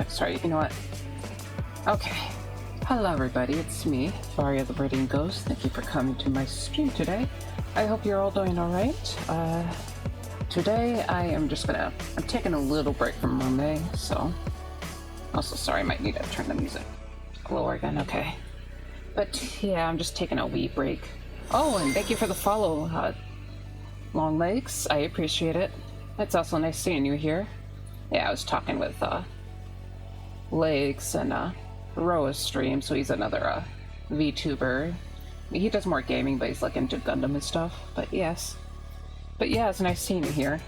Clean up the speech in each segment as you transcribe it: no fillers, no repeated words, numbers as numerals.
Sorry, you know what? Okay. Hello everybody, it's me, Varia the ViridianGhost. Thank you for coming to my stream today. I hope you're all doing alright. Today I'm taking a little break from Mermaid, so... Also, sorry, I might need to turn the music lower again, okay. But yeah, I'm just taking a wee break. Oh, and thank you for the follow, Long Legs. I appreciate it. It's also nice seeing you here. Yeah, I was talking with, Legs and, Roa's stream, so he's another, VTuber. He does more gaming, but he's, like, into Gundam and stuff. But yes. But yeah, it's nice seeing you here.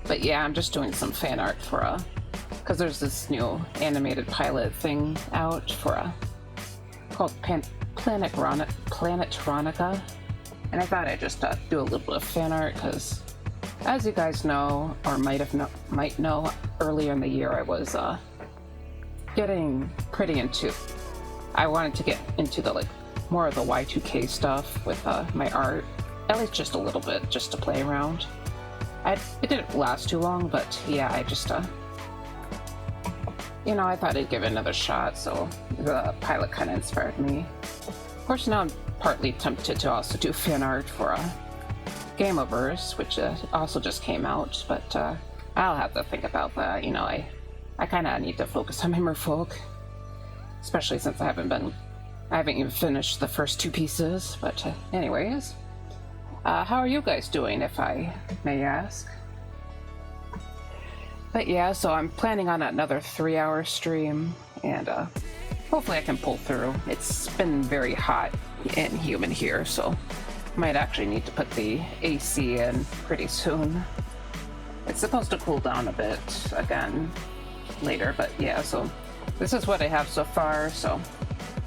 But yeah, I'm just doing some fan art for, because there's this new animated pilot thing out for, called Planetronika. And I thought I'd just do a little bit of fan art, because as you guys know, or might know, earlier in the year I was getting pretty into... I wanted to get into the more of the Y2K stuff with my art, at least just a little bit, just to play around. It didn't last too long, but yeah, I just you know, I thought I'd give it another shot, so the pilot kind of inspired me. Of course, now I'm partly tempted to also do fan art for Gameoverse, which also just came out, but I'll have to think about that. You know, I kind of need to focus on my merfolk, especially since I haven't even finished the first two pieces. But anyways, how are you guys doing, if I may ask? But yeah, so I'm planning on another 3-hour stream, and hopefully I can pull through. It's been very hot and humid here, so might actually need to put the AC in pretty soon. It's supposed to cool down a bit again later, but yeah, so this is what I have so far. So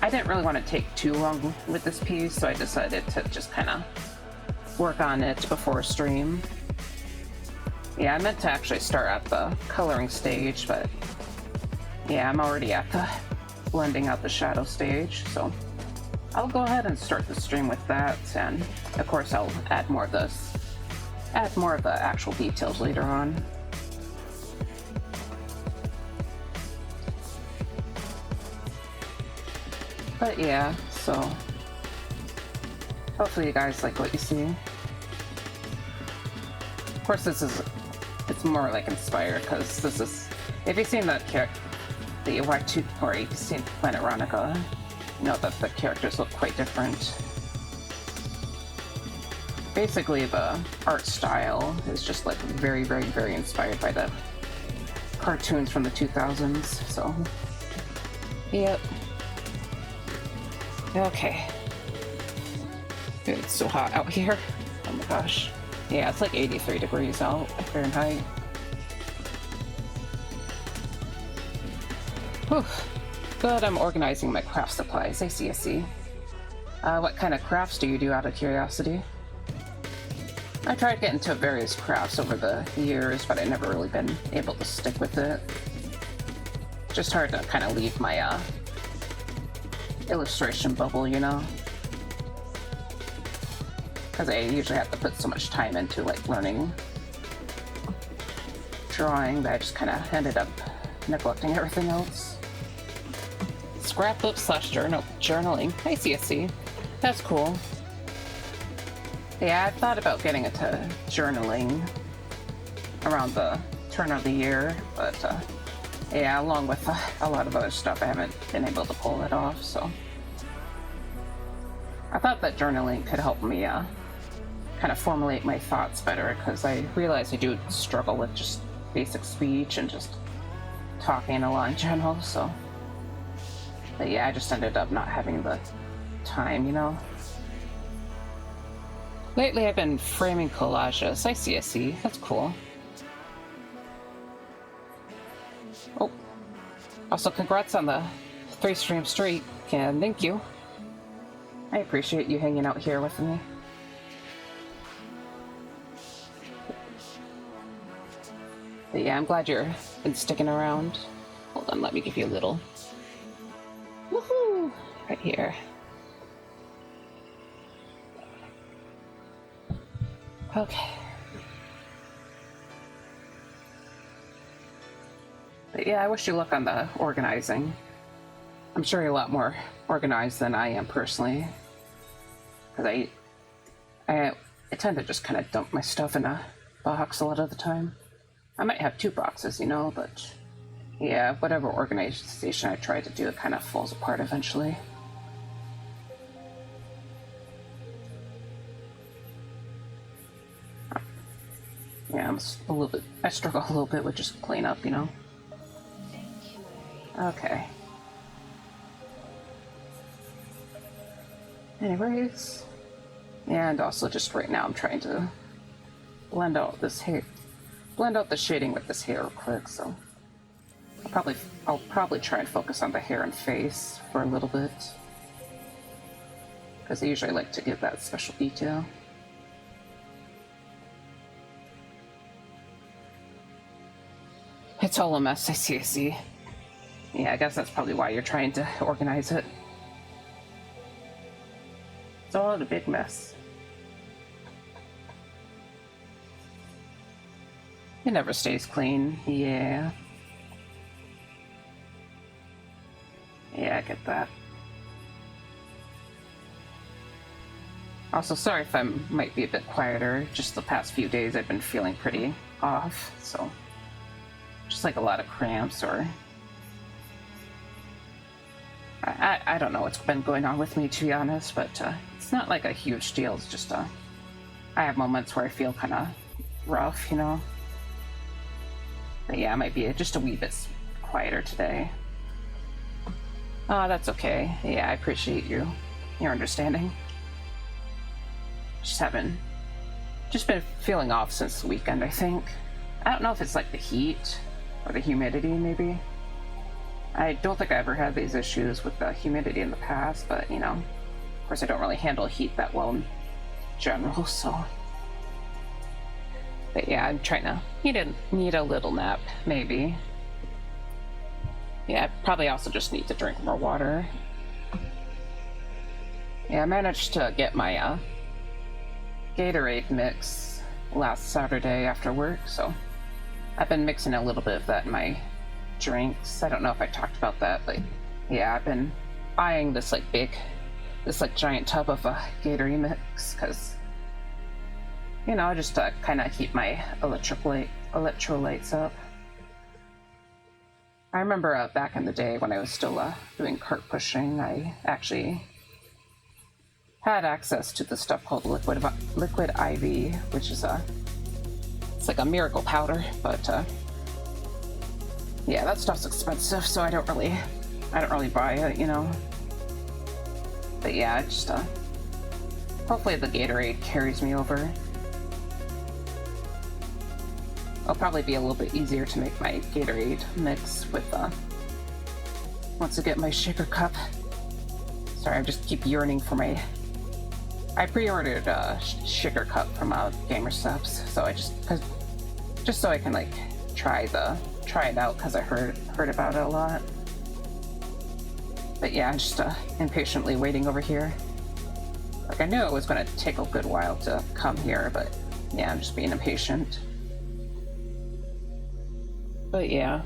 I didn't really want to take too long with this piece, so I decided to just kind of work on it before stream. Yeah, I meant to actually start at the coloring stage, but yeah, I'm already at the blending out the shadow stage, so I'll go ahead and start the stream with that, and of course I'll add more of the actual details later on. But yeah, so hopefully you guys like what you see. Of course, it's more like inspired, because this is, if you've seen the Y2, or if you've seen Planetronika, you know that the characters look quite different. Basically, the art style is just like very, very, very inspired by the cartoons from the 2000s, so yep. Okay. It's so hot out here. Oh my gosh. Yeah, it's like 83 degrees out Fahrenheit. Whew. Good, I'm organizing my craft supplies. I see. What kind of crafts do you do, out of curiosity? I tried getting into various crafts over the years, but I've never really been able to stick with it. Just hard to kind of leave my illustration bubble, you know? Because I usually have to put so much time into learning drawing that I just kind of ended up neglecting everything else. Scrapbook / journaling. I see. That's cool. Yeah, I thought about getting into journaling around the turn of the year, but yeah, along with a lot of other stuff, I haven't been able to pull it off, so I thought that journaling could help me kind of formulate my thoughts better, because I realize I do struggle with just basic speech and just talking a lot in general, so. But yeah, I just ended up not having the time, you know? Lately I've been framing collages. I see. That's cool. Oh. Also, congrats on the 3-stream streak, and thank you. I appreciate you hanging out here with me. But yeah, I'm glad you've been sticking around. Hold on, let me give you a little... Woohoo! Right here. Okay. But yeah, I wish you luck on the organizing. I'm sure you're a lot more organized than I am personally. Because I tend to just kind of dump my stuff in a box a lot of the time. I might have 2 boxes, you know, but yeah, whatever organization I try to do, it kind of falls apart eventually. Yeah, I struggle a little bit with just cleanup, you know. Okay. Anyways, and also just right now I'm trying to blend out this hair, blend out the shading with this hair real quick. So I'll probably try and focus on the hair and face for a little bit, because I usually like to give that special detail. It's all a mess. I see. Yeah, I guess that's probably why you're trying to organize it. It's all a big mess. It never stays clean. Yeah. Yeah, I get that. Also, sorry if I might be a bit quieter. Just the past few days I've been feeling pretty off, so just like a lot of cramps, or I don't know what's been going on with me, to be honest, but it's not like a huge deal. It's just I have moments where I feel kind of rough, you know. But yeah, I might be just a wee bit quieter today. That's okay. Yeah, I appreciate your understanding. Just been feeling off since the weekend, I think. I don't know if it's like the heat or the humidity, maybe. I don't think I ever had these issues with the humidity in the past, but, you know, of course I don't really handle heat that well in general, so. But yeah, I'm trying to need a little nap, maybe. Yeah, I probably also just need to drink more water. Yeah, I managed to get my Gatorade mix last Saturday after work, so I've been mixing a little bit of that in my drinks. I don't know if I talked about that, but yeah, I've been eyeing this giant tub of a Gatorade mix, because, you know, just to kind of keep my electrolytes up. I remember back in the day when I was still doing cart pushing, I actually had access to the stuff called liquid IV, which is it's like a miracle powder, but yeah, that stuff's expensive, so I don't really buy it, you know. But yeah, just hopefully the Gatorade carries me over. It'll probably be a little bit easier to make my Gatorade mix with once I get my shaker cup. Sorry, I just keep yearning for my. I pre-ordered a shaker cup from GamerSubs, so just so I can like try it out, because I heard about it a lot. But yeah, I'm just impatiently waiting over here. Like, I knew it was going to take a good while to come here, but yeah, I'm just being impatient. But yeah,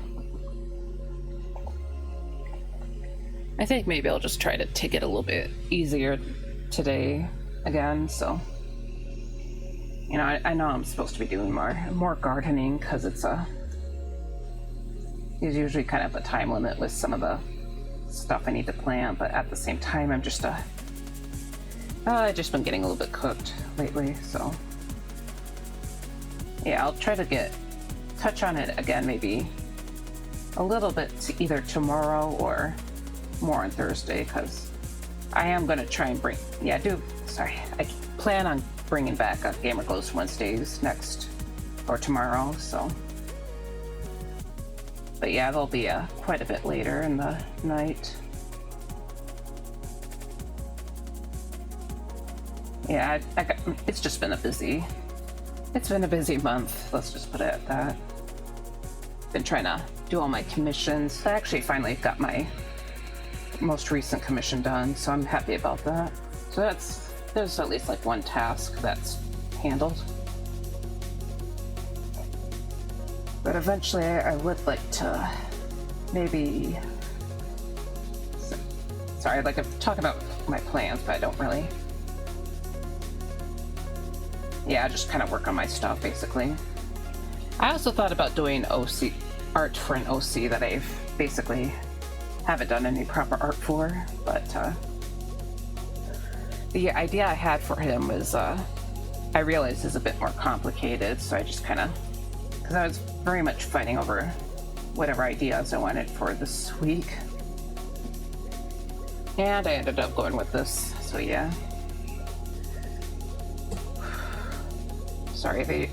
I think maybe I'll just try to take it a little bit easier today again. So, you know, I know I'm supposed to be doing more gardening, because it's there's usually kind of a time limit with some of the stuff I need to plant, but at the same time, I'm just I've just been getting a little bit cooked lately, so yeah, I'll try to touch on it again, maybe a little bit either tomorrow or more on Thursday, because I am going to try and I plan on bringing back ViridianGhost Wednesdays next or tomorrow, so. But yeah, they'll be quite a bit later in the night. Yeah, it's just been a busy month, let's just put it at that. Been trying to do all my commissions. I actually finally got my most recent commission done, so I'm happy about that. So there's at least like one task that's handled. But eventually I would like to maybe... Sorry, like I'm talking about my plans, but I don't really... Yeah, I just kind of work on my stuff, basically. I also thought about doing OC art for an OC that I've basically haven't done any proper art for, but the idea I had for him was I realized is a bit more complicated, so I just kind of, because I was very much fighting over whatever ideas I wanted for this week, and I ended up going with this. So yeah, sorry,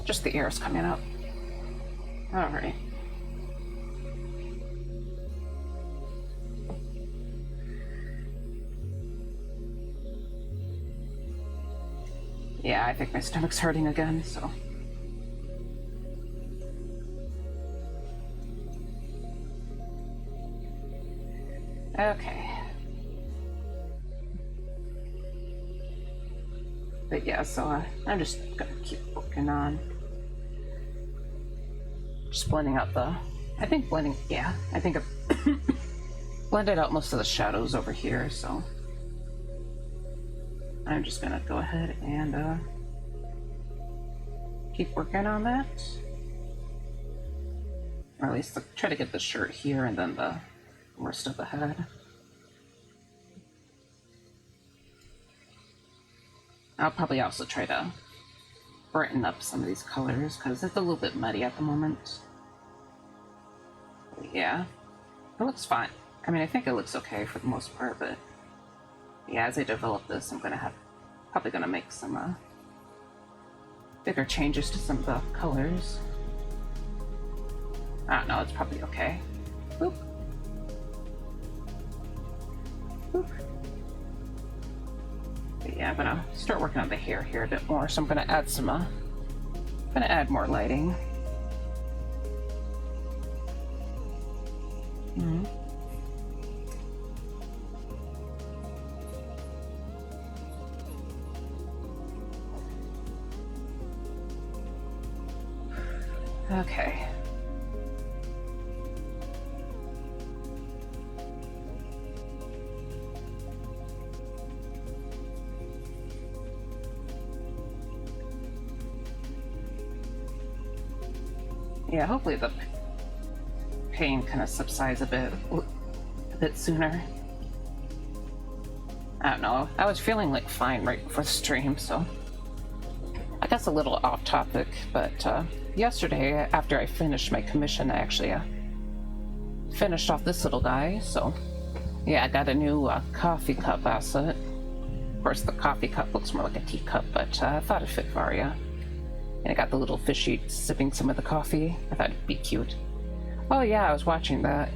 just the air is coming up. All right. Yeah, I think my stomach's hurting again, so. Okay. But yeah, so I'm just gonna keep working on just blending out I think I've blended out most of the shadows over here, so I'm just gonna go ahead and keep working on that. Or at least try to get the shirt here and then the rest of the head. I'll probably also try to brighten up some of these colors because it's a little bit muddy at the moment. But yeah, it looks fine. I mean, I think it looks okay for the most part, but yeah, as I develop this, I'm probably gonna make some bigger changes to some of the colors. I don't know, it's probably okay. Boop. Boop. But yeah, I'm gonna start working on the hair here a bit more, so I'm gonna add more lighting. Mm-hmm. Okay. Yeah, hopefully the pain kind of subsides a bit sooner. I don't know. I was feeling like fine right before the stream, so I guess a little off topic, but yesterday after I finished my commission, I actually finished off this little guy. So yeah, I got a new coffee cup asset. Of course, the coffee cup looks more like a teacup, but I thought it fit Varia. And I got the little fishy sipping some of the coffee. I thought it'd be cute. Oh yeah, I was watching that.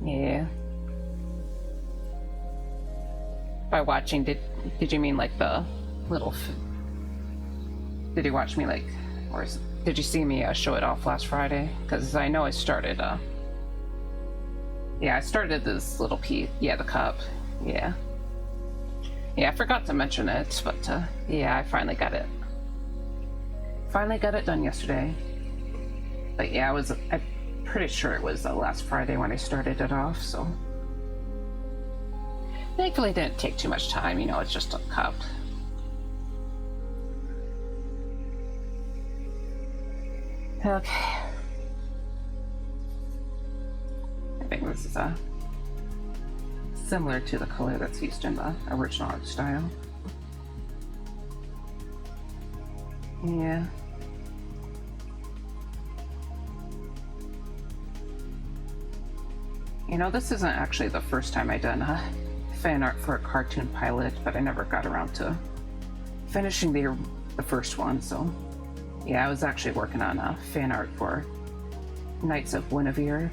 Yeah. By watching, did you mean like the little... Did you watch me like... Or did you see me show it off last Friday? Because I know I started... Yeah, I started this little piece. Yeah, the cup. Yeah. Yeah, I forgot to mention it, but yeah, I finally got it. Finally got it done yesterday. But yeah, I'm pretty sure it was last Friday when I started it off, so thankfully it didn't take too much time, you know, it's just a cup. Okay. I think this is similar to the color that's used in the original art style. Yeah. You know, this isn't actually the first time I've done fan art for a cartoon pilot, but I never got around to finishing the first one, so yeah, I was actually working on fan art for Knights of Guinevere,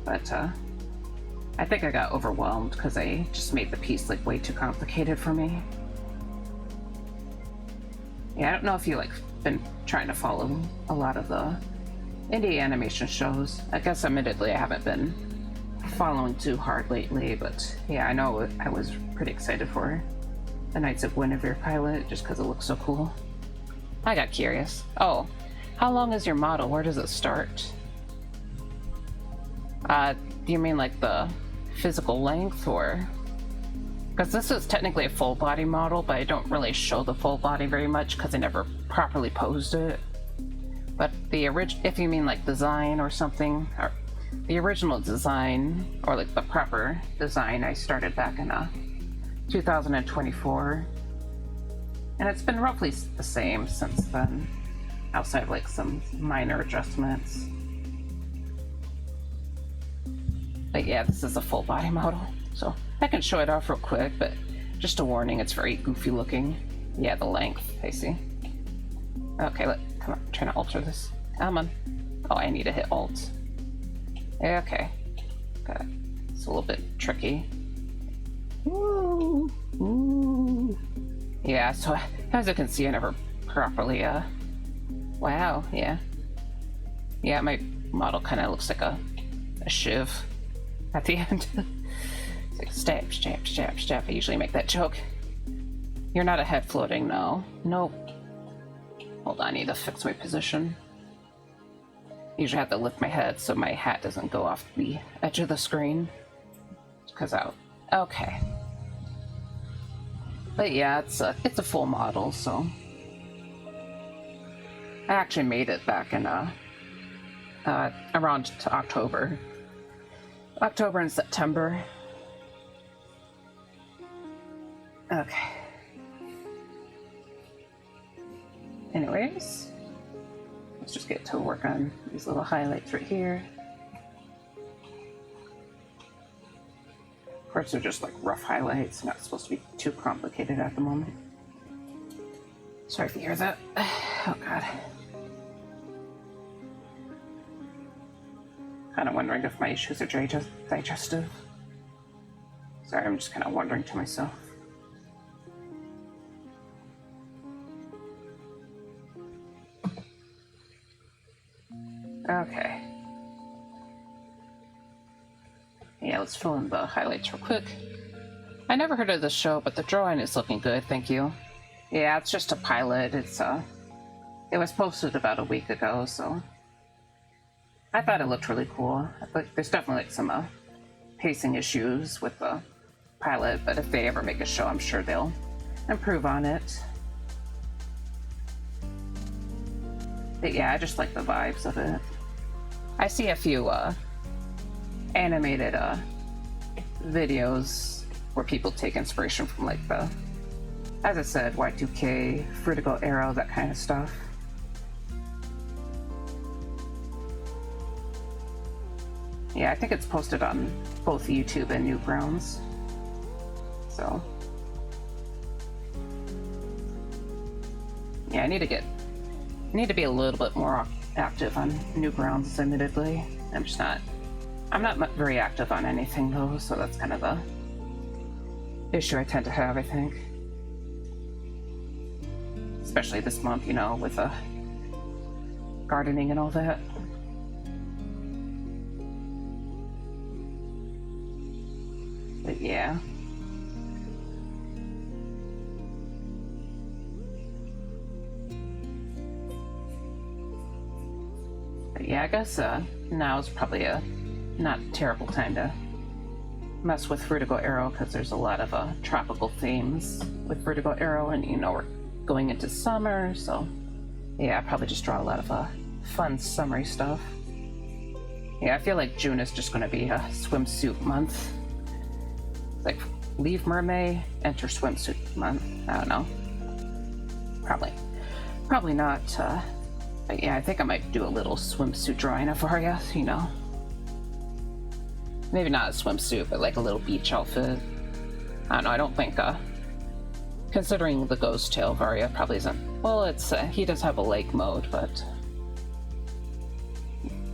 but I think I got overwhelmed because I just made the piece like way too complicated for me. Yeah, I don't know if you like been trying to follow a lot of the indie animation shows. I guess admittedly I haven't been following too hard lately, but yeah, I know I was pretty excited for the Knights of Guinevere pilot just because it looks so cool. I got curious. Oh, how long is your model? Where does it start? Do you mean like the physical length, or? Because this is technically a full body model, but I don't really show the full body very much because I never properly posed it. But the if you mean like design or something, or the original design, or like the proper design, I started back in 2024. And it's been roughly the same since then, outside of like some minor adjustments. But yeah, this is a full body model, so I can show it off real quick, but just a warning, it's very goofy looking. Yeah, the length, I see. Okay, come on, trying to alter this. Come on. Oh, I need to hit Alt. Okay. Got it. It's a little bit tricky. Ooh. Ooh. Yeah, so as you can see, I never properly, wow, yeah. Yeah, my model kind of looks like a shiv at the end. It's like stab, stab, stab, stab. I usually make that joke. You're not a head floating, no. Nope. Hold on, I need to fix my position. I usually have to lift my head so my hat doesn't go off the edge of the screen. Because out. Okay. But yeah, it's a full model, so I actually made it back in around October and September. Okay. Anyways, let's just get to work on these little highlights right here. Of course, they're just like rough highlights, not supposed to be too complicated at the moment. Sorry if you hear that. Oh god. Kind of wondering if my issues are digestive. Sorry, I'm just kind of wondering to myself. Okay. Yeah, let's fill in the highlights real quick. I never heard of this show, but the drawing is looking good, thank you. Yeah, it's just a pilot. It was posted about a week ago, so I thought it looked really cool. But there's definitely like some pacing issues with the pilot, but if they ever make a show, I'm sure they'll improve on it. But yeah, I just like the vibes of it. I see a few animated videos where people take inspiration from like the, as I said, Y2K, Vertigo Arrow, that kind of stuff. Yeah, I think it's posted on both YouTube and Newgrounds. So yeah, I need to be a little bit more active on Newgrounds, admittedly. I'm not very active on anything though, so that's kind of the issue I tend to have, I think. Especially this month, you know, with gardening and all that. But yeah. But yeah, I guess now is probably a not terrible time to mess with Vertigo Arrow, because there's a lot of tropical themes with Vertigo Arrow, and you know we're going into summer, so yeah, I probably just draw a lot of fun summery stuff. Yeah, I feel like June is just going to be a swimsuit month. Like, leave mermaid, enter swimsuit month. I don't know. Probably not. But yeah, I think I might do a little swimsuit drawing of Varia, you know. Maybe not a swimsuit, but like a little beach outfit. I don't know, I don't think, considering the ghost tail, Varia probably isn't. Well, it's, he does have a leg mode, but...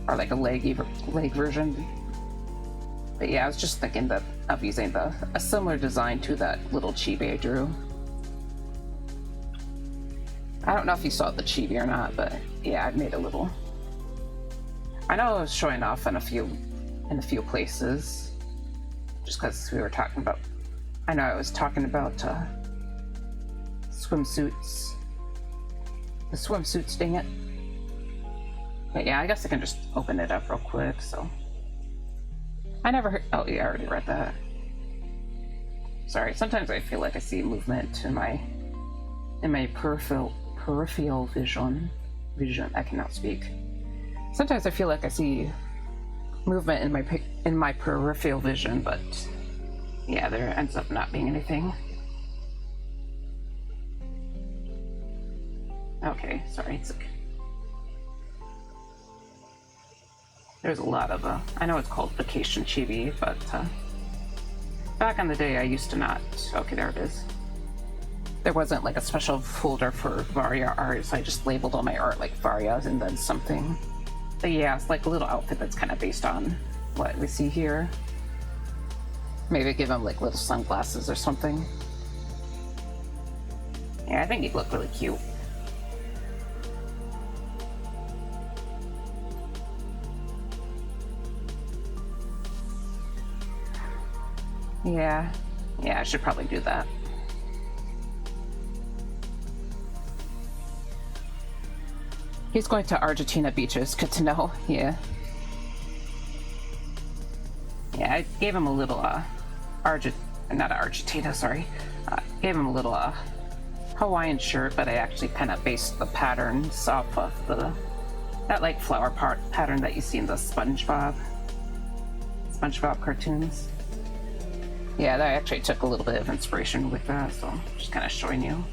Or like a leg version. But yeah, I was just thinking of using a similar design to that little chibi I drew. I don't know if you saw the chibi or not, but yeah, I made a little... I know I was showing off in a few places, just because we were talking about... I know I was talking about swimsuits. The swimsuits, dang it. But yeah, I guess I can just open it up real quick, so... I never heard. Oh, yeah, I already read that. Sorry, sometimes I feel like I see movement in my peripheral vision. I cannot speak. Sometimes I feel like I see movement in my peripheral vision, but yeah, there ends up not being anything. Okay, sorry. It's okay. There's a lot of I know it's called Vacation Chibi, but back in the day I used to not. Okay, there it is. There wasn't like a special folder for Varia art, so I just labeled all my art like Varia and then something. But yeah, it's like a little outfit that's kind of based on what we see here. Maybe give him like little sunglasses or something. Yeah, I think he'd look really cute. Yeah, I should probably do that. He's going to Argentina beaches. Good to know. Yeah. Yeah, I gave him a little not Argentina, sorry. Gave him a little Hawaiian shirt, but I actually kind of based the patterns off of that like flower pattern that you see in the SpongeBob cartoons. Yeah, I actually took a little bit of inspiration with that, so I'm just kind of showing you.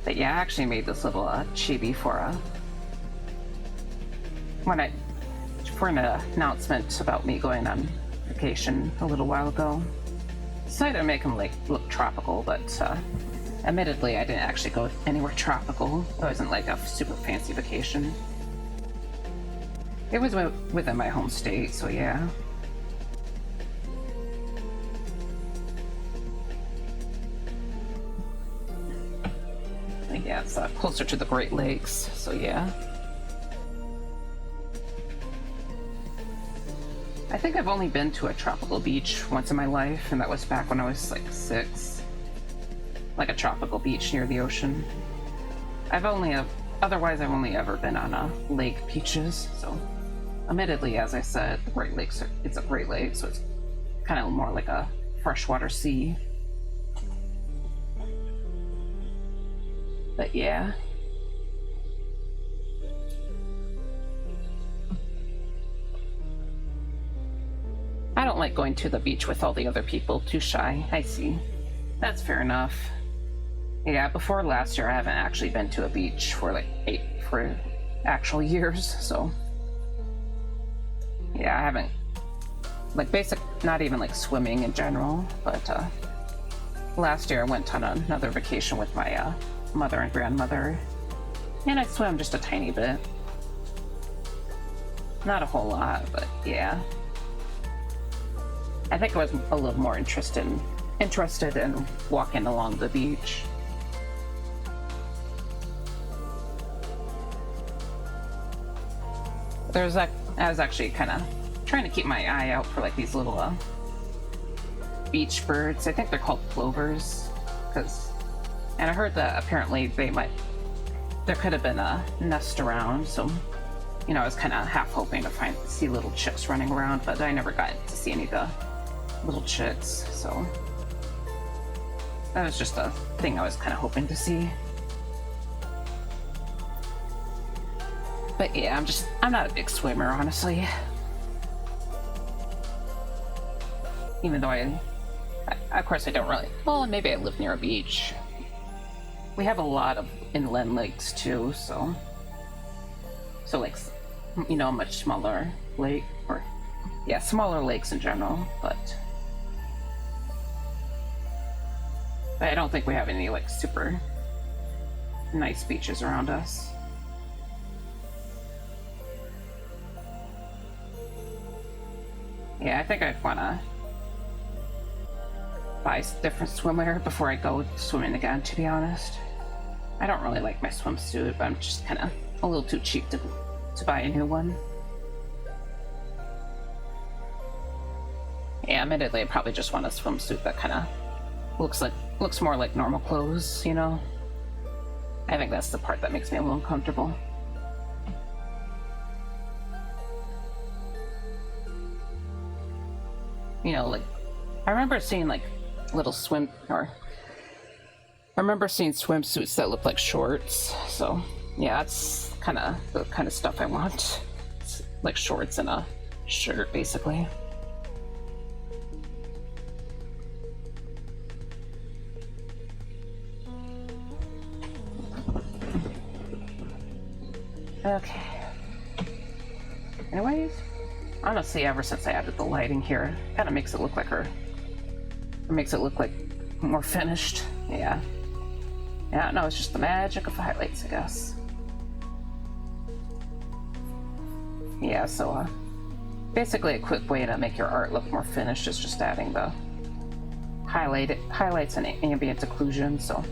But yeah, I actually made this little chibi for an announcement about me going on vacation a little while ago. Decided to make him like look tropical, but admittedly I didn't actually go anywhere tropical. It wasn't like a super fancy vacation. It was within my home state, so yeah. Yeah, it's closer to the Great Lakes, so yeah. I think I've only been to a tropical beach once in my life, and that was back when I was like 6. Like a tropical beach near the ocean. Otherwise I've only ever been on lake beaches, so. Admittedly, as I said, the Great Lakes it's a Great Lake, so it's kind of more like a freshwater sea. But yeah. I don't like going to the beach with all the other people. Too shy. I see. That's fair enough. Yeah, before last year I haven't actually been to a beach for like 8 actual years, so. Yeah, I haven't, like not even like swimming in general, but last year I went on another vacation with my mother and grandmother, and I swam just a tiny bit. Not a whole lot, but yeah. I think I was a little more interested in walking along the beach. I was actually kind of trying to keep my eye out for like these little beach birds. I think they're called plovers, and I heard that apparently there could have been a nest around, so you know I was kind of half hoping to see little chicks running around, but I never got to see any of the little chicks, so that was just a thing I was kind of hoping to see. But yeah, I'm not a big swimmer, honestly. Even though of course I don't really, well, maybe I live near a beach. We have a lot of inland lakes too, so like, you know, a much smaller lake, or yeah, smaller lakes in general, but I don't think we have any like super nice beaches around us. Yeah, I think I'd want to buy different swimwear before I go swimming again, to be honest. I don't really like my swimsuit, but I'm just kind of a little too cheap to buy a new one. Yeah, admittedly, I probably just want a swimsuit that kind of looks more like normal clothes, you know? I think that's the part that makes me a little uncomfortable. you know, like, I remember seeing, like, little I remember seeing swimsuits that look like shorts, so, yeah, that's kind of the kind of stuff I want. It's like shorts and a shirt, basically. Okay. Anyways, honestly, ever since I added the lighting here, it kind of makes it look like her. It makes it look like more finished. Yeah. Yeah, no, it's just the magic of highlights, I guess. Yeah, so, basically a quick way to make your art look more finished is just adding the highlights and ambient occlusion. So,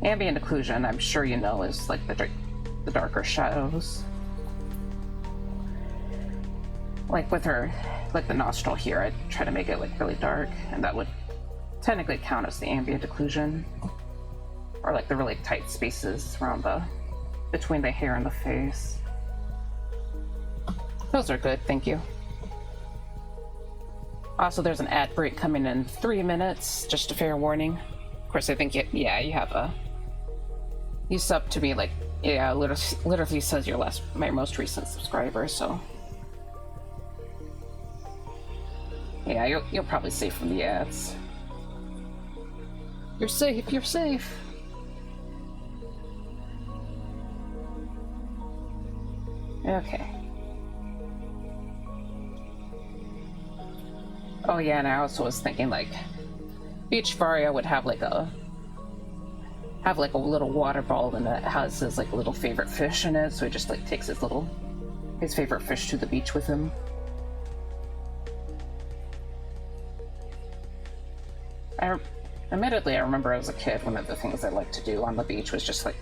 ambient occlusion, I'm sure you know, is like the darker shadows. Like with her, like the nostril here, I try to make it like really dark, and that would technically count as the ambient occlusion. Or like the really tight spaces around between the hair and the face. Those are good, thank you. Also, there's an ad break coming in 3 minutes, just a fair warning. Of course, I think, you have you sub to me, like, yeah, literally says my most recent subscriber, so. Yeah, you'll probably see from the ads. You're safe, you're safe. Okay. Oh yeah, and I also was thinking, like, each Varia would have like a little water ball, and it has his like little favorite fish in it, so he just like takes his favorite fish to the beach with him. Admittedly, I remember as a kid, one of the things I liked to do on the beach was just like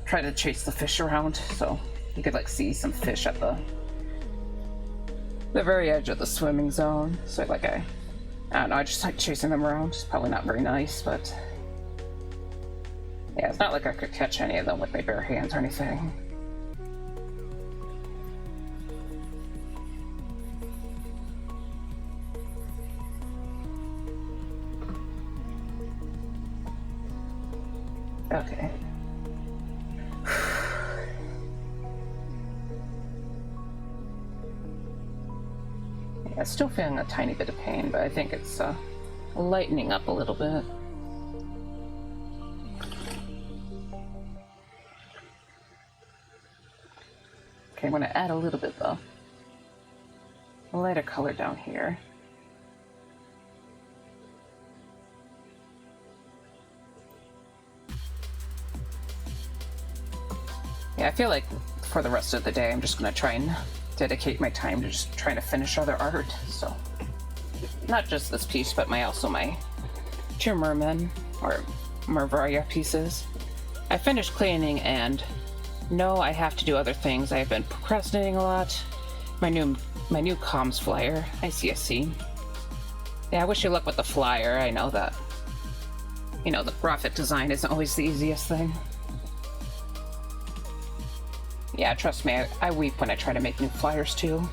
try to chase the fish around, so you could like see some fish at the very edge of the swimming zone. So like I don't know, I just like chasing them around. It's probably not very nice, but yeah, it's not like I could catch any of them with my bare hands or anything. Okay. Yeah, still feeling a tiny bit of pain, but I think it's lightening up a little bit. Okay, I'm going to add a little bit though. A lighter color down here. Yeah, I feel like for the rest of the day, I'm just going to try and dedicate my time to just trying to finish other art. So, not just this piece, but also my two mermen, or Varia pieces. I finished cleaning, and no, I have to do other things. I've been procrastinating a lot. My new comms flyer. I see. Yeah, I wish you luck with the flyer. I know that, the graphic design isn't always the easiest thing. Yeah, trust me, I weep when I try to make new flyers too.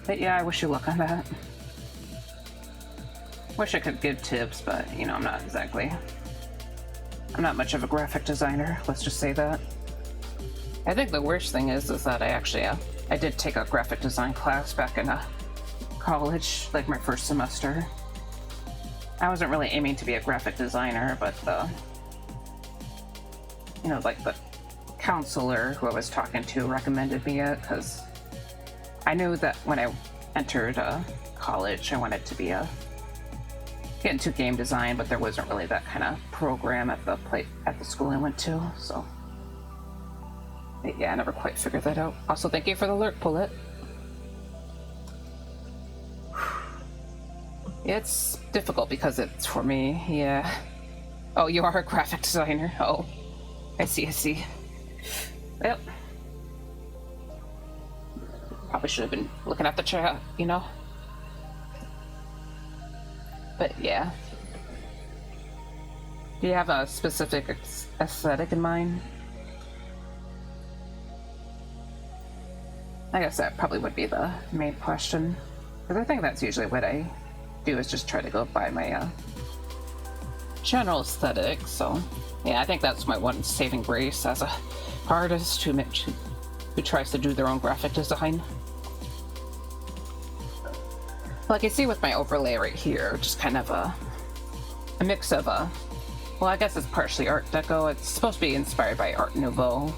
But yeah, I wish you luck on that. Wish I could give tips, but I'm not much of a graphic designer, let's just say that. I think the worst thing is that I did take a graphic design class back in college, like my first semester. I wasn't really aiming to be a graphic designer, but like the counselor who I was talking to recommended me it, because I knew that when I entered college, I wanted to get into game design, but there wasn't really that kind of program at the school I went to, so. Yeah, I never quite figured that out. Also, thank you for the lurk, Pullet. It's difficult because it's for me, yeah. Oh, you are a graphic designer. Oh, I see. Well, probably should have been looking at the chat, But yeah. Do you have a specific aesthetic in mind? I guess that probably would be the main question. Because I think that's usually what I do, is just try to go by my general aesthetic. So yeah, I think that's my one saving grace as a artist who tries to do their own graphic design. Like you see with my overlay right here, just kind of a mix of well, I guess it's partially Art Deco. It's supposed to be inspired by Art Nouveau.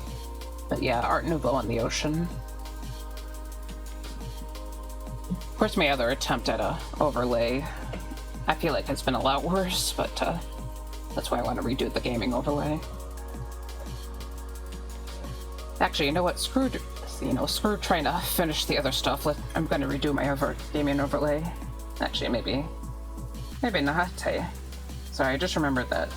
But yeah, Art Nouveau on the ocean. Of course, my other attempt at a overlay, I feel like has been a lot worse, but that's why I want to redo the gaming overlay. Actually, you know what? Screw trying to finish the other stuff. I'm going to redo my gaming overlay. Actually, maybe not. Sorry, I just remembered that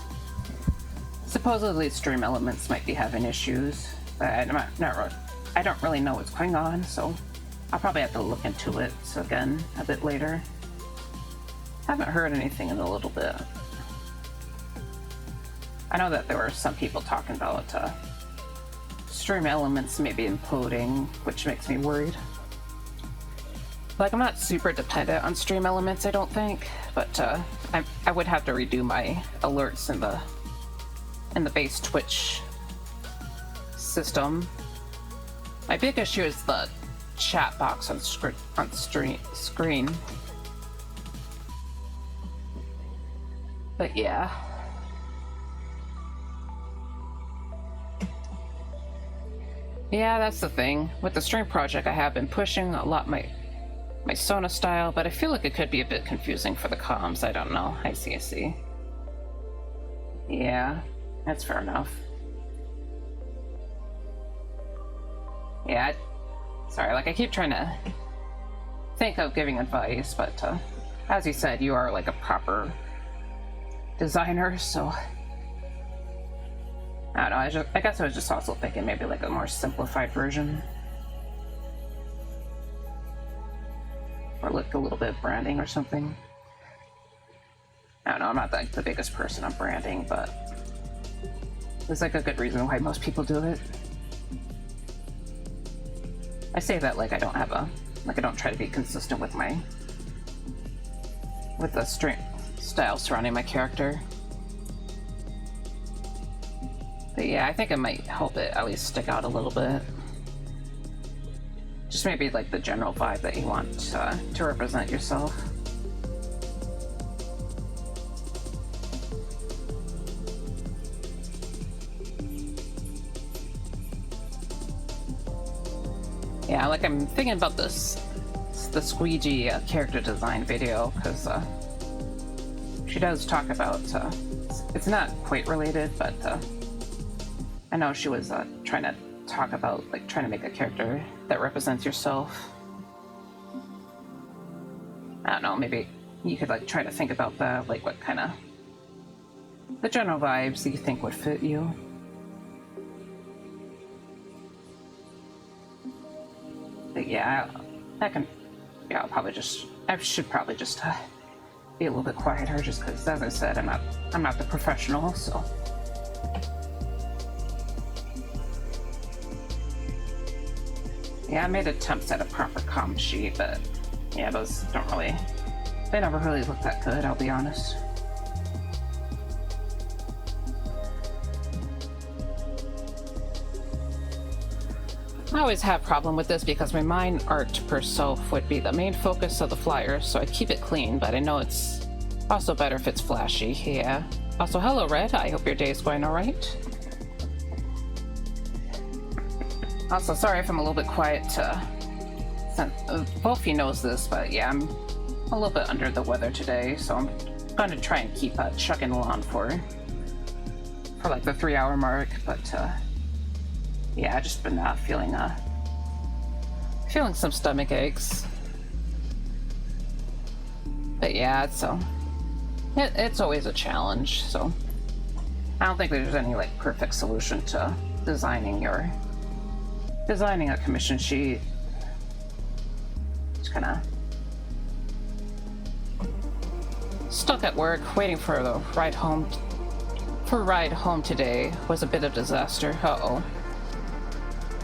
supposedly Stream Elements might be having issues. I don't really know what's going on, so I'll probably have to look into it again a bit later. Haven't heard anything in a little bit. I know that there were some people talking about Stream Elements maybe imploding, which makes me worried. Like, I'm not super dependent on Stream Elements, I don't think, but I would have to redo my alerts in the base Twitch system. My big issue is the chat box on screen. But yeah. Yeah, that's the thing. With the stream project, I have been pushing a lot my Sona style, but I feel like it could be a bit confusing for the comms. I don't know. I see. Yeah, that's fair enough. Yeah, sorry, like I keep trying to think of giving advice, but as you said, you are like a proper designer, so I don't know, I guess I was just also thinking maybe like a more simplified version. Or like a little bit of branding or something. I don't know, I'm not like the biggest person on branding, but there's like a good reason why most people do it. I say that like I don't have I don't try to be consistent with the style surrounding my character. But yeah, I think it might help it at least stick out a little bit. Just maybe like the general vibe that you want to represent yourself. Yeah, like I'm thinking about the Squeegee character design video, because she does talk about, it's not quite related, but I know she was trying to talk about like trying to make a character that represents yourself. I don't know, maybe you could like try to think about that, like what kind of the general vibes that you think would fit you. But yeah, I should probably just be a little bit quieter, just because, as I said, I'm not the professional, so. Yeah, I made attempts at a proper comm sheet, but yeah, those they never really look that good, I'll be honest. I always have a problem with this because my mine art per self would be the main focus of the flyer, so I keep it clean, but I know it's also better if it's flashy. Yeah. Also, hello Red, I hope your day is going alright. Also, sorry if I'm a little bit quiet. Wolfie knows this, but yeah, I'm a little bit under the weather today, so I'm going to try and keep chugging along for like the 3-hour mark, but yeah, I've just been feeling some stomach aches. But yeah, it's always a challenge, so I don't think there's any like perfect solution to designing a commission sheet. Just kind of Stuck at work, waiting for the ride home. For a ride home today was a bit of a disaster. Uh-oh.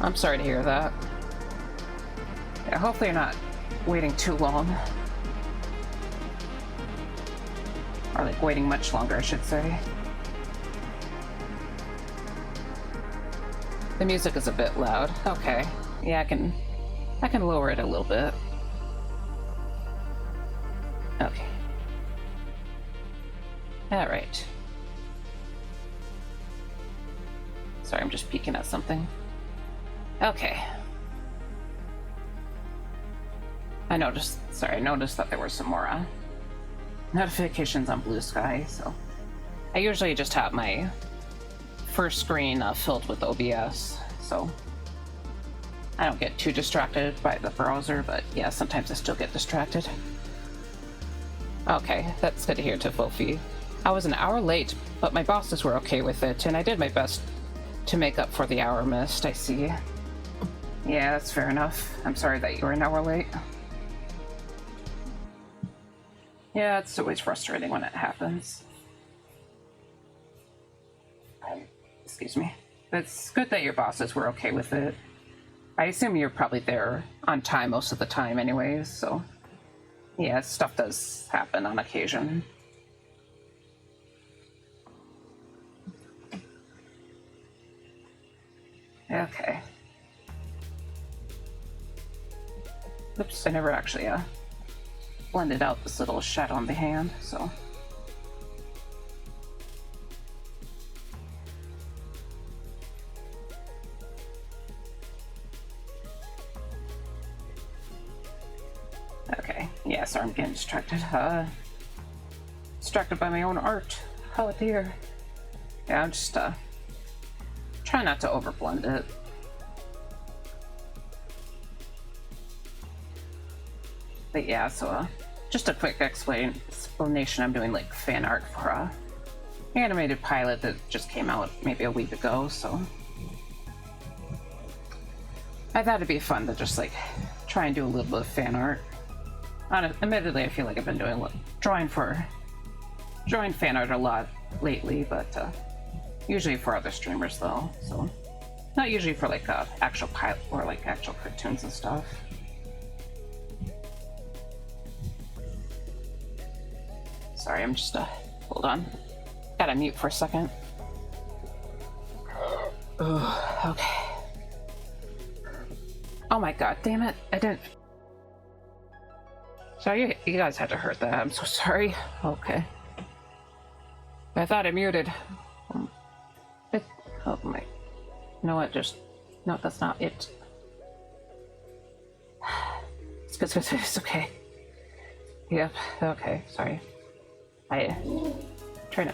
I'm sorry to hear that. Yeah, hopefully you're not waiting too long. Or like waiting much longer, I should say. The music is a bit loud. Okay. Yeah, I can lower it a little bit. Okay. Alright. Sorry, I'm just peeking at something. Okay. I noticed that there were some more notifications on Blue Sky, so I usually just have my first screen filled with OBS, so I don't get too distracted by the browser, but yeah, sometimes I still get distracted. Okay, that's good to hear, Tifofi. I was an hour late, but my bosses were okay with it, and I did my best to make up for the hour missed. I see. Yeah, that's fair enough. I'm sorry that you were an hour late. Yeah, it's always frustrating when it happens. Excuse me. It's good that your bosses were okay with it. I assume you're probably there on time most of the time anyways, so... Yeah, stuff does happen on occasion. Okay. Oops, I never actually blended out this little shadow on the hand, so... Okay, yeah, sorry, I'm getting distracted. Distracted by my own art. Oh dear. Yeah, I'm just, try not to overblend it. But yeah, so, just a quick explanation. I'm doing, like, fan art for a animated pilot that just came out maybe a week ago, so... I thought it'd be fun to just, like, try and do a little bit of fan art. Admittedly, I feel like I've been doing drawing fan art a lot lately, but usually for other streamers though. So not usually for like actual pilot or like actual cartoons and stuff. Sorry, I'm just hold on. Gotta mute for a second. Okay. Oh my god, damn it! I didn't. Sorry, you guys had to hurt that. I'm so sorry. Okay. I thought I muted. Oh my. You know what? Just. No, that's not it. It's good. It's okay. Yep. Okay. Sorry. Try to.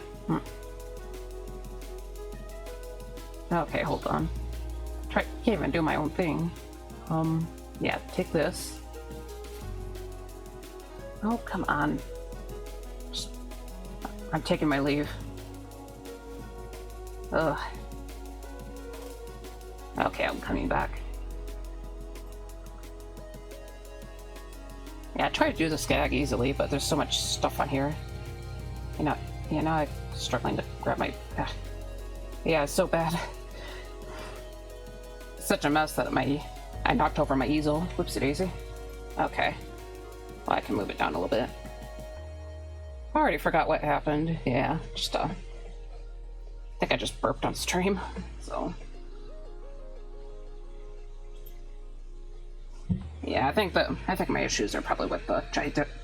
Okay, hold on. Can't even do my own thing. Yeah, take this. Oh, come on. I'm taking my leave. Ugh. Okay, I'm coming back. Yeah, I try to do this gag easily, but there's so much stuff on here. Now I'm struggling to grab my... Yeah, it's so bad. It's such a mess that I knocked over my easel. Whoopsie daisy. Okay. Well, I can move it down a little bit. I already forgot what happened. Yeah, just I think I just burped on stream, so... Yeah, I think my issues are probably with the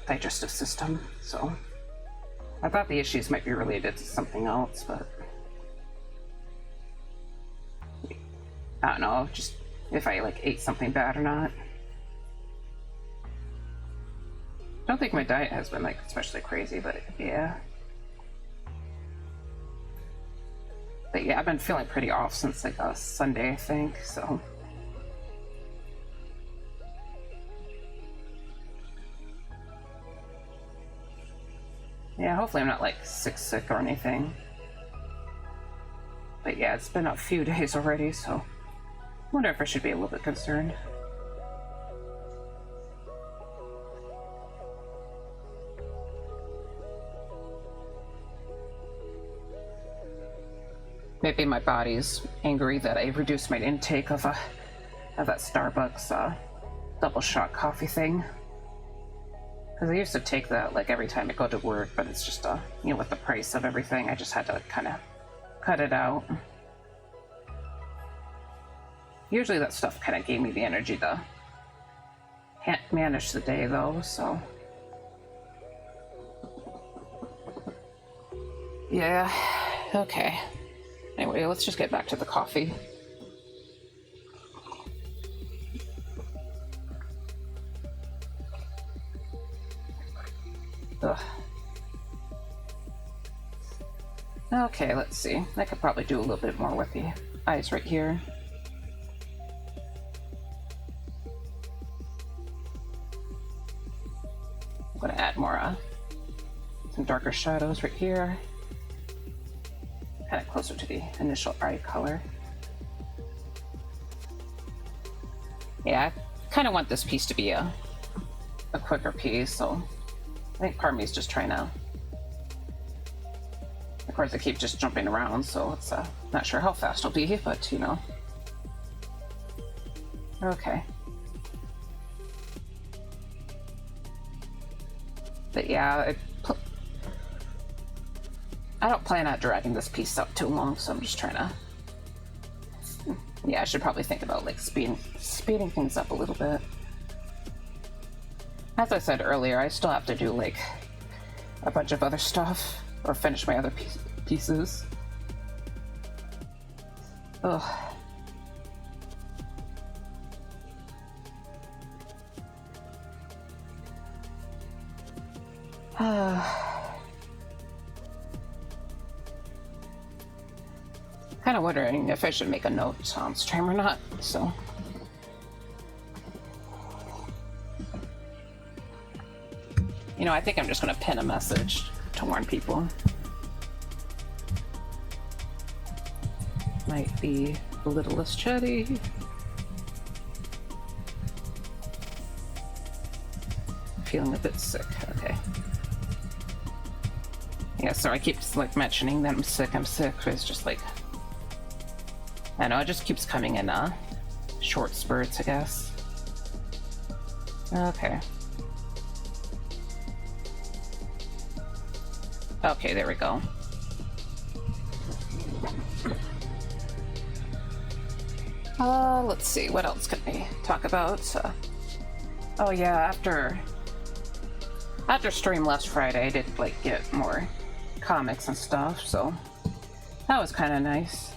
digestive system, so... I thought the issues might be related to something else, but... I don't know, just if I, like, ate something bad or not. I don't think my diet has been, like, especially crazy, but yeah. But yeah, I've been feeling pretty off since, like, Sunday, I think, so... Yeah, hopefully I'm not, like, sick or anything. But yeah, it's been a few days already, so... I wonder if I should be a little bit concerned. Maybe my body's angry that I reduced my intake of that Starbucks double shot coffee thing. Because I used to take that like every time I go to work, but it's just you know, with the price of everything, I just had to kind of cut it out. Usually that stuff kind of gave me the energy to manage the day, though, so. Yeah, okay. Anyway, let's just get back to the coffee. Ugh. Okay, let's see. I could probably do a little bit more with the eyes right here. I'm gonna add more, some darker shadows right here. Kind of closer to the initial eye color. Yeah, I kind of want this piece to be a quicker piece, so I think part of me is just trying to. Of course, I keep just jumping around, so it's not sure how fast it'll be, but you know. Okay. But yeah, I don't plan on dragging this piece up too long, so I'm just trying to. Yeah, I should probably think about like speeding things up a little bit. As I said earlier, I still have to do like a bunch of other stuff or finish my other pieces. Ugh. Kind of wondering if I should make a note on stream or not, so. You know, I think I'm just gonna pin a message to warn people. Might be a little less chatty. Feeling a bit sick, okay. Yeah, so I keep like mentioning that I'm sick, but it's just like, I know, it just keeps coming in short spurts, I guess. Okay. Okay, there we go. Let's see, what else can we talk about? Oh yeah, after stream last Friday, I did like get more comics and stuff, so that was kind of nice.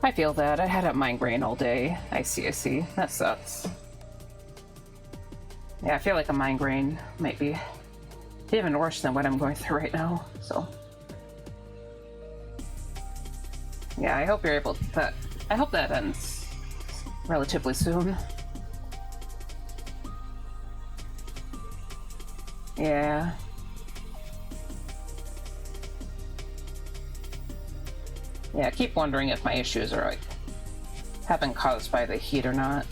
I feel that. I had a migraine all day. I see. That sucks. Yeah, I feel like a migraine might be even worse than what I'm going through right now, so. Yeah, I hope you're able to... I hope that ends relatively soon. Yeah. Yeah, I keep wondering if my issues are like have been caused by the heat or not.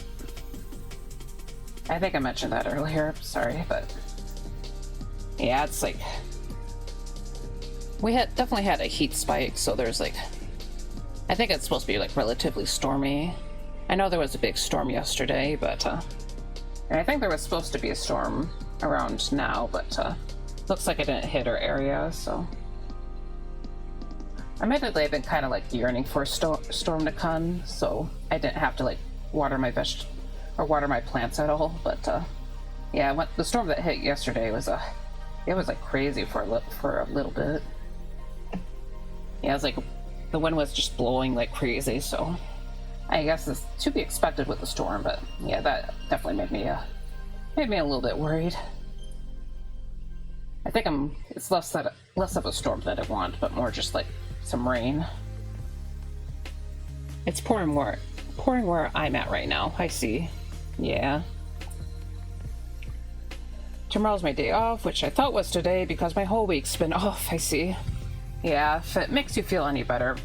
I think I mentioned that earlier, sorry, but yeah, it's like we definitely had a heat spike, so there's like, I think it's supposed to be like relatively stormy. I know there was a big storm yesterday, but and I think there was supposed to be a storm around now, but looks like it didn't hit our area, so. Admittedly, I've been kind of like yearning for a storm to come, so I didn't have to like water my water my plants at all. But yeah, the storm that hit yesterday was it was like crazy for a little bit. Yeah, it was like the wind was just blowing like crazy, so I guess it's to be expected with the storm. But yeah, that definitely made me a little bit worried. I think it's less of a storm that I want, but more just like some rain. It's pouring where I'm at right now. I see. Yeah. Tomorrow's my day off, which I thought was today because my whole week's been off. I see. Yeah, if it makes you feel any better,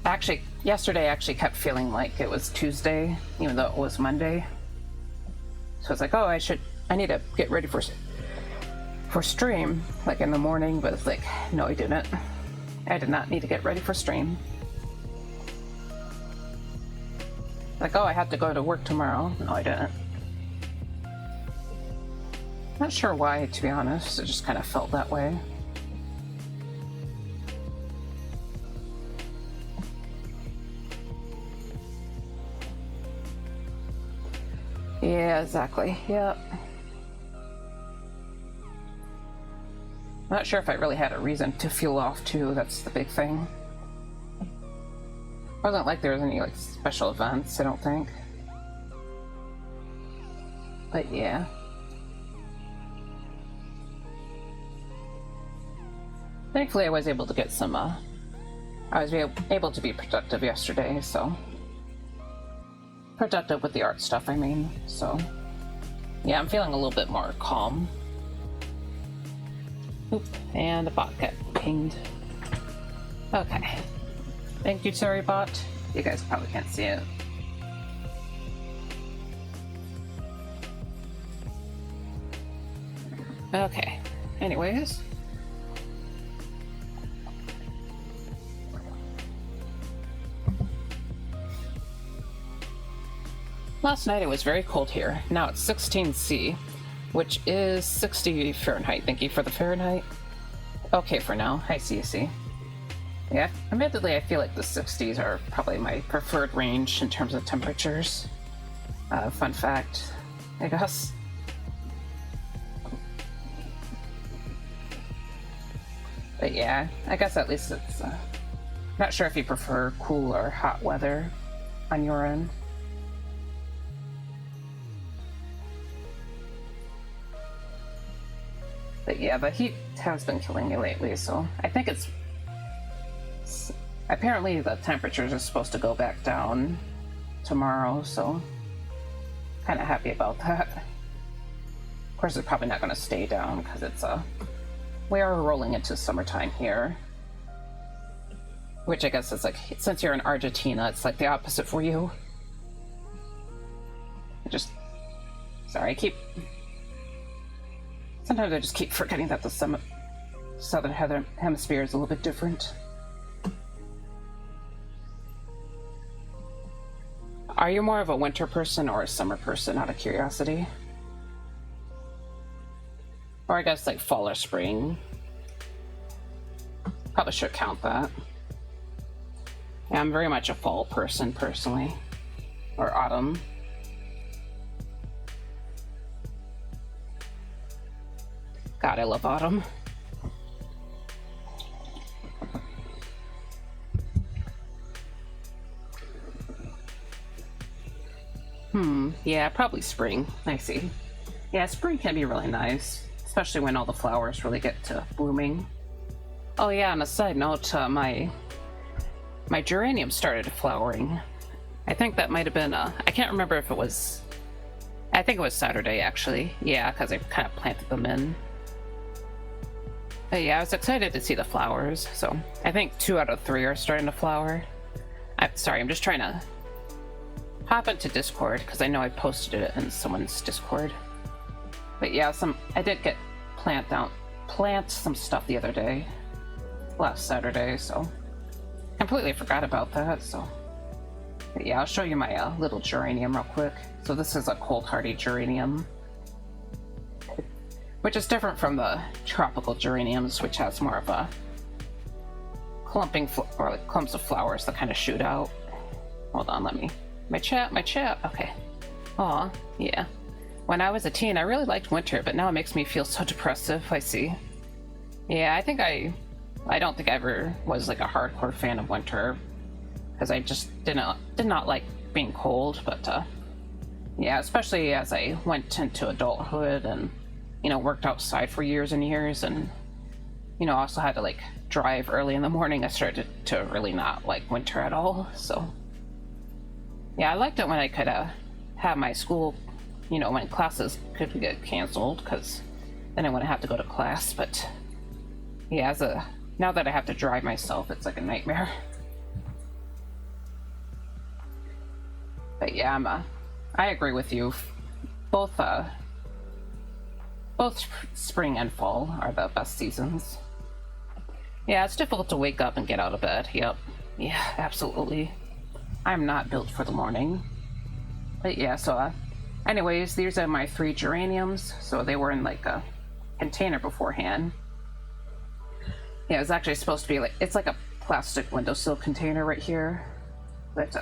actually, yesterday I actually kept feeling like it was Tuesday, even though it was Monday. So it's like, oh, I should I need to get ready for stream, like in the morning, but it's like, no, I didn't. I did not need to get ready for stream. Like, oh, I have to go to work tomorrow. No, I didn't. Not sure why, to be honest. It just kind of felt that way. Yeah, exactly. Yep. Not sure if I really had a reason to feel off too. That's the big thing. Wasn't like there was any like special events, I don't think. But yeah. Thankfully I was able to get some I was able to be productive yesterday, so productive with the art stuff, I mean. So yeah, I'm feeling a little bit more calm. Oop, and the bot got pinged. Okay. Thank you, sorry bot. You guys probably can't see it. Okay. Anyways. Last night it was very cold here. Now it's 16°C, which is 60 Fahrenheit. Thank you for the Fahrenheit. Okay for now. Hi, CC. Yeah, admittedly I feel like the 60s are probably my preferred range in terms of temperatures. Fun fact, I guess. But yeah, I guess at least it's... not sure if you prefer cool or hot weather on your end. But yeah, the heat has been killing me lately, so I think it's... Apparently the temperatures are supposed to go back down tomorrow, so kind of happy about that. Of course, it's probably not going to stay down because it's we are rolling into summertime here, which I guess is like, since you're in Argentina, it's like the opposite for you. Sorry, sometimes I just keep forgetting that the southern hemisphere is a little bit different. Are you more of a winter person or a summer person, out of curiosity? Or I guess like fall or spring. Probably should count that. Yeah, I'm very much a fall person, personally. Or autumn. God, I love autumn. Yeah, probably spring. I see. Yeah, spring can be really nice, especially when all the flowers really get to blooming. Oh yeah, on a side note, my geranium started flowering. I think that might have been, I can't remember if it was, I think it was Saturday actually. Yeah, because I kind of planted them in. But yeah, I was excited to see the flowers, so I think 2 out of 3 are starting to flower. Sorry, I'm just trying to hop into Discord because I know I posted it in someone's Discord. But yeah, I did get plant some stuff the other day, last Saturday, so completely forgot about that. So but yeah, I'll show you my little geranium real quick. So this is a cold hardy geranium, which is different from the tropical geraniums, which has more of a clumping or like clumps of flowers that kind of shoot out. Hold on, my chat, okay. Aw, yeah. When I was a teen, I really liked winter, but now it makes me feel so depressive. I see. Yeah, I don't think I ever was like a hardcore fan of winter, because I just did not like being cold, but yeah, especially as I went into adulthood and, you know, worked outside for years and years, and, you know, also had to like drive early in the morning, I started to really not like winter at all. So yeah, I liked it when I could have my school, you know, when classes could get canceled, because then I wouldn't have to go to class. But yeah, now that I have to drive myself, it's like a nightmare. But yeah, I agree with you. Both Both spring and fall are the best seasons. Yeah, it's difficult to wake up and get out of bed. Yep. Yeah, absolutely. I'm not built for the morning. But yeah, so anyways, these are my 3 geraniums. So they were in like a container beforehand. Yeah, it's actually supposed to be like, it's like a plastic windowsill container right here. But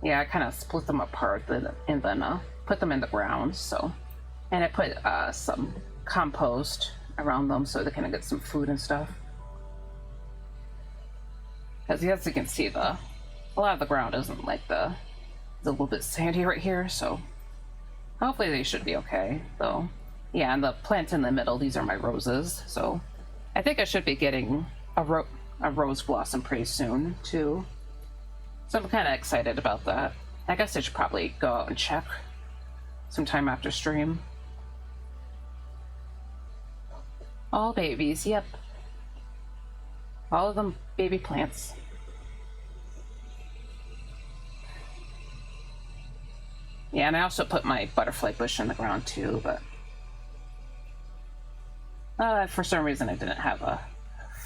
yeah, I kind of split them apart and then put them in the ground. So, and I put some compost around them so they can get some food and stuff. Because as you can see, a lot of the ground isn't like it's a little bit sandy right here, so hopefully they should be okay, though. Yeah, and the plant in the middle, these are my roses, so I think I should be getting a rose blossom pretty soon, too. So I'm kind of excited about that. I guess I should probably go out and check sometime after stream. All babies, yep. All of them baby plants. Yeah, and I also put my butterfly bush in the ground too, but for some reason I didn't have a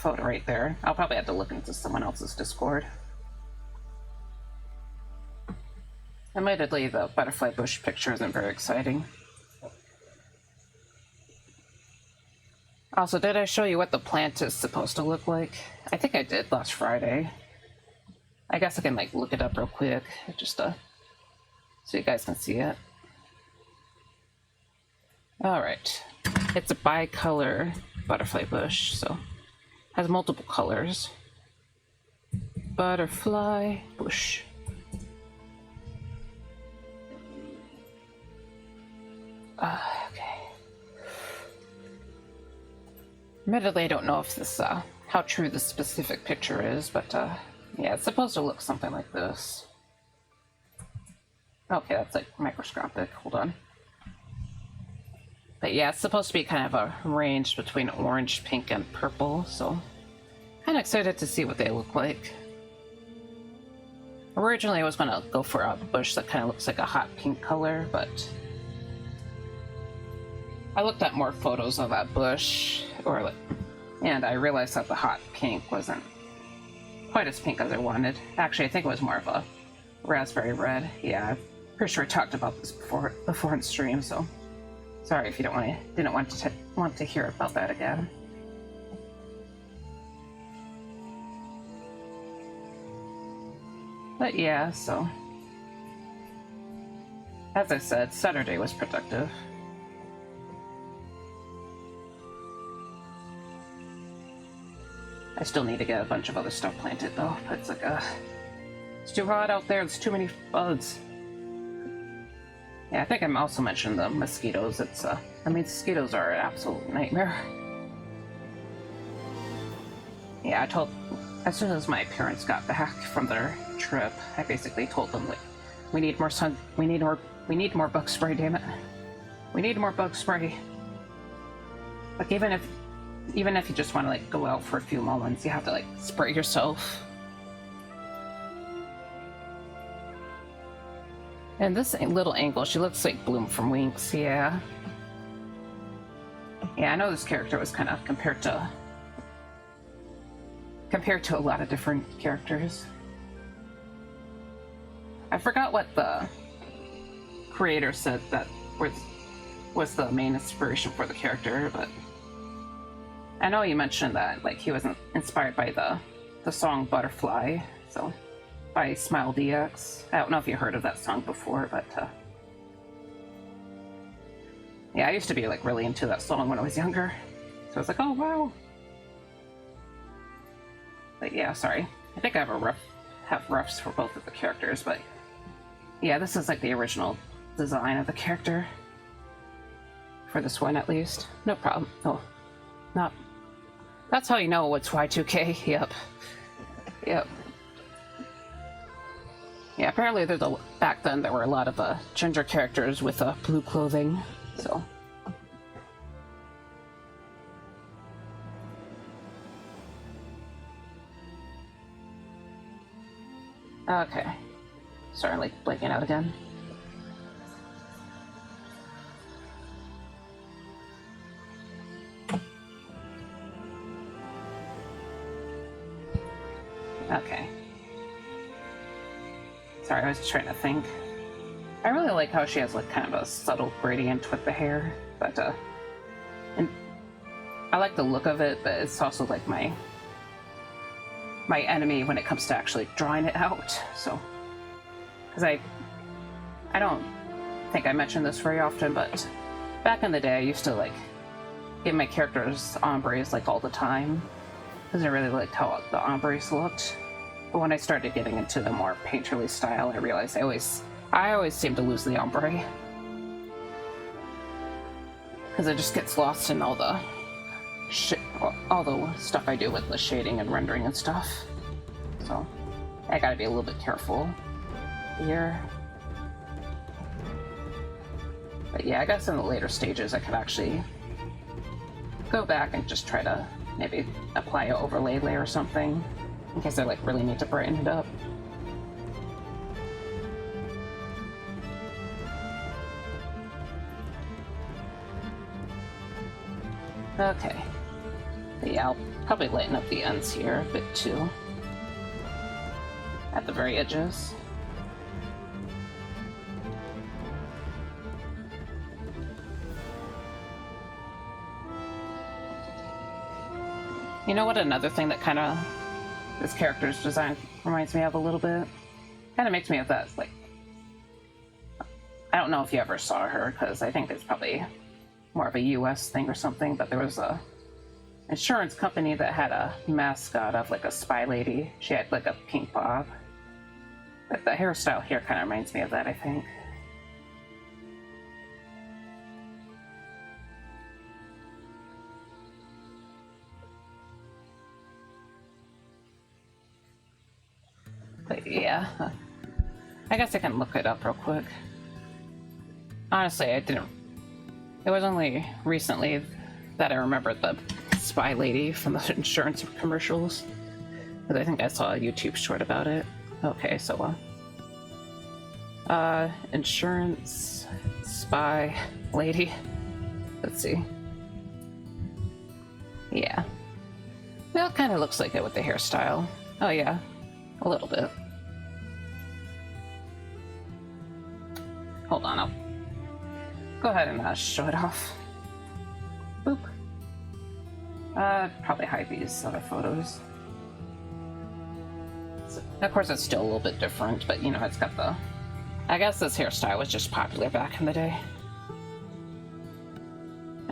photo right there. I'll probably have to look into someone else's Discord. Admittedly, the butterfly bush picture isn't very exciting. Also, did I show you what the plant is supposed to look like? I think I did last Friday. I guess I can like look it up real quick, just so you guys can see it. Alright. It's a bicolor butterfly bush, so has multiple colors. Butterfly bush. Okay. Admittedly, I don't know if this, how true this specific picture is, but, yeah, it's supposed to look something like this. Okay, that's, like, microscopic. Hold on. But, yeah, it's supposed to be kind of a range between orange, pink, and purple, so kind of excited to see what they look like. Originally, I was going to go for a bush that kind of looks like a hot pink color, but I looked at more photos of that bush, and I realized that the hot pink wasn't quite as pink as I wanted. Actually, I think it was more of a raspberry red. Yeah, I'm pretty sure I talked about this before in stream, so sorry if you didn't want to hear about that again. But yeah, so as I said, Saturday was productive. I still need to get a bunch of other stuff planted though, but it's like, it's too hot out there, there's too many bugs. Yeah, I think I also mentioned the mosquitoes. Mosquitoes are an absolute nightmare. Yeah, as soon as my parents got back from their trip, I basically told them, like, we need more bug spray, damn it. We need more bug spray. Like, even if you just want to, like, go out for a few moments, you have to, like, spray yourself. And this little angle, she looks like Bloom from Winx, yeah. Yeah, I know this character was kind of compared to a lot of different characters. I forgot what the creator said that was the main inspiration for the character, but I know you mentioned that, like, he was inspired by the song Butterfly, so by Smile DX. I don't know if you heard of that song before, but yeah, I used to be, like, really into that song when I was younger, so I was like, oh wow. But yeah, sorry, I think I have roughs for both of the characters, but yeah, this is like the original design of the character for this one, at least. No problem. Oh, not. That's how you know it's Y2K. Yep. Yep. Yeah, apparently back then there were a lot of ginger characters with blue clothing, so. Okay. Sorry, I'm, like, blanking out again. Okay. Sorry, I was trying to think. I really like how she has like kind of a subtle gradient with the hair, but and I like the look of it, but it's also like my enemy when it comes to actually drawing it out. So, because I don't think I mention this very often, but back in the day, I used to like give my characters ombres like all the time because I really liked how the ombres looked. But when I started getting into the more painterly style, I realized I always seem to lose the ombre because it just gets lost in all the stuff I do with the shading and rendering and stuff. So I gotta be a little bit careful here. But yeah, I guess in the later stages I could actually go back and just try to maybe apply an overlay layer or something in case I like really need to brighten it up. Okay. But yeah, I'll probably lighten up the ends here a bit too. At the very edges. You know what, another thing that kind of this character's design reminds me of a little bit? Kind of makes me of that, like, I don't know if you ever saw her, because I think it's probably more of a US thing or something, but there was a insurance company that had a mascot of like a spy lady. She had like a pink bob. But the hairstyle here kind of reminds me of that, I think. But yeah, I guess I can look it up real quick. Honestly, it was only recently that I remembered the spy lady from the insurance commercials. Because I think I saw a YouTube short about it. Okay, so insurance spy lady. Let's see. Yeah. Well, it kind of looks like it with the hairstyle. Oh yeah, a little bit. Hold on, I'll go ahead and show it off. Boop. Probably hide these other photos. So, of course, it's still a little bit different, but you know, it's got the... I guess this hairstyle was just popular back in the day.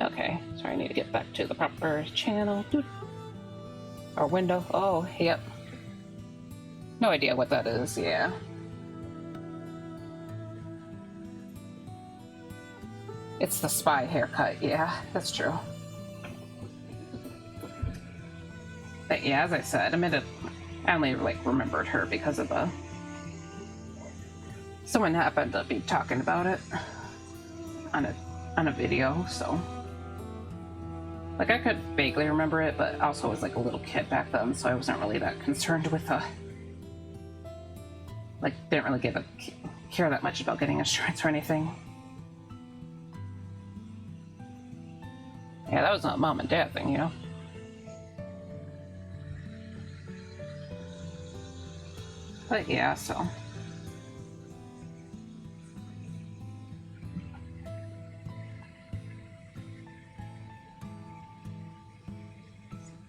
Okay, sorry, I need to get back to the proper channel. Or window. Oh, yep. No idea what that is, yeah. It's the spy haircut, yeah, that's true. But yeah, as I said, I only like remembered her because of someone happened to be talking about it on a video, so like I could vaguely remember it, but also was like a little kid back then, so I wasn't really that concerned with like didn't really care that much about getting insurance or anything. Yeah, that was not a mom and dad thing, you know? But yeah, so.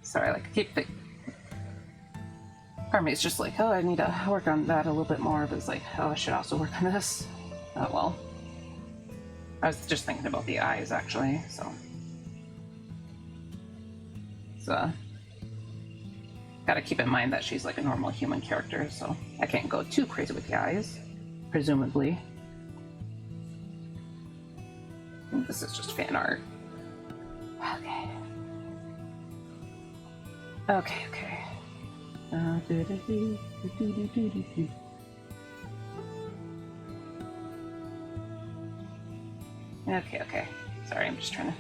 Sorry, like I keep thinking. Part of me is just like, oh, I need to work on that a little bit more, but it's like, oh, I should also work on this. Oh, well. I was just thinking about the eyes, actually, so. Gotta keep in mind that she's like a normal human character, so I can't go too crazy with the eyes, presumably. And this is just fan art. Okay. Okay. Okay. Sorry, I'm just trying to...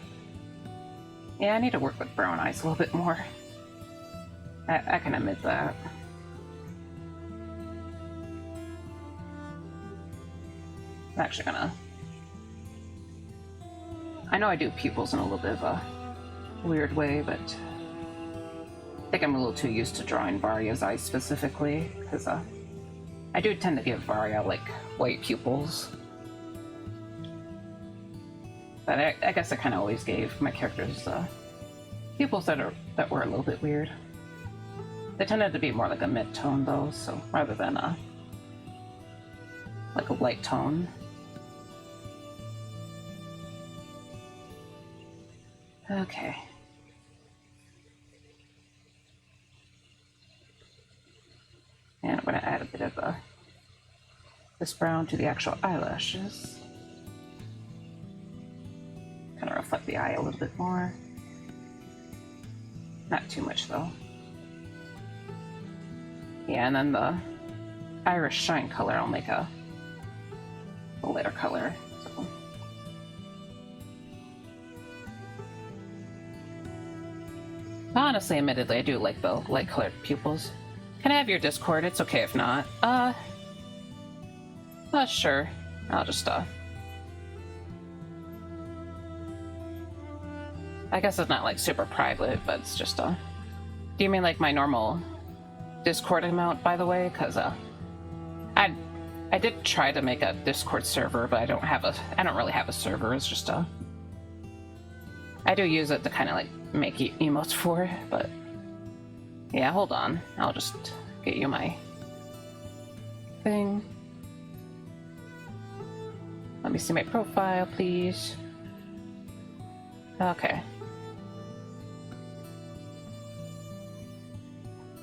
Yeah, I need to work with brown eyes a little bit more. I can admit that. I'm actually gonna... I know I do pupils in a little bit of a weird way, but... think I'm a little too used to drawing Varia's eyes specifically, because I do tend to give Varia like white pupils. But I guess I kind of always gave my characters pupils that were a little bit weird. They tended to be more like a mid-tone though, so rather than like a light tone. Okay. And I'm going to add a bit of this brown to the actual eyelashes. Kind of reflect the eye a little bit more. Not too much though. Yeah, and then the iris shine color, I'll make a lighter color. So. Honestly, admittedly, I do like the light colored pupils. Can I have your Discord? It's okay if not. Sure. I'll just, I guess it's not, like, super private, but it's just, Do you mean, like, my normal Discord amount, by the way? Because, I did try to make a Discord server, but I don't really have a server. It's just, I do use it to kind of, like, make emotes for, but... Yeah, hold on. I'll just get you my thing. Let me see my profile, please. Okay.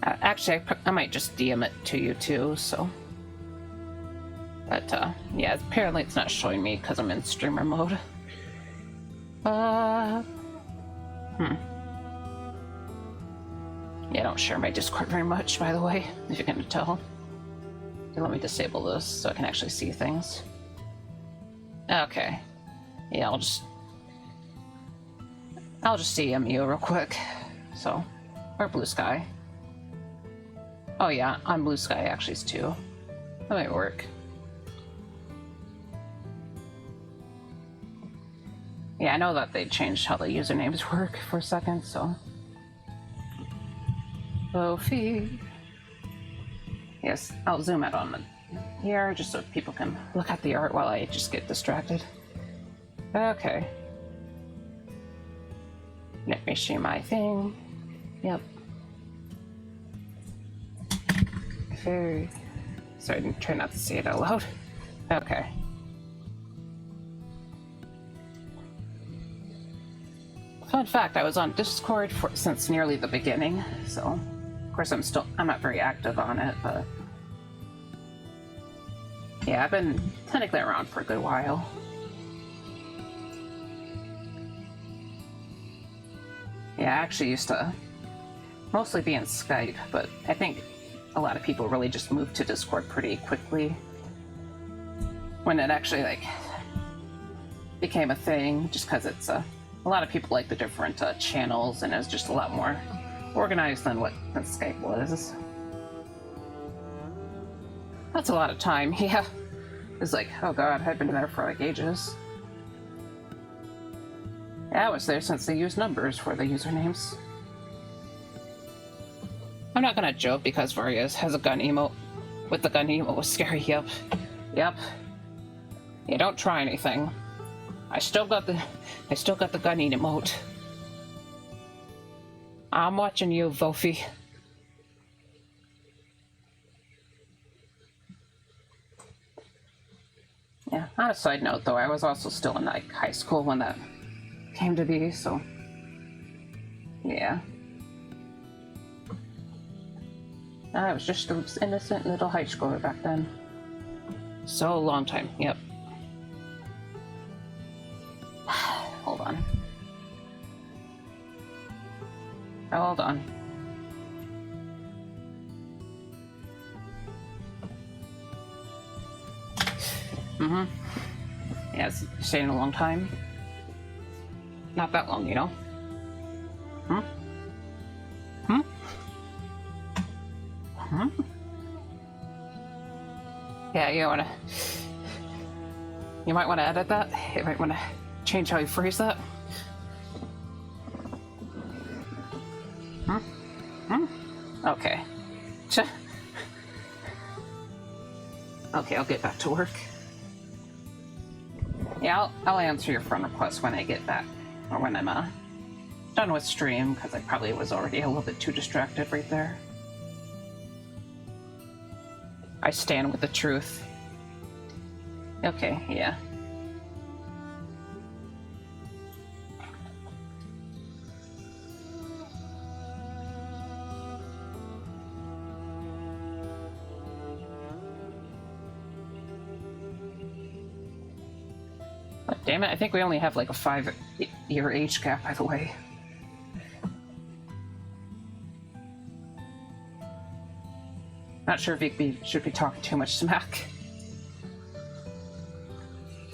Actually, I might just DM it to you too, so... But, yeah, apparently it's not showing me because I'm in streamer mode. Yeah, I don't share my Discord very much, by the way, if you're gonna tell. Okay, let me disable this so I can actually see things. Okay. Yeah, I'll just DM you real quick. So, or Blue Sky. Oh yeah, on Blue Sky actually too. That might work. Yeah, I know that they changed how the usernames work for a second, so... Sophie. Yes, I'll zoom out on here just so people can look at the art while I just get distracted. Okay. Let me see my thing. Yep. Very... Sorry, try not to say it out loud. Okay. Fun fact, I was on Discord since nearly the beginning, so... Of course, I'm not very active on it, but... Yeah, I've been technically around for a good while. Yeah, I actually used to mostly be in Skype, but I think a lot of people really just moved to Discord pretty quickly. When it actually, like, became a thing, just because it's a lot of people like the different channels, and it was just a lot more organized than Skype was. That's a lot of time, yeah. It's like, oh god, I've been there for like ages. Yeah, I was there since they used numbers for the usernames. I'm not gonna joke because Varia has a gun emote. With the gun emote was scary, yep. Yep. Yeah, don't try anything. I still got the gun emote. I'm watching you, Vofi. Yeah, on a side note though, I was also still in like high school when that came to be, so yeah. I was just an innocent little high schooler back then. So long time, yep. Hold on. Hold on. Mm-hmm. Yeah, it's staying a long time. Not that long, you know? Hmm? Hmm? Hmm? Yeah, you might want to edit that. You might want to change how you phrase that. Hmm? Hmm? Okay. Okay, I'll get back to work. Yeah, I'll answer your friend request when I get back, or when I'm done with stream, because I probably was already a little bit too distracted right there. I stand with the truth. Okay, yeah. But damn it, I think we only have like a 5-year age gap, by the way. Not sure if you should be talking too much smack.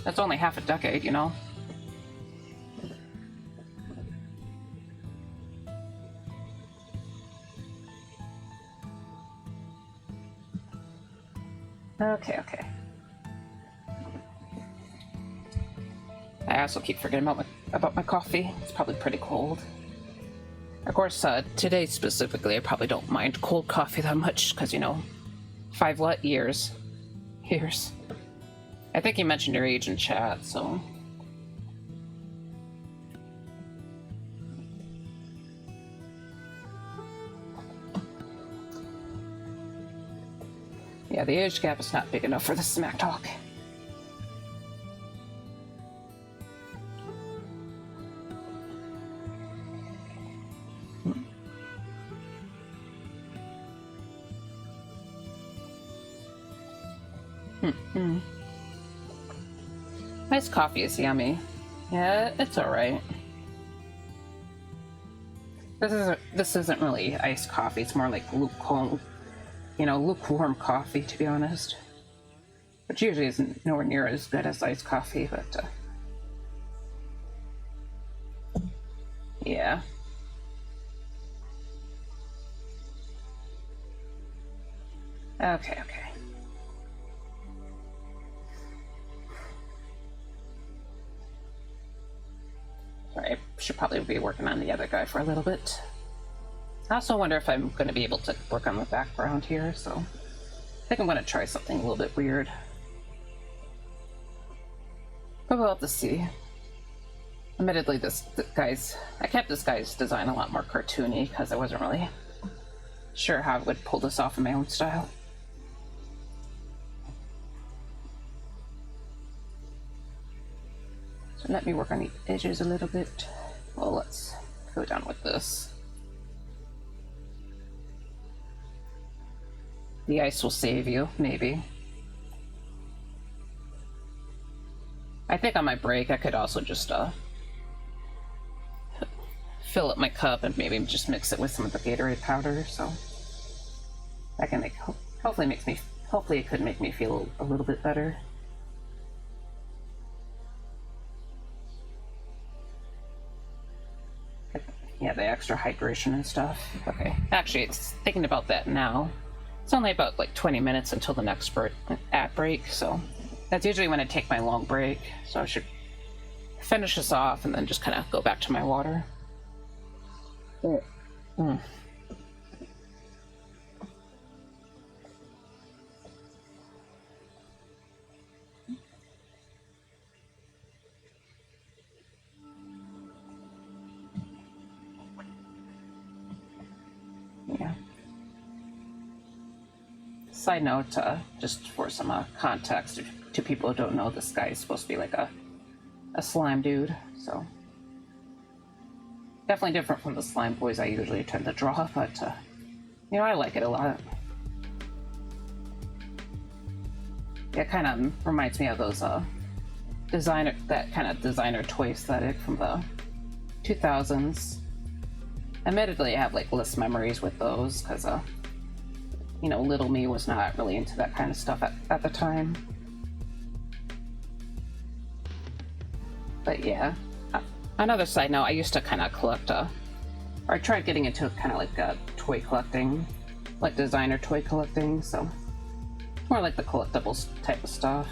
That's only half a decade, you know? Okay. I also keep forgetting about my coffee. It's probably pretty cold. Of course, today specifically, I probably don't mind cold coffee that much, because, you know, 5 what? Years. I think you mentioned your age in chat, so... Yeah, the age gap is not big enough for the smack talk. Nice coffee is yummy. Yeah, it's alright. This isn't really iced coffee, it's more like lukewarm coffee, to be honest. Which usually isn't nowhere near as good as iced coffee, but yeah. Okay. Sorry, I should probably be working on the other guy for a little bit. I also wonder if I'm going to be able to work on the background here, so I think I'm going to try something a little bit weird. But we'll have to see. Admittedly, I kept this guy's design a lot more cartoony because I wasn't really sure how I would pull this off in my own style. So let me work on the edges a little bit. Well, let's go down with this. The ice will save you, maybe. I think on my break I could also just fill up my cup and maybe just mix it with some of the Gatorade powder, so that can hopefully it could make me feel a little bit better. Yeah, the extra hydration and stuff. Okay, actually, it's thinking about that now. It's only about like 20 minutes until the next ad break, so that's usually when I take my long break. So I should finish this off and then just kind of go back to my water. Yeah. Side note, just for some context to people who don't know, this guy is supposed to be like a slime dude, so definitely different from the slime boys I usually tend to draw, but you know, I like it a lot. Yeah, it kind of reminds me of those that kind of designer toy aesthetic from the 2000s. Admittedly, I have like less memories with those because you know, little me was not really into that kind of stuff at the time. But yeah, another side note, I used to kind of collect, or I tried getting into kind of like toy collecting, like designer toy collecting, so more like the collectibles type of stuff.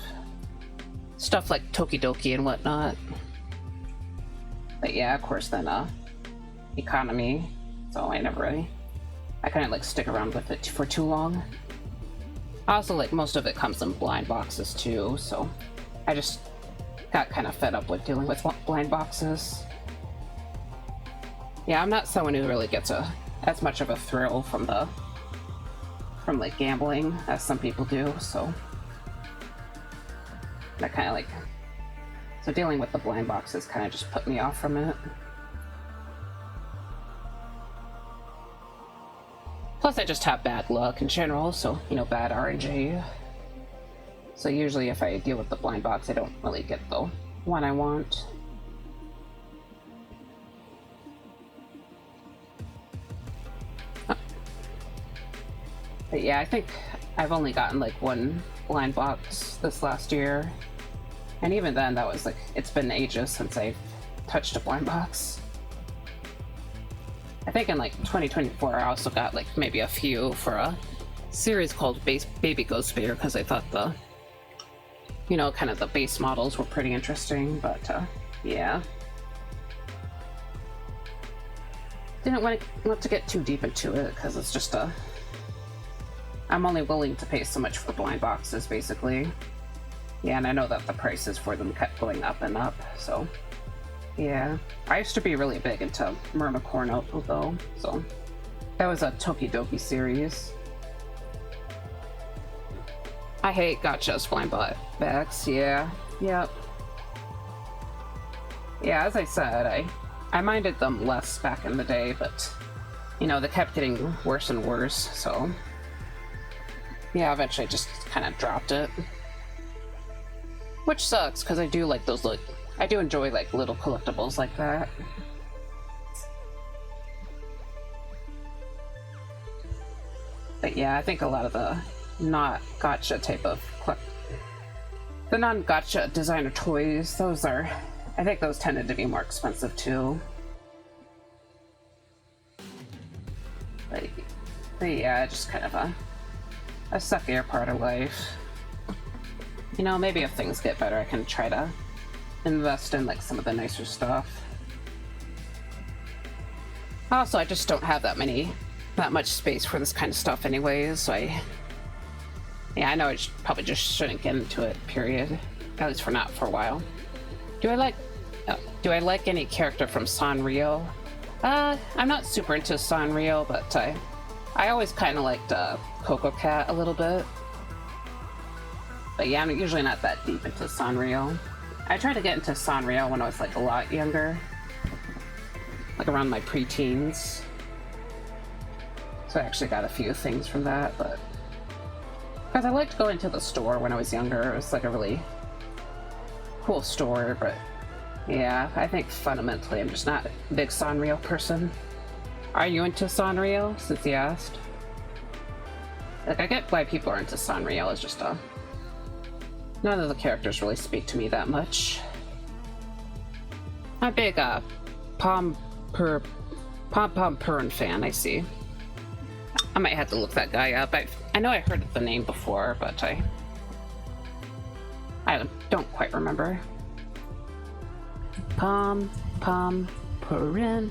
Stuff like Tokidoki and whatnot. But yeah, of course then, economy, so I never really I kind of like stick around with it for too long. Also, like, most of it comes in blind boxes too, so I just got kind of fed up with dealing with blind boxes. Yeah, I'm not someone who really gets as much of a thrill from like gambling as some people do, so that kind of like, so dealing with the blind boxes kind of just put me off from it. Plus, I just have bad luck in general, so, you know, bad RNG. So usually if I deal with the blind box, I don't really get the one I want. But yeah, I think I've only gotten like one blind box this last year. And even then, that was like, it's been ages since I've touched a blind box. I think in like 2024, I also got like maybe a few for a series called Baby Ghost Bear, because I thought the, you know, kind of the base models were pretty interesting, but yeah. Didn't want to get too deep into it, because it's just I'm only willing to pay so much for blind boxes, basically. Yeah, and I know that the prices for them kept going up and up, so yeah. I used to be really big into Mermicorno, though, so that was a Tokidoki series. I hate gotchas blind bags, yeah. Yep. Yeah, as I said, I minded them less back in the day, but, you know, they kept getting worse and worse, so yeah, eventually I just kind of dropped it. Which sucks, because I do like those, like, I do enjoy, like, little collectibles like that. But yeah, I think a lot of the not gotcha type of the non-gotcha designer toys, those are, I think those tended to be more expensive too. But yeah, just kind of a suckier part of life. You know, maybe if things get better, I can try to invest in like some of the nicer stuff. Also, I just don't have that much space for this kind of stuff anyways, so yeah, I know I probably just shouldn't get into it, period. At least not for a while. Do I like any character from Sanrio? I'm not super into Sanrio, but I always kind of liked Coco Cat a little bit. But yeah, I'm usually not that deep into Sanrio. I tried to get into Sanrio when I was like a lot younger, like around my pre-teens. So I actually got a few things from that, but because I liked going to the store when I was younger. It was like a really cool store, but yeah, I think fundamentally I'm just not a big Sanrio person. Are you into Sanrio, since you asked? Like, I get why people are into Sanrio, it's just none of the characters really speak to me that much. I'm a big Pom Pom Purin fan, I see. I might have to look that guy up. I know I heard the name before, but I don't quite remember. Pom Purin.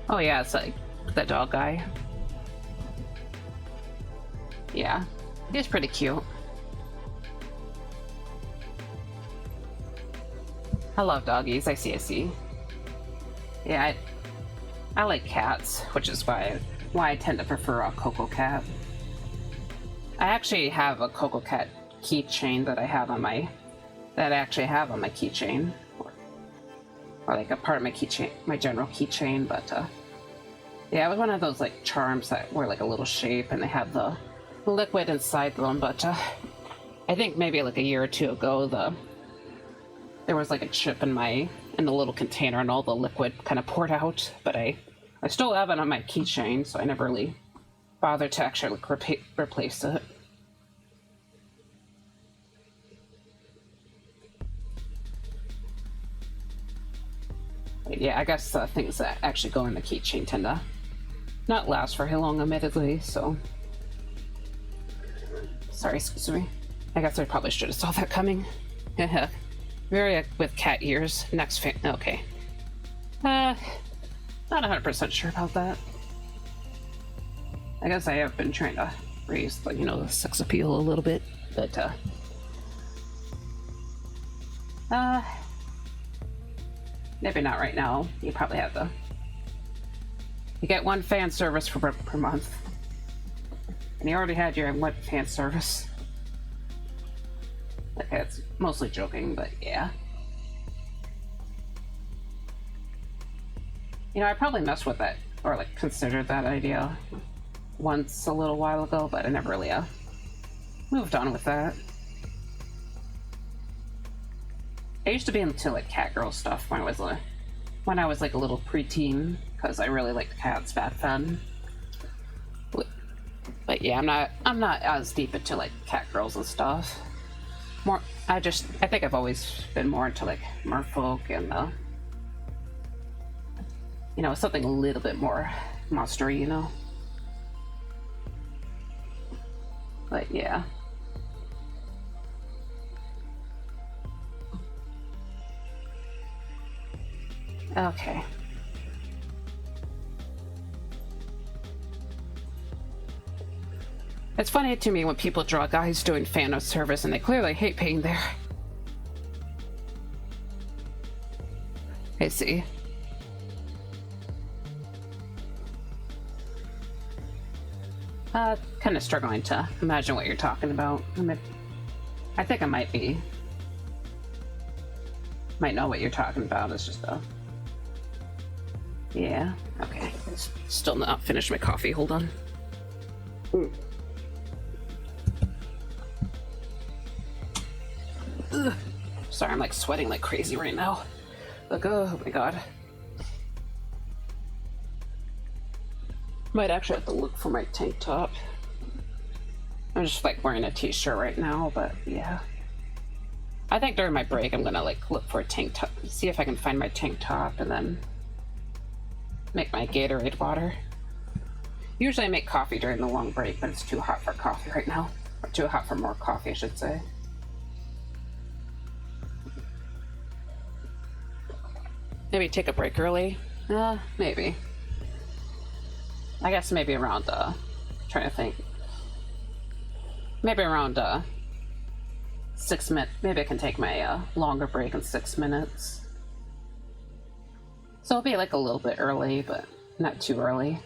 Oh yeah, it's like that dog guy. Yeah, he's pretty cute. I love doggies. I see. Yeah, I like cats, which is why I tend to prefer a Coco Cat. I actually have a Coco Cat keychain that I actually have on my keychain, or like a part of my keychain, my general keychain. But yeah, it was one of those like charms that were like a little shape, and they have the liquid inside them. But I think maybe like a year or two ago, there was like a chip in the little container, and all the liquid kind of poured out. But I still have it on my keychain, so I never really bothered to actually like replace it. But yeah, I guess things that actually go in the keychain tend to not last very long, admittedly, so... Sorry, excuse me. I guess I probably should have saw that coming. Varia with cat ears. Next fan. Okay. Not 100% sure about that. I guess I have been trying to raise the, you know, the sex appeal a little bit, but maybe not right now. You probably have to. You get one fan service per month, and you already had your one fan service. Okay, it's mostly joking, but yeah. You know, I probably messed with that, or like considered that idea once a little while ago, but I never really moved on with that. I used to be into like cat girl stuff when I was like a little preteen, because I really liked cats back then. But yeah, I'm not as deep into like cat girls and stuff. I think I've always been more into like merfolk and you know, something a little bit more monstery, you know. But yeah. Okay. It's funny to me when people draw guys doing fan service and they clearly hate paying there. I see. Kind of struggling to imagine what you're talking about. I think I might know what you're talking about. It's just yeah. Okay. Still not finished my coffee. Hold on. Ugh. Sorry, I'm like sweating like crazy right now. Like, oh my god. Might actually have to look for my tank top. I'm just like wearing a t-shirt right now, but yeah. I think during my break I'm gonna like look for a tank top, see if I can find my tank top, and then make my Gatorade water. Usually I make coffee during the long break, but it's too hot for coffee right now. Or too hot for more coffee, I should say. Maybe take a break early? Maybe. I guess maybe around, trying to think. Maybe around, 6 minutes. Maybe I can take my, longer break in 6 minutes. So it'll be like a little bit early, but not too early.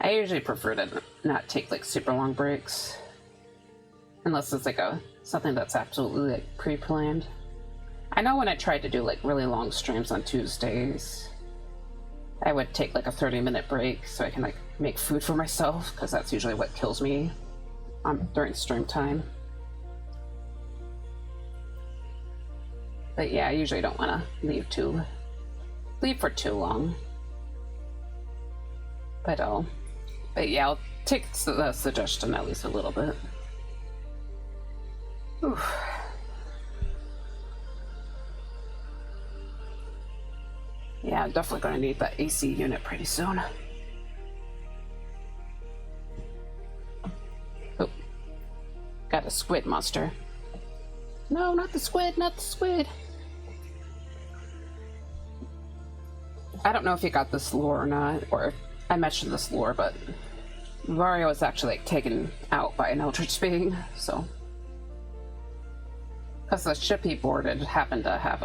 I usually prefer to not take like super long breaks. Unless it's like something that's absolutely like pre-planned. I know when I tried to do like really long streams on Tuesdays, I would take like a 30-minute break so I can like make food for myself, because that's usually what kills me during stream time. But yeah, I usually don't want to leave for too long. But yeah, I'll take the suggestion at least a little bit. Oof. Yeah, I'm definitely gonna need that AC unit pretty soon. Oh, got a squid monster. No, not the squid, not the squid. I don't know if you got this lore or not, or if I mentioned this lore, but Varia was actually like taken out by an eldritch being, so. Because the ship he boarded happened to have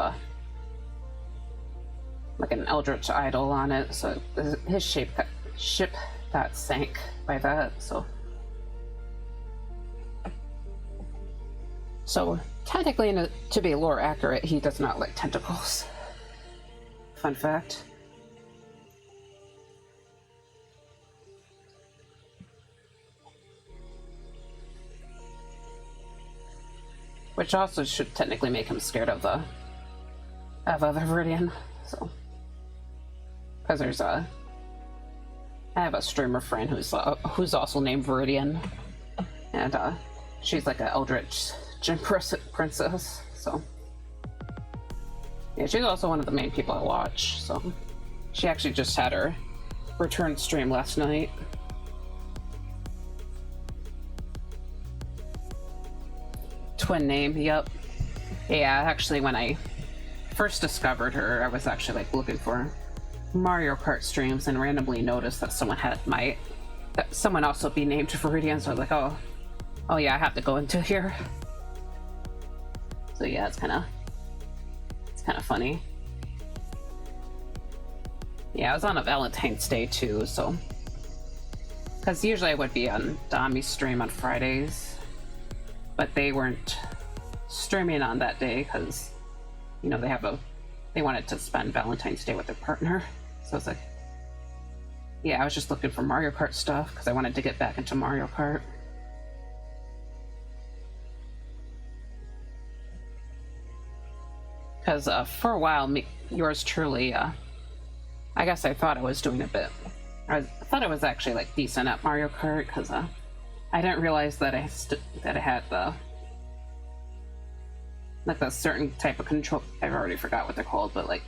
like an eldritch idol on it, so his ship got sank by that, so. So technically, to be lore accurate, he does not like tentacles. Fun fact. Which also should technically make him scared of other Viridian, so. Because there's I have a streamer friend who's also named Viridian, and she's like an eldritch gym princess, so. Yeah, she's also one of the main people I watch, so. She actually just had her return stream last night. Twin name, yep. Yeah, actually when I first discovered her, I was actually like looking for Mario Kart streams and randomly noticed that someone also be named Viridian, so I was like, oh yeah, I have to go into here. So yeah, it's kind of funny. Yeah, I was on a Valentine's Day too, so because usually I would be on Dami's stream on Fridays, but they weren't streaming on that day because, you know, they wanted to spend Valentine's Day with their partner. So it's like, yeah, I was just looking for Mario Kart stuff because I wanted to get back into Mario Kart. Because for a while, yours truly, I guess I thought I was doing a bit. I thought I was actually like decent at Mario Kart because I didn't realize that I had the certain type of control. I've already forgot what they're called, but like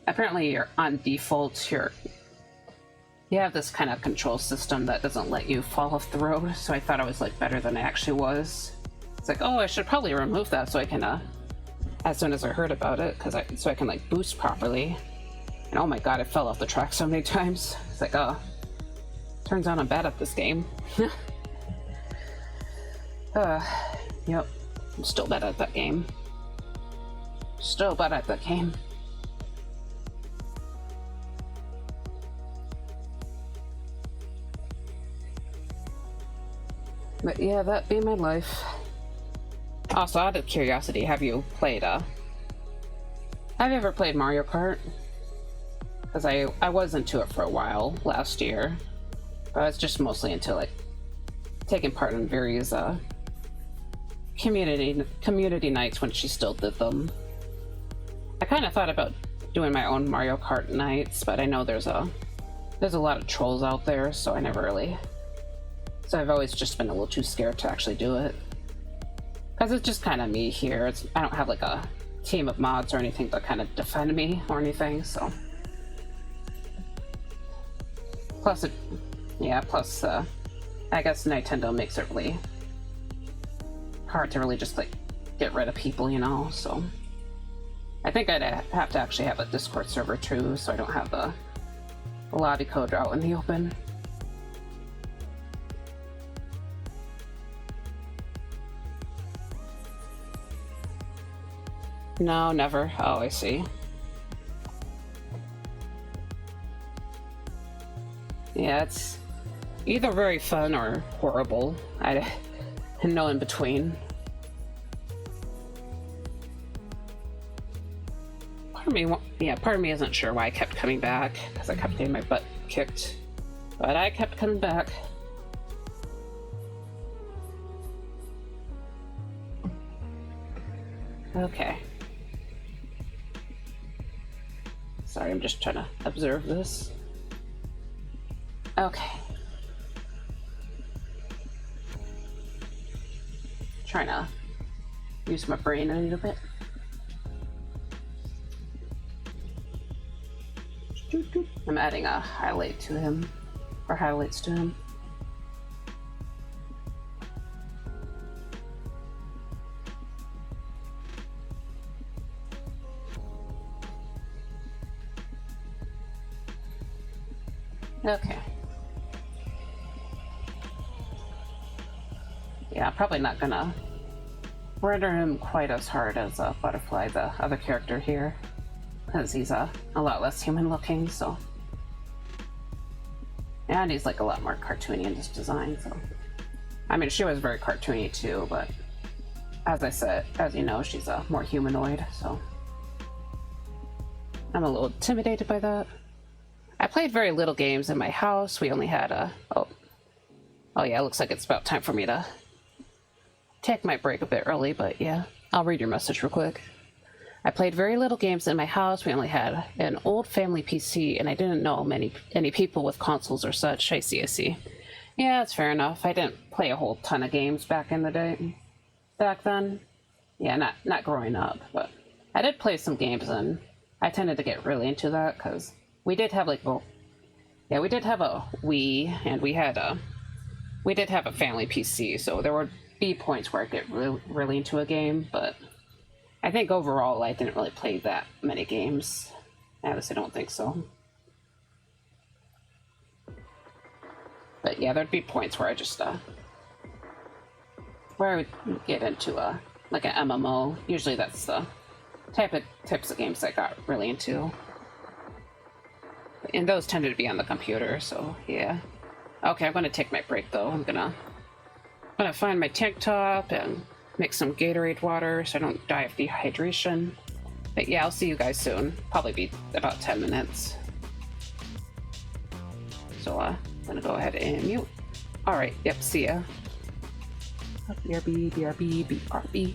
apparently you're on default. You have this kind of control system that doesn't let you fall off the road. So I thought I was like better than I actually was. It's like, oh, I should probably remove that so I can as soon as I heard about it, so I can like boost properly. And oh my god, I fell off the track so many times. It's like, oh, turns out I'm bad at this game. Yep, I'm still bad at that game. Still bad at that game. But yeah, that be my life. Also, out of curiosity, have you ever played Mario Kart? Because I was into it for a while last year, but I was just mostly into like taking part in various community nights when she still did them. I kind of thought about doing my own Mario Kart nights, but I know there's a lot of trolls out there, so so I've always just been a little too scared to actually do it. Because it's just kind of me here. I don't have like a team of mods or anything to kind of defend me or anything, so. Plus, I guess Nintendo makes it really hard to really just like get rid of people, you know, so. I think I'd have to actually have a Discord server too, so I don't have the lobby code out in the open. No, never. Oh, I see. Yeah, it's either very fun or horrible. No in between. Part of me isn't sure why I kept coming back, because I kept getting my butt kicked. But I kept coming back. Okay. Sorry, I'm just trying to observe this. Okay. Trying to use my brain a little bit. I'm adding a highlight to him, or highlights to him. Okay. Yeah, I'm probably not gonna render him quite as hard as Butterfly, the other character here, because he's a lot less human looking, so. And he's like a lot more cartoony in his design, so. I mean, she was very cartoony too, but as you know, she's a more humanoid, so. I'm a little intimidated by that. I played very little games in my house. We only had oh yeah, it looks like it's about time for me to take my break a bit early, but yeah, I'll read your message real quick. I played very little games in my house. We only had an old family PC, and I didn't know any people with consoles or such. I see. Yeah, that's fair enough. I didn't play a whole ton of games back in the day. Back then. Yeah, not growing up, but I did play some games, and I tended to get really into that, because we did have we did have a Wii, and we did have a family PC, so there would be points where I'd get really into a game, but I think overall I didn't really play that many games. At least I don't think so. But yeah, there'd be points where I just where I would get into like an MMO. Usually that's the types of games I got really into. And those tended to be on the computer, so yeah. Okay, I'm gonna take my break though. I'm gonna find my tank top and make some Gatorade water so I don't die of dehydration. But yeah, I'll see you guys soon. Probably be about 10 minutes. So I'm gonna go ahead and mute. Alright, yep, see ya. BRB, BRB, BRB.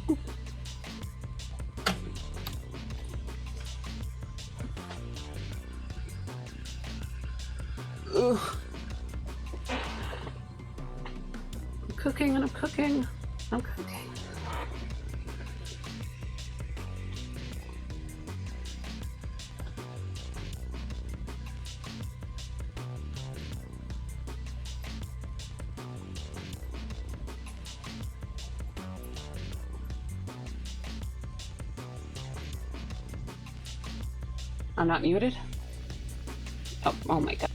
Ugh. I'm cooking and I'm cooking. I'm cooking. I'm not muted? Oh my god.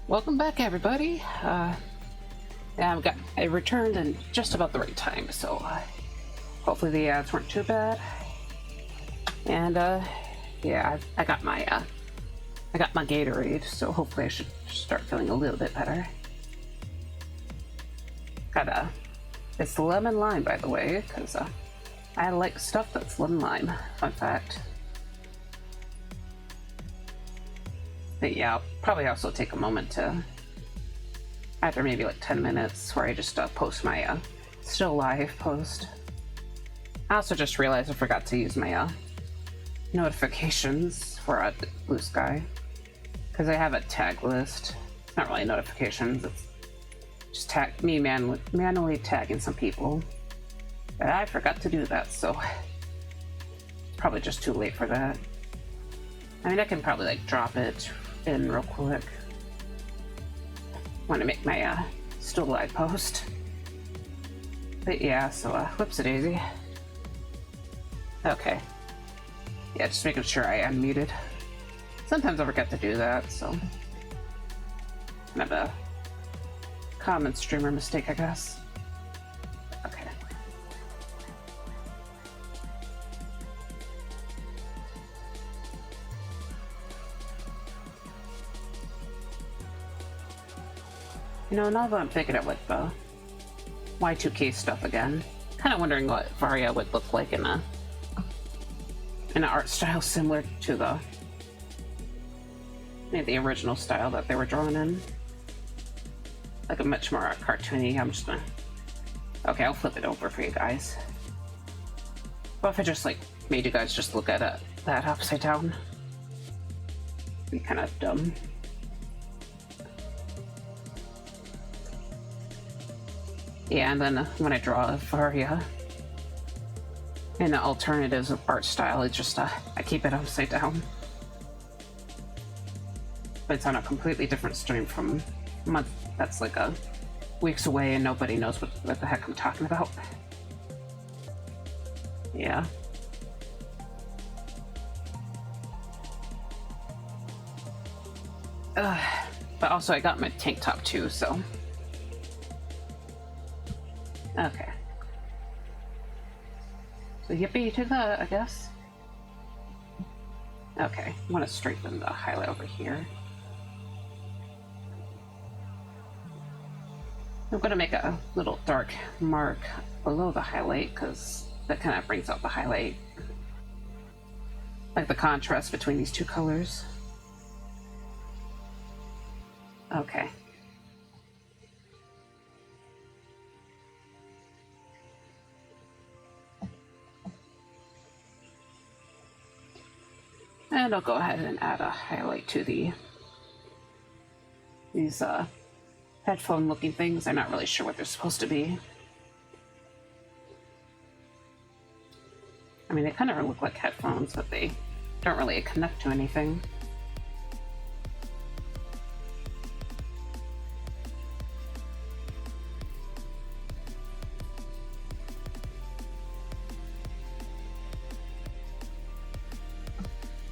Welcome back, everybody. Yeah, I returned in just about the right time, so hopefully the ads weren't too bad. And yeah, I got my Gatorade, so hopefully I should start feeling a little bit better. Got it's lemon lime, by the way, because I like stuff that's lemon lime. Fun fact. But yeah, I'll probably also take a moment to, after maybe like 10 minutes, where I just post my still live post. I also just realized I forgot to use my notifications for Blue Sky, because I have a tag list. It's not really notifications, it's just me manually tagging some people. But I forgot to do that, so it's probably just too late for that. I mean, I can probably like drop it in real quick when I make my still live post. But yeah, so whoopsie-daisy. Okay. Yeah, just making sure I am muted. Sometimes I forget to do that, so kind of a common streamer mistake, I guess. Okay. You know, now that I'm thinking it with the Y2K stuff again, kind of wondering what Varia would look like in an art style similar to the original style that they were drawn in. Like a much more cartoony. I'm just gonna... Okay, I'll flip it over for you guys. What if I just like made you guys just look at that upside down? It'd be kind of dumb. Yeah, and then when I draw a Varia in the alternatives of art style, it's just I keep it upside down. But it's on a completely different stream from a month that's like weeks away, and nobody knows what the heck I'm talking about. Yeah. But also I got my tank top too, so. Okay. So yippee to that, I guess. Okay, I want to straighten the highlight over here. I'm going to make a little dark mark below the highlight, because that kind of brings out the highlight. Like the contrast between these two colors. Okay. And I'll go ahead and add a highlight to these headphone looking things. I'm not really sure what they're supposed to be. I mean, they kind of look like headphones, but they don't really connect to anything.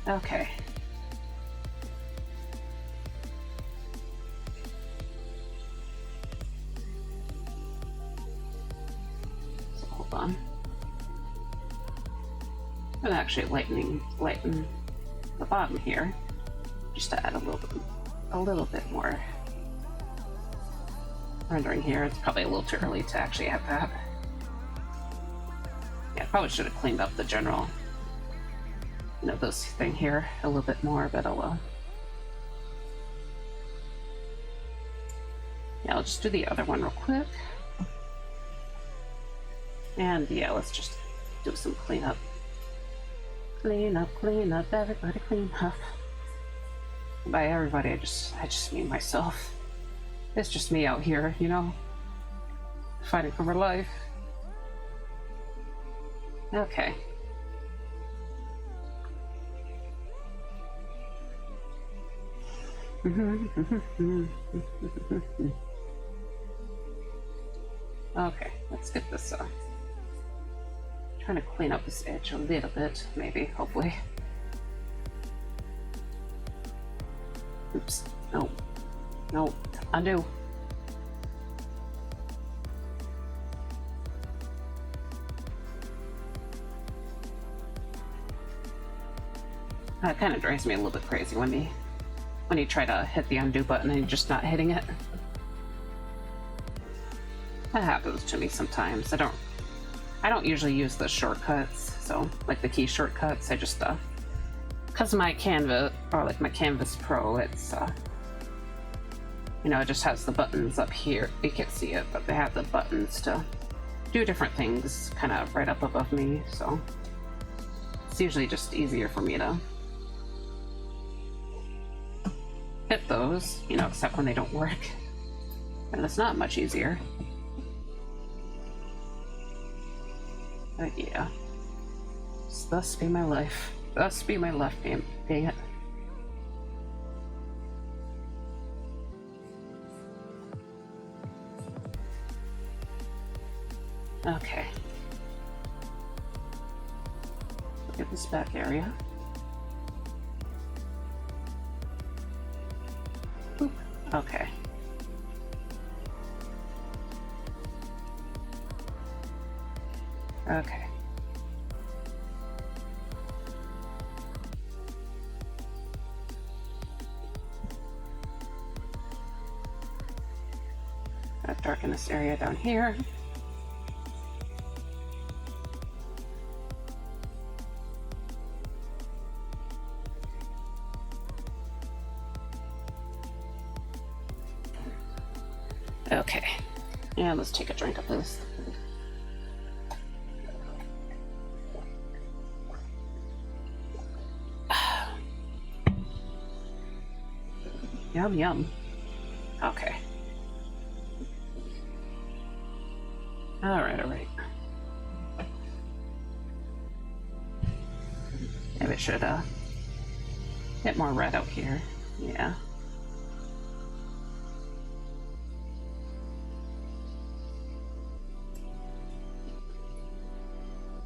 Okay. So hold on. I'm actually lighten the bottom here, just to add a little bit more rendering here. It's probably a little too early to actually add that. Yeah, I probably should have cleaned up the general, this thing here a little bit more, but oh well. Yeah, I'll just do the other one real quick. And yeah, let's just do some cleanup. Clean up, everybody clean up. By everybody, I just mean myself. It's just me out here, fighting for my life. Okay. Okay, let's get this trying to clean up this edge a little bit, maybe, hopefully. Oops. No. No, undo. It kind of drives me a little bit crazy when you try to hit the undo button and you're just not hitting it. That happens to me sometimes. I don't usually use the shortcuts, so like the key shortcuts. I just because my Canvas, or like my Canvas Pro, it's you know, it just has the buttons up here. You can't see it, but they have the buttons to do different things kind of right up above me, so it's usually just easier for me to hit those, you know, except when they don't work. And it's not much easier. But yeah. Thus be my life. Thus be my life, dang it. Okay. Look at this back area. Oop. Okay. Okay. Gotta darken this area down here. Okay. Yeah, let's take a drink of this. Yum, yum. Okay. Alright, alright. Maybe it should, get more red out here. Yeah.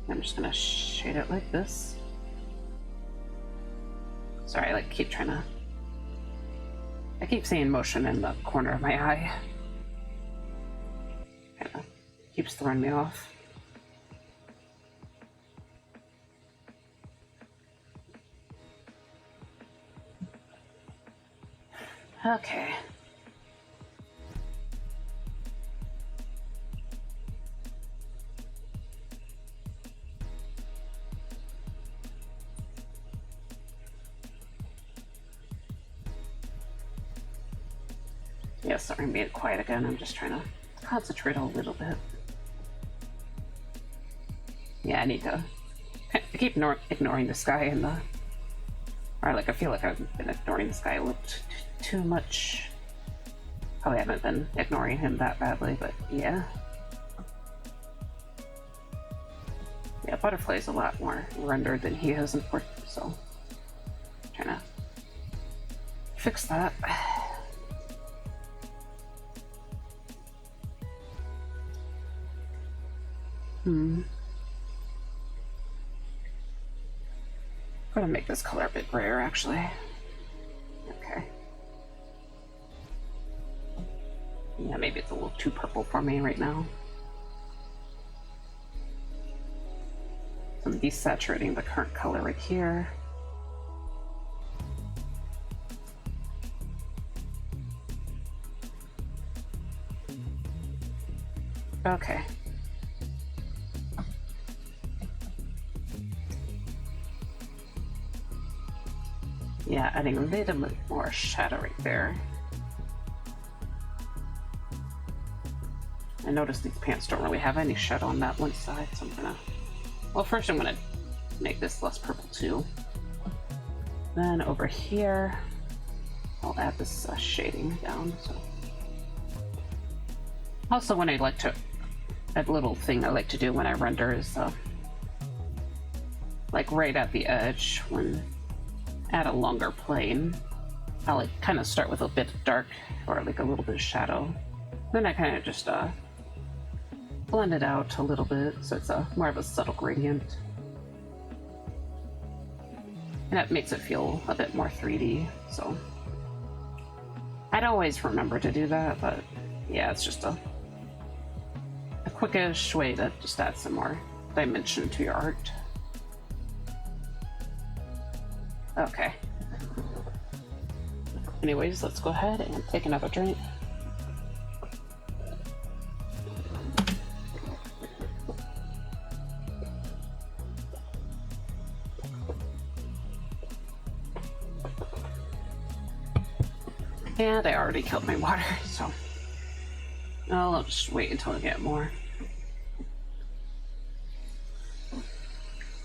I'm just gonna shade it like this. Sorry, I keep seeing motion in the corner of my eye. Kinda keeps throwing me off. Okay. Yeah, sorry, I made it quiet again. I'm just trying to concentrate a little bit. Yeah, I need to. I keep ignoring the sky and the. Or, like, I feel like I've been ignoring the sky a little too much. Probably haven't been ignoring him that badly, but yeah. Yeah, Butterfly's a lot more rendered than he is, unfortunately, so. I'm trying to fix that. I'm gonna make this color a bit grayer, actually. Okay. Yeah, maybe it's a little too purple for me right now. So I'm desaturating the current color right here. Okay. Yeah, adding a little bit more shadow right there. I noticed these pants don't really have any shadow on that one side, so I'm gonna... Well, first I'm gonna make this less purple too. Then over here, I'll add this shading down. So. Also, when I like to... A little thing I like to do when I render is, like right at the edge, when... Add a longer plane. I'll like kind of start with a bit of dark or like a little bit of shadow. Then I kind of just blend it out a little bit so it's a more of a subtle gradient. And that makes it feel a bit more 3D, so. I'd always remember to do that, but yeah, it's just a quickish way to just add some more dimension to your art. Okay. Anyways, let's go ahead and take another drink. And I already killed my water, so I'll just wait until I get more.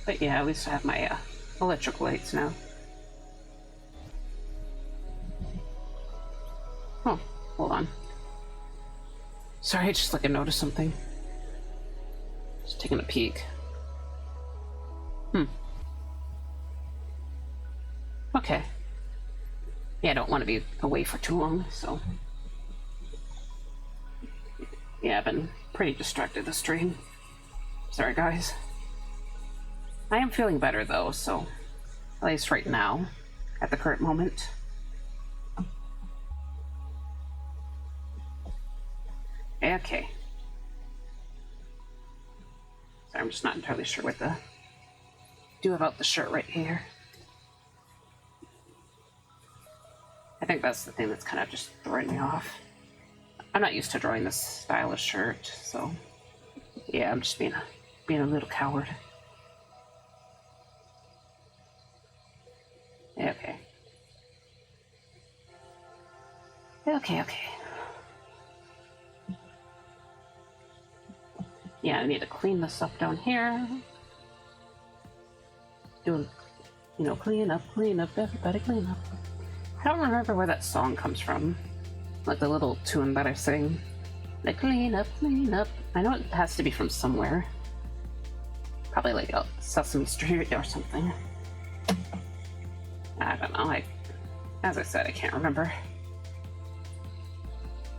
But yeah, at least I have my electric lights now. Oh, hold on. Sorry, I just noticed something. Just taking a peek. Okay. Yeah, I don't want to be away for too long, so... Yeah, I've been pretty distracted this stream. Sorry, guys. I am feeling better, though, so... At least right now, at the current moment. Okay. Sorry, I'm just not entirely sure what to do about the shirt right here. I think that's the thing that's kind of just throwing me off. I'm not used to drawing this stylish shirt, so yeah, I'm just being a little coward. Okay. Okay. Yeah, I need to clean this up down here. Do, clean up, everybody clean up. I don't remember where that song comes from. Like the little tune that I sing. Like, clean up. I know it has to be from somewhere. Probably like Sesame Street or something. I don't know. As I said, I can't remember.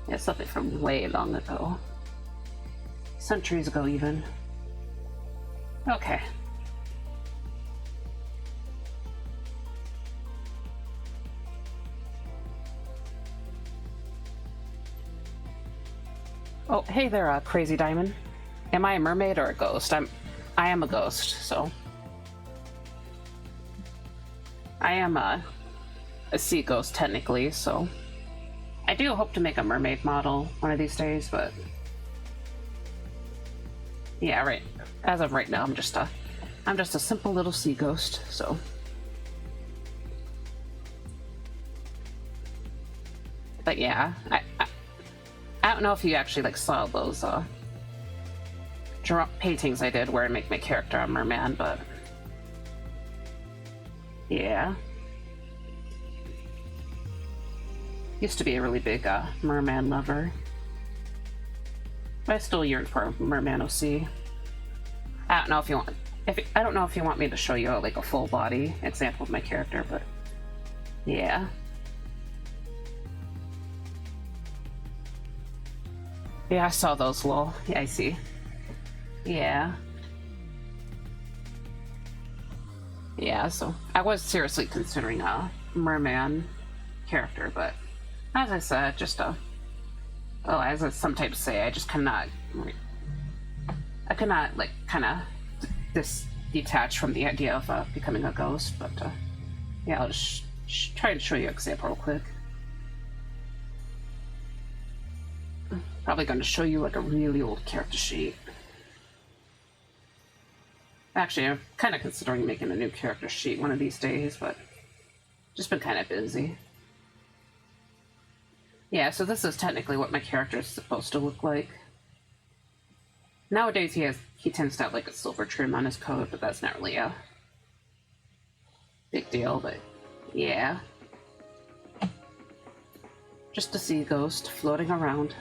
Yeah, it's something from way long ago. Centuries ago, even. Okay. Oh, hey there, Crazy Diamond. Am I a mermaid or a ghost? I am a ghost, so... I am a sea ghost, technically, so... I do hope to make a mermaid model one of these days, but... Yeah, right. As of right now, I'm just a simple little sea ghost, so... But yeah, I don't know if you actually saw those paintings I did where I make my character a merman, but yeah. Used to be a really big merman lover. But I still yearn for a merman OC. I don't know if you want me to show you a full body example of my character, but yeah. Yeah, I saw those, lol. Yeah, I see. Yeah. Yeah, so I was seriously considering a merman character, but as I said, just as I sometimes say, I just cannot, kind of detach from the idea of becoming a ghost, but yeah, I'll just try and show you an example real quick. Probably going to show you a really old character sheet. Actually, I'm kind of considering making a new character sheet one of these days, but just been kind of busy. Yeah, so this is technically what my character is supposed to look like. Nowadays he tends to have a silver trim on his coat, but that's not really a big deal, but yeah. Just a sea ghost floating around.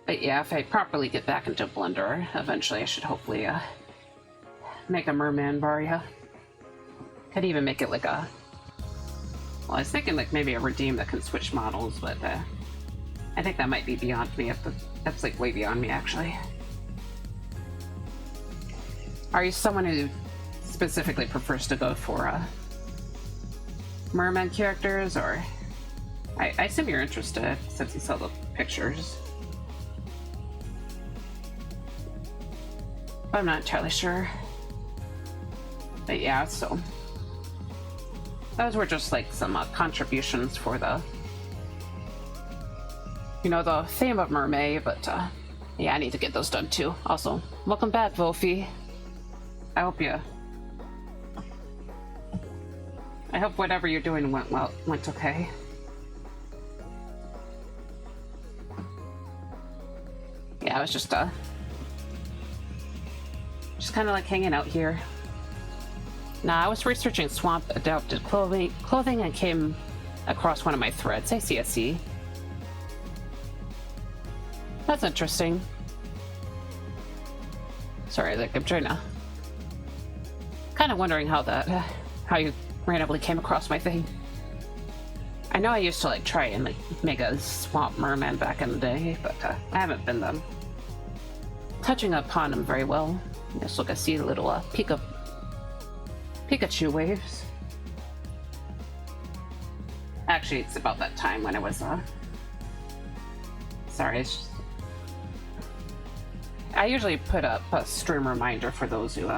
But yeah, if I properly get back into Blender, eventually I should hopefully make a merman Varia. Could even make it well, I was thinking maybe a redeem that can switch models, but I think that might be beyond me. That's way beyond me, actually. Are you someone who specifically prefers to go for merman characters, or I assume you're interested since you saw the pictures. But I'm not entirely sure. But yeah, so those were just like some contributions for the, you know, the theme of Mermaid, but yeah, I need to get those done too. Also, welcome back, Wolfie. I hope whatever you're doing went okay. Yeah, I was just kind of like hanging out here. Nah, I was researching swamp adapted clothing and came across one of my threads. I see. That's interesting. Sorry, like I'm trying to kind of wondering how you randomly came across my thing. I know I used to like try and like make a swamp merman back in the day, but I haven't been touching upon them very well. Just look, I see the little Pikachu waves. Actually, it's about that time when I was sorry, it's just... I usually put up a stream reminder for those who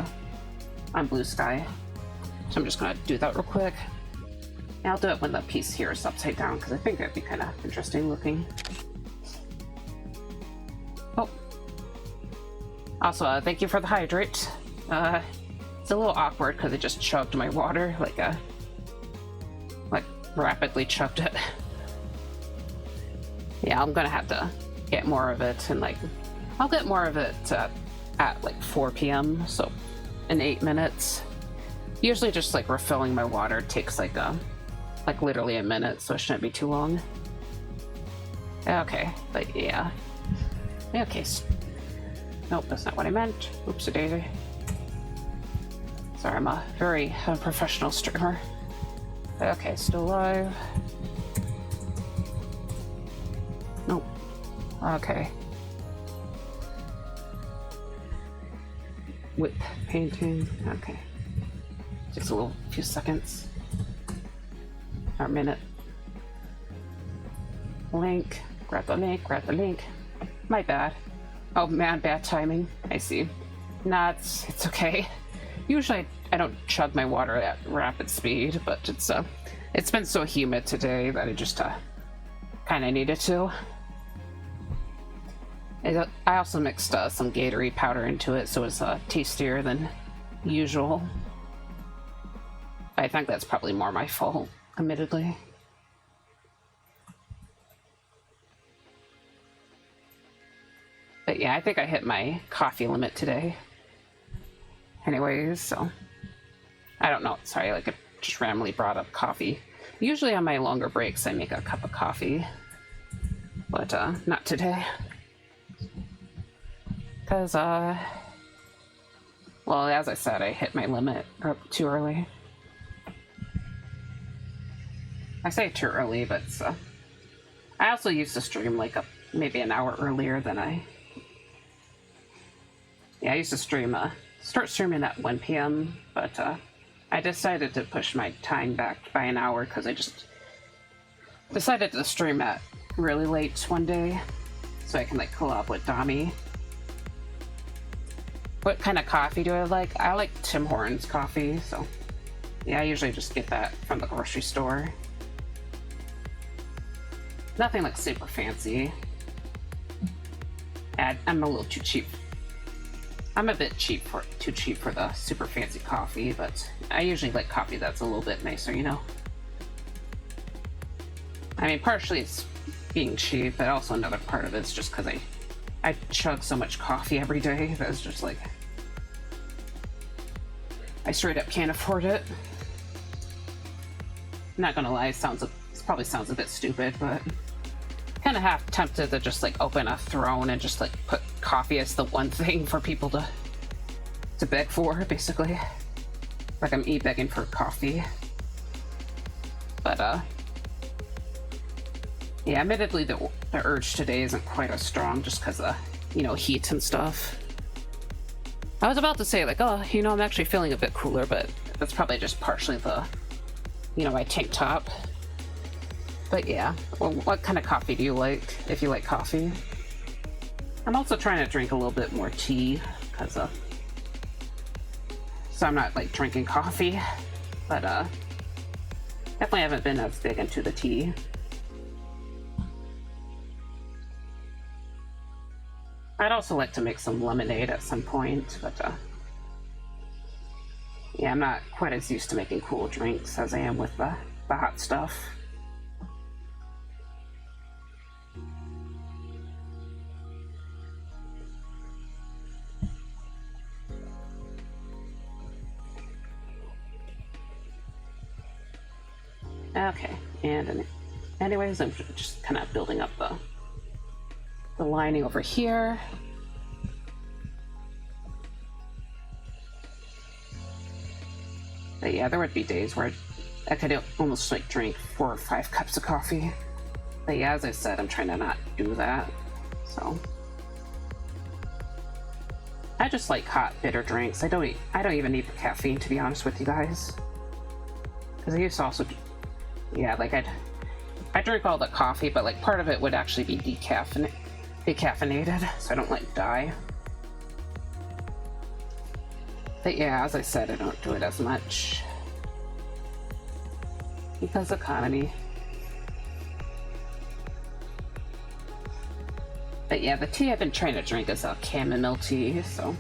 on Blue Sky, so I'm just gonna do that real quick. And I'll do it when the piece here is upside down because I think that'd be kind of interesting looking. Oh, also thank you for the hydrate. It's a little awkward because I just chugged my water, like rapidly chugged it. Yeah, I'm gonna have to get more of it, and like I'll get more of it at like 4 p.m. so in 8 minutes. Usually just like refilling my water takes like literally a minute, so it shouldn't be too long. Okay, but yeah. Okay. Nope, that's not what I meant. Oopsie daisy. Sorry, I'm a very unprofessional streamer. Okay, still alive. Nope. Okay. Whip painting. Okay. Takes a few seconds. Or a minute. Link. Grab the link. My bad. Oh man, bad timing. I see. Nah, it's okay. Usually I don't chug my water at rapid speed, but it's been so humid today that I just kind of needed to. I also mixed some Gatorade powder into it, so it's tastier than usual. I think that's probably more my fault, admittedly. But yeah, I think I hit my coffee limit today. Anyways, so I don't know. Sorry, like I just randomly brought up coffee. Usually on my longer breaks, I make a cup of coffee, but not today. Because, well, as I said, I hit my limit too early. I say too early, but I also used to stream like maybe an hour earlier than yeah, I used to start streaming at 1 p.m., but I decided to push my time back by an hour because I just decided to stream at really late one day so I can like collab with Dami. What kind of coffee do I like? I like Tim Hortons coffee, so yeah, I usually just get that from the grocery store. Nothing like super fancy. I'm a little too cheap. I'm a bit too cheap for the super fancy coffee, but I usually like coffee that's a little bit nicer, you know? I mean, partially it's being cheap, but also another part of it's just because I chug so much coffee every day that it's just like I straight up can't afford it. Not gonna lie, it probably sounds a bit stupid, but kind of half tempted to just like open a throne and just like put coffee as the one thing for people to beg for, basically. Like I'm begging for coffee. But yeah, admittedly the urge today isn't quite as strong just because of, you know, heat and stuff. I was about to say like, oh, you know, I'm actually feeling a bit cooler, but that's probably just partially the, you know, my tank top. But yeah, well, what kind of coffee do you like, if you like coffee? I'm also trying to drink a little bit more tea, because, so I'm not, like, drinking coffee, but, definitely haven't been as big into the tea. I'd also like to make some lemonade at some point, but, yeah, I'm not quite as used to making cool drinks as I am with the hot stuff. Okay, and anyways, I'm just kind of building up the lining over here. But yeah, there would be days where I could almost like drink 4 or 5 cups of coffee. But yeah, as I said, I'm trying to not do that. So I just like hot, bitter drinks. I don't even need the caffeine, to be honest with you guys. Because I used to also, yeah, like I drink all the coffee, but like part of it would actually be decaffeinated, so I don't like die. But yeah, as I said, I don't do it as much because economy. But yeah, the tea I've been trying to drink is a chamomile tea, so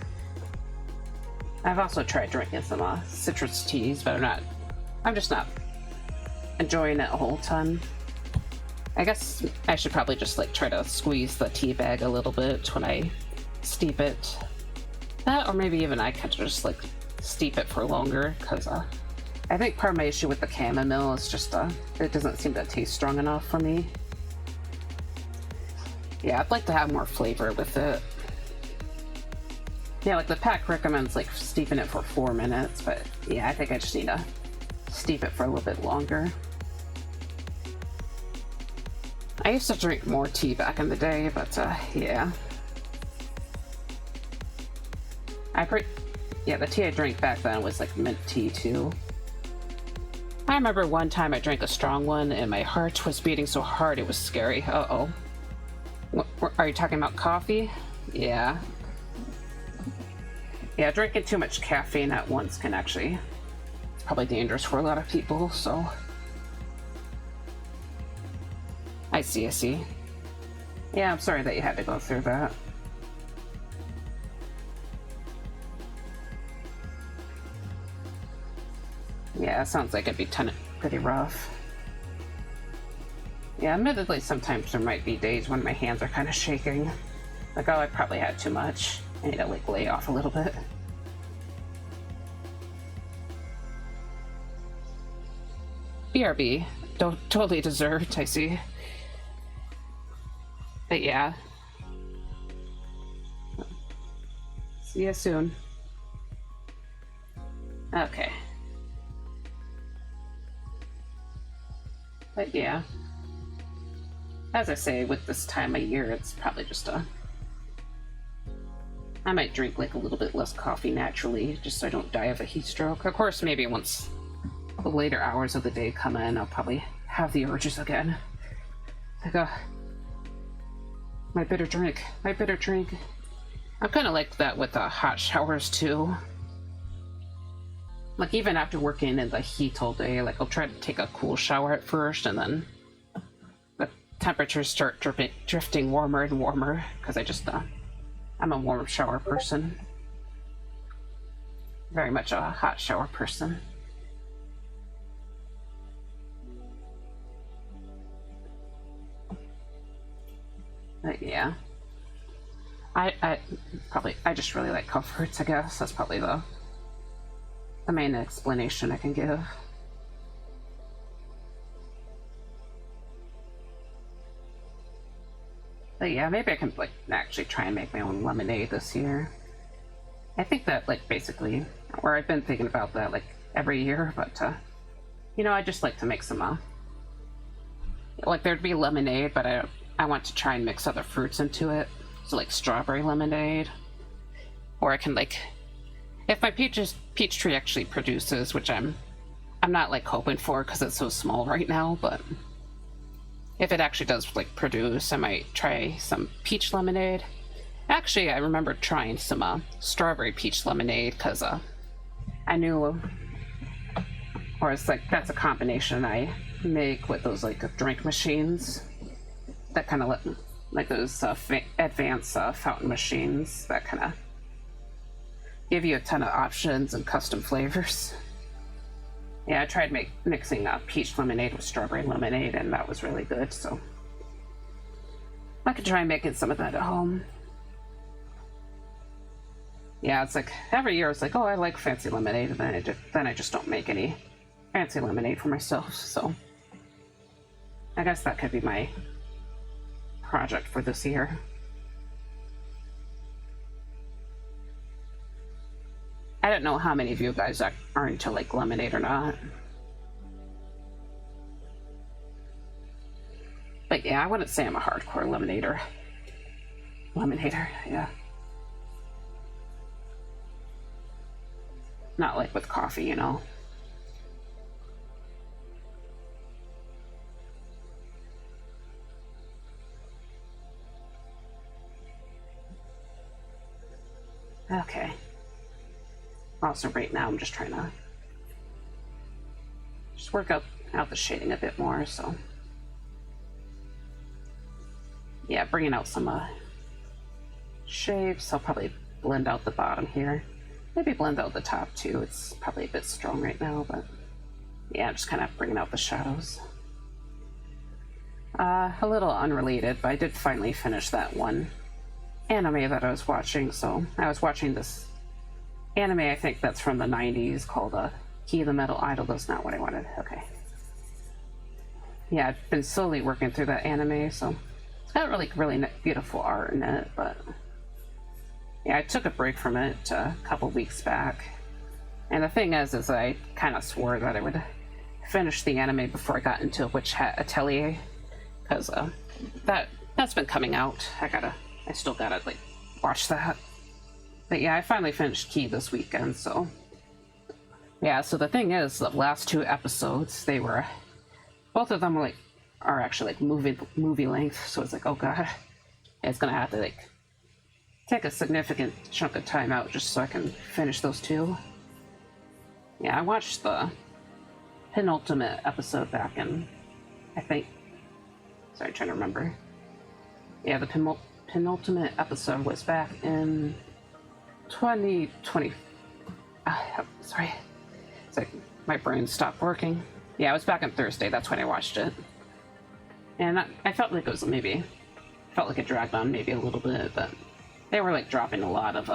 I've also tried drinking some citrus teas, but I'm just not enjoying it a whole ton. I guess I should probably just like try to squeeze the tea bag a little bit when I steep it. That, or maybe even I could just like steep it for longer, because I think part of my issue with the chamomile is just it doesn't seem to taste strong enough for me. Yeah, I'd like to have more flavor with it. Yeah, like the pack recommends like steeping it for 4 minutes, but yeah, I think I just need to steep it for a little bit longer. I used to drink more tea back in the day, but yeah. Yeah, the tea I drank back then was like mint tea too. I remember one time I drank a strong one and my heart was beating so hard it was scary. Uh-oh. Are you talking about coffee? Yeah. Yeah, drinking too much caffeine at once can actually, it's probably dangerous for a lot of people, so. I see. Yeah, I'm sorry that you had to go through that. Yeah, it sounds like it'd be pretty rough. Yeah, admittedly, sometimes there might be days when my hands are kind of shaking. Like, oh, I probably had too much. I need to, like, lay off a little bit. BRB. Totally deserved, I see. But yeah. See you soon. Okay. But yeah. As I say, with this time of year, it's probably just I might drink like a little bit less coffee naturally, just so I don't die of a heat stroke. Of course, maybe once the later hours of the day come in, I'll probably have the urges again. Like, my bitter drink. I'm kind of like that with hot showers too. Like, even after working in the heat all day, like, I'll try to take a cool shower at first, and then the temperatures start drifting warmer and warmer, because I'm a warm shower person. Very much a hot shower person. But yeah. I just really like comforts, I guess. That's probably the main explanation I can give. But yeah, maybe I can like actually try and make my own lemonade this year. I think that like basically, or I've been thinking about that like every year, but you know, I just like to make some like there'd be lemonade, but I want to try and mix other fruits into it. So like strawberry lemonade, or I can like, if my peach tree actually produces, which I'm not like hoping for because it's so small right now, but if it actually does like produce, I might try some peach lemonade. Actually, I remember trying some strawberry peach lemonade because I knew, or it's like that's a combination I make with those like drink machines that kind of like those advanced fountain machines that kind of give you a ton of options and custom flavors. Yeah, I tried mixing peach lemonade with strawberry lemonade, and that was really good, so I could try making some of that at home. Yeah, it's like every year it's like, oh, I like fancy lemonade, and then I just don't make any fancy lemonade for myself, so I guess that could be my project for this year. I don't know how many of you guys are into like lemonade or not. But yeah, I wouldn't say I'm a hardcore lemonader. Yeah. Not like with coffee, you know. Okay. Also, right now I'm just trying to just work out the shading a bit more, so yeah, bringing out some shapes. I'll probably blend out the bottom here. Maybe blend out the top too. It's probably a bit strong right now, but yeah, just kind of bringing out the shadows. A little unrelated, but I did finally finish that one anime that I was watching. So I was watching this anime, I think that's from the 90s, called Key the Metal Idol. That's not what I wanted. Okay. Yeah, I've been slowly working through that anime, so it's got really beautiful art in it, but yeah, I took a break from it a couple weeks back. And the thing is I kind of swore that I would finish the anime before I got into Witch Hat Atelier, because that's been coming out. I still gotta like watch that. But yeah, I finally finished Key this weekend, so yeah. So the thing is, the last 2 episodes, both of them are actually like movie length. So it's like, oh god, it's gonna have to like take a significant chunk of time out just so I can finish those 2. Yeah, I watched the penultimate episode back in, I think. Sorry, trying to remember. Yeah, the penultimate episode was back in 2020. Sorry. It's like my brain stopped working. Yeah, it was back on Thursday. That's when I watched it. And I felt like it dragged on maybe a little bit, but they were like dropping a lot of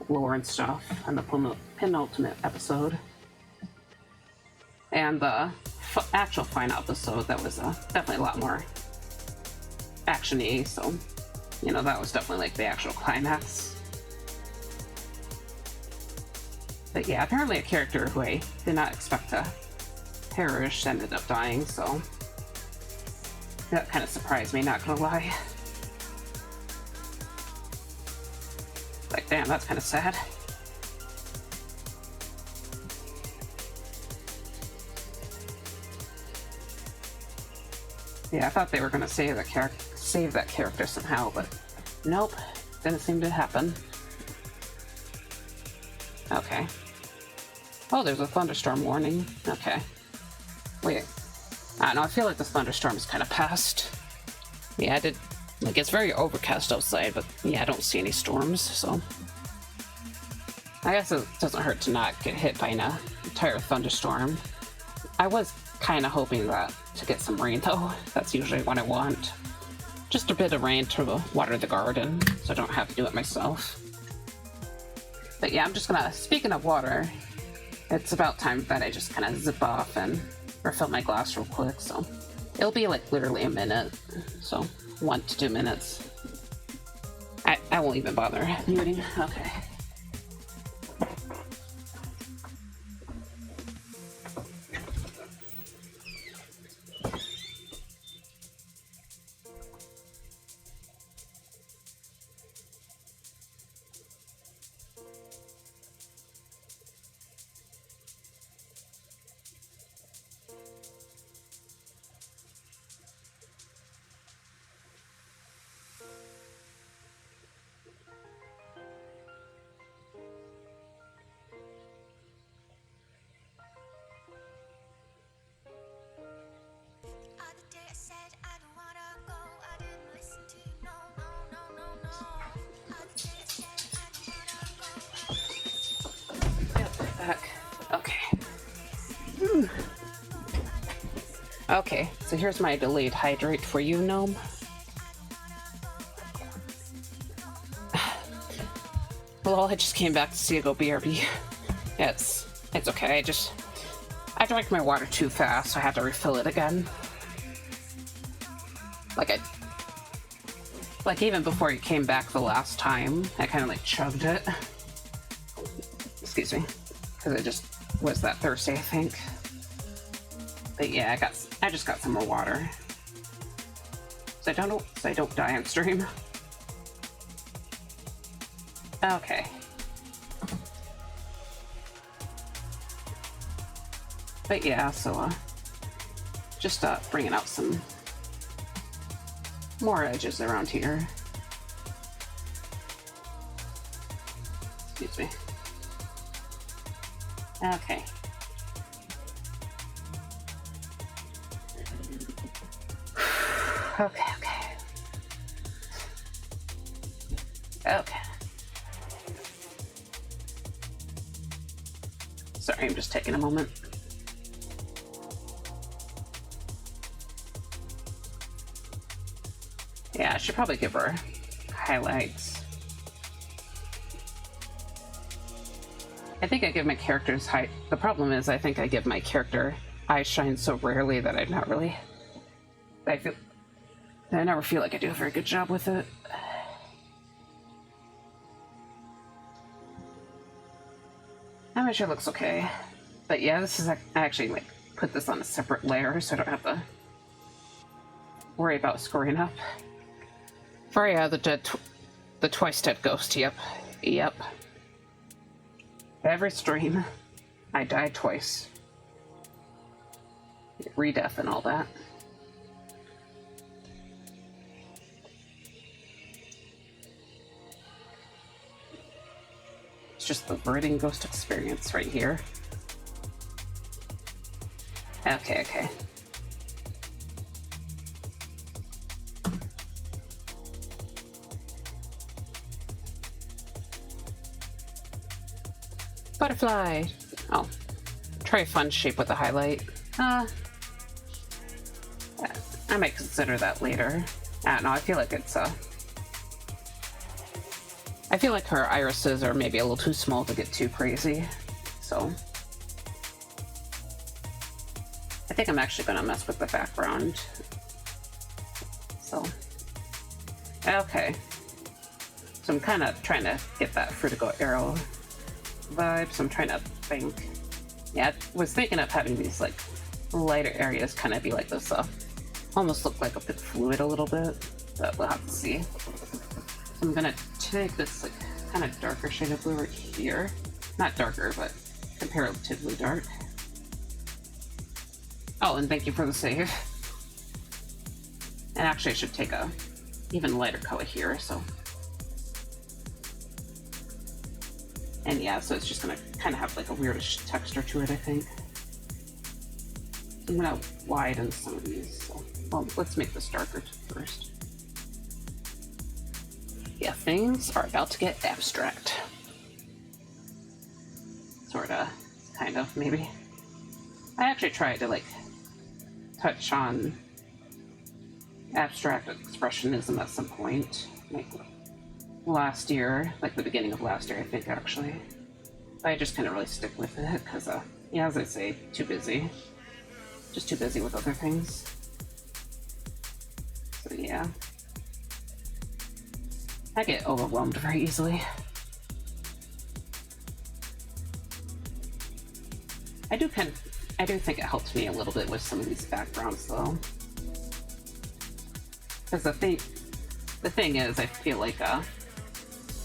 lore and stuff on the penultimate episode. And the actual final episode, that was definitely a lot more action-y, so you know, that was definitely like the actual climax. But yeah, apparently a character who I did not expect to perish ended up dying, so that kind of surprised me, not gonna lie. Like, damn, that's kind of sad. Yeah, I thought they were gonna save that character somehow, but nope, didn't seem to happen. Okay. Oh, there's a thunderstorm warning. Okay. Wait. I don't know, I feel like the thunderstorm is kind of past. Yeah, I did. Like, it's very overcast outside, but yeah, I don't see any storms, so I guess it doesn't hurt to not get hit by an entire thunderstorm. I was kind of hoping to get some rain, though. That's usually what I want. Just a bit of rain to water the garden, so I don't have to do it myself. But yeah, I'm just gonna, speaking of water, it's about time that I just kind of zip off and refill my glass real quick, so it'll be like literally a minute, so 1 to 2 minutes. I won't even bother muting. Okay. heck? Okay. Okay, so here's my delayed hydrate for you, gnome. Well, I just came back to see you go BRB. It's okay. I drank my water too fast, so I had to refill it again. Like even before you came back the last time, I kind of like chugged it. Excuse me, because it just was that thirsty, I think. But yeah, I just got some more water, so I don't die on stream. Okay. But yeah, so just bringing out some more edges around here. Excuse me. Okay. Okay. Sorry, I'm just taking a moment. Yeah, I should probably give her highlights. I think I give my characters the problem is I think I give my character eyes shine so rarely that I never feel like I do a very good job with it. I'm sure it looks okay. But yeah, this is, I actually like put this on a separate layer so I don't have to worry about screwing up. Varia the twice dead ghost, yep. Every stream, I die twice. Redeath and all that. It's just the ViridianGhost experience right here. Okay. Butterfly! Oh. Try a fun shape with a highlight. Yeah, I might consider that later. I don't know, I feel like I feel like her irises are maybe a little too small to get too crazy, so I think I'm actually gonna mess with the background. So, okay. So I'm kind of trying to get that Vertigo Arrow vibe, so I'm trying to think. Yeah, I was thinking of having these like lighter areas kind of be like this, almost look like a bit fluid a little bit, but we'll have to see. So I'm gonna take this like kind of darker shade of blue right here. Not darker, but comparatively dark. Oh, and thank you for the save. And actually I should take a even lighter color here, so. And yeah, so it's just gonna kind of have like a weirdish texture to it, I think. I'm gonna widen some of these. So, well, let's make this darker first. Yeah, things are about to get abstract. Sorta, kind of, maybe. I actually tried to like touch on abstract expressionism at some point, like last year, like the beginning of last year, I think, actually. I just couldn't really stick with it because, yeah, as I say, too busy. Just too busy with other things. So yeah. I get overwhelmed very easily. I do think it helped me a little bit with some of these backgrounds, though. Because the thing is, I feel like,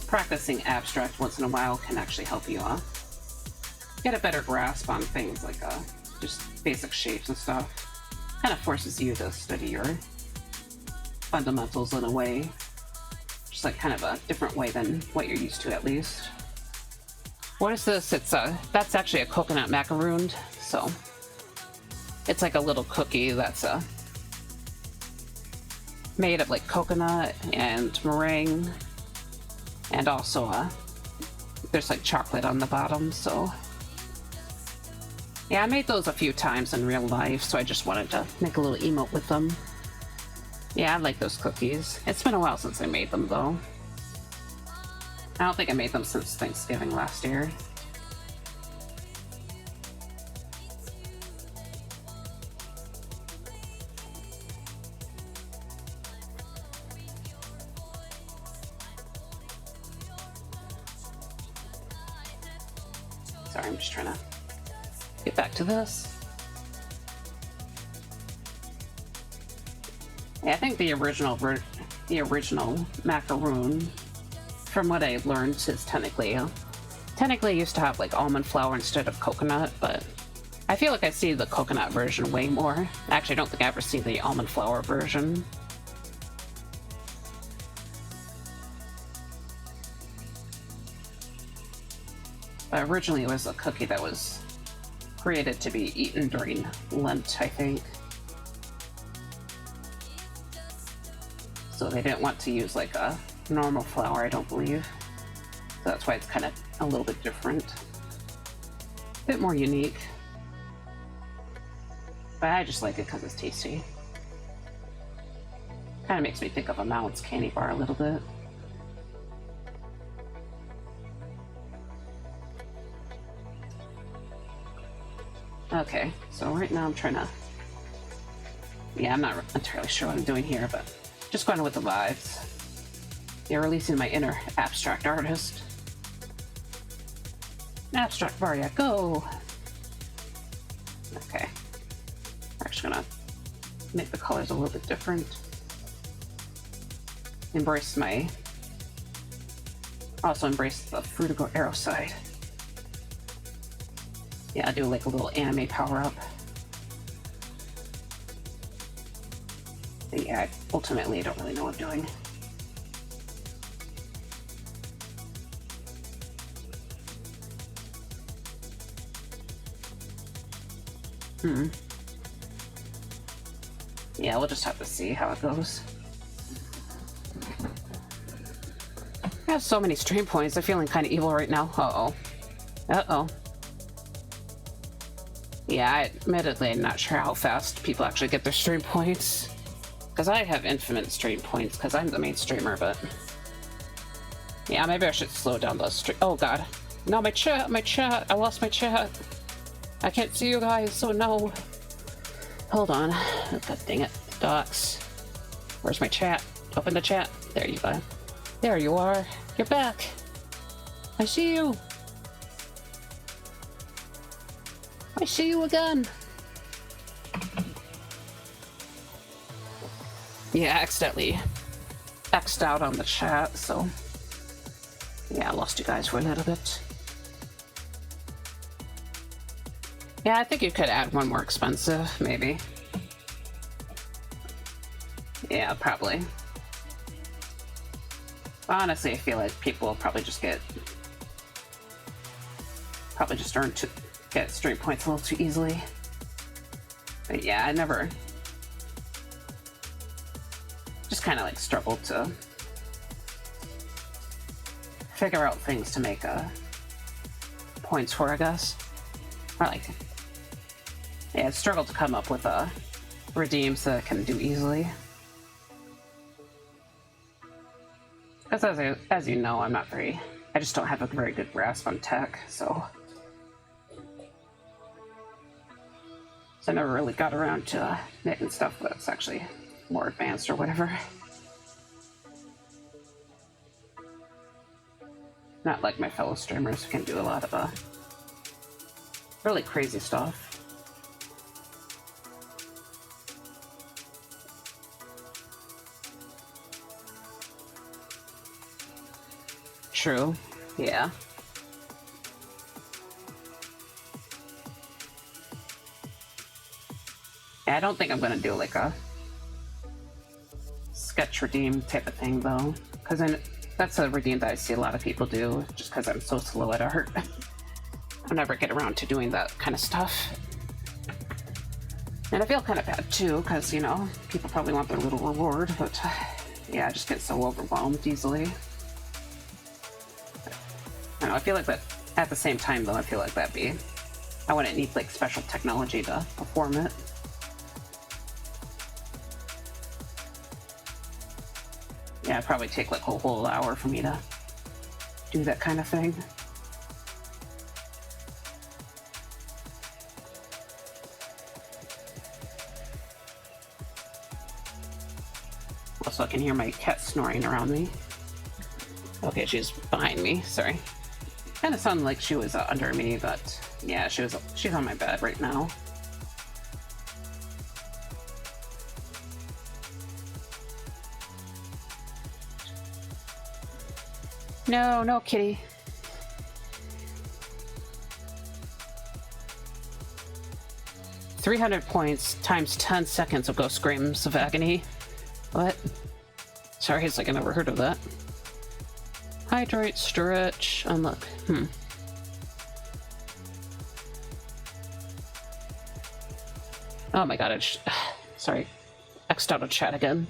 practicing abstract once in a while can actually help you get a better grasp on things like just basic shapes and stuff. Kind of forces you to study your fundamentals in a way, just like kind of a different way than what you're used to, at least. What is this? It's that's actually a coconut macaroon, so it's like a little cookie that's made of like coconut and meringue. And also, there's like chocolate on the bottom, so Yeah, I made those a few times in real life, so I just wanted to make a little emote with them. Yeah, I like those cookies. It's been a while since I made them, though. I don't think I made them since Thanksgiving last year. Sorry, I'm just trying to get back to this. Yeah, I think the original macaroon, from what I learned, is technically used to have like almond flour instead of coconut, but I feel like I see the coconut version way more. Actually, I don't think I ever see the almond flour version. But originally it was a cookie that was created to be eaten during Lent, I think. So they didn't want to use like a normal flour, I don't believe. So that's why it's kind of a little bit different. A bit more unique. But I just like it because it's tasty. Kind of makes me think of a Mounds candy bar a little bit. Okay, so right now I'm trying to... Yeah, I'm not entirely sure what I'm doing here, but just going with the vibes. Yeah, releasing my inner abstract artist. Abstract Varia, go! Okay. We're actually gonna make the colors a little bit different. Also embrace the Fruitigo arrow side. Yeah, I'll do like a little anime power-up. But yeah, ultimately I don't really know what I'm doing. Yeah, we'll just have to see how it goes. I have so many stream points, I'm feeling kind of evil right now. Uh-oh. Uh-oh. Yeah, I admittedly am not sure how fast people actually get their stream points. Because I have infinite stream points because I'm the main streamer, but... Yeah, maybe I should slow down the stream. Oh god. No, my chat! I lost my chat! I can't see you guys, so no. Hold on. Oh, god dang it. Docs. Where's my chat? Open the chat. There you go. There you are. You're back. I see you. I see you again. Yeah, I accidentally X'd out on the chat, so... Yeah, I lost you guys for a little bit. Yeah, I think you could add one more expensive, maybe. Yeah, probably. Honestly, I feel like people will probably just get... Probably just get stream points a little too easily. But yeah, I never... Just kind of like struggled to figure out things to make points for, I guess. Or like... Yeah, I struggled to come up with redeems that I can do easily. Because as you know, I'm not very... I just don't have a very good grasp on tech, so... So I never really got around to making stuff that's actually more advanced or whatever. Not like my fellow streamers who can do a lot of really crazy stuff. True, yeah. I don't think I'm gonna do like a sketch redeem type of thing though, because that's a redeem that I see a lot of people do, just because I'm so slow at art. I'll never get around to doing that kind of stuff. And I feel kind of bad too, because, you know, people probably want their little reward, but yeah, I just get so overwhelmed easily. I don't know, I feel like that, at the same time though, I feel like that'd be I wouldn't need like special technology to perform it. Yeah, it'd probably take like a whole hour for me to do that kind of thing. Also, I can hear my cat snoring around me. Okay, she's behind me. Sorry. Kind of sounded like she was under me, but yeah, she's on my bed right now. No, no, kitty. $300 points times 10 seconds of ghost screams of agony. What? Sorry, it's like I never heard of that. Hydrate, stretch, unlock. Oh my god, sorry. X'd out of chat again.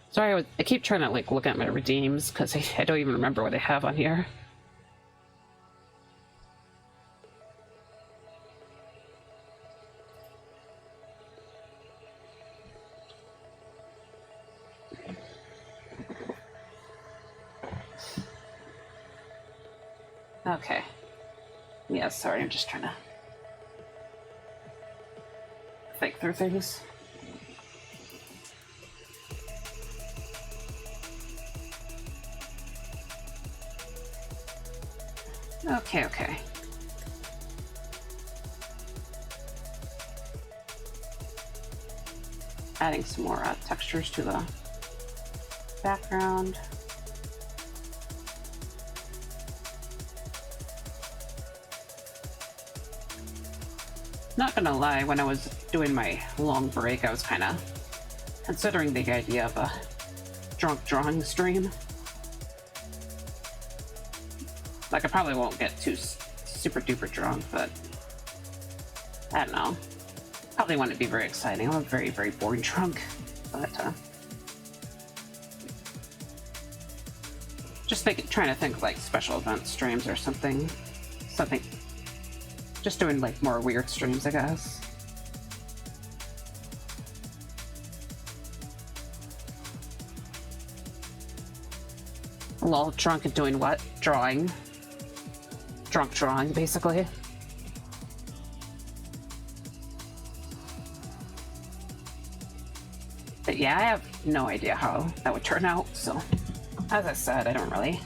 Sorry, I keep trying to like look at my redeems because I don't even remember what I have on here. Okay. Yeah, sorry, I'm just trying to think through things. Okay. Adding some more textures to the background. Not gonna lie, when I was doing my long break, I was kind of considering the idea of a drunk drawing stream. Like, I probably won't get too super duper drunk, but I don't know. Probably wouldn't be very exciting. I'm a very, very boring drunk, but just trying to think of like special event streams or something. Just doing like more weird streams, I guess. Lol, drunk and doing what? Drawing. Drunk drawing, basically. But yeah, I have no idea how that would turn out, so as I said, I don't really.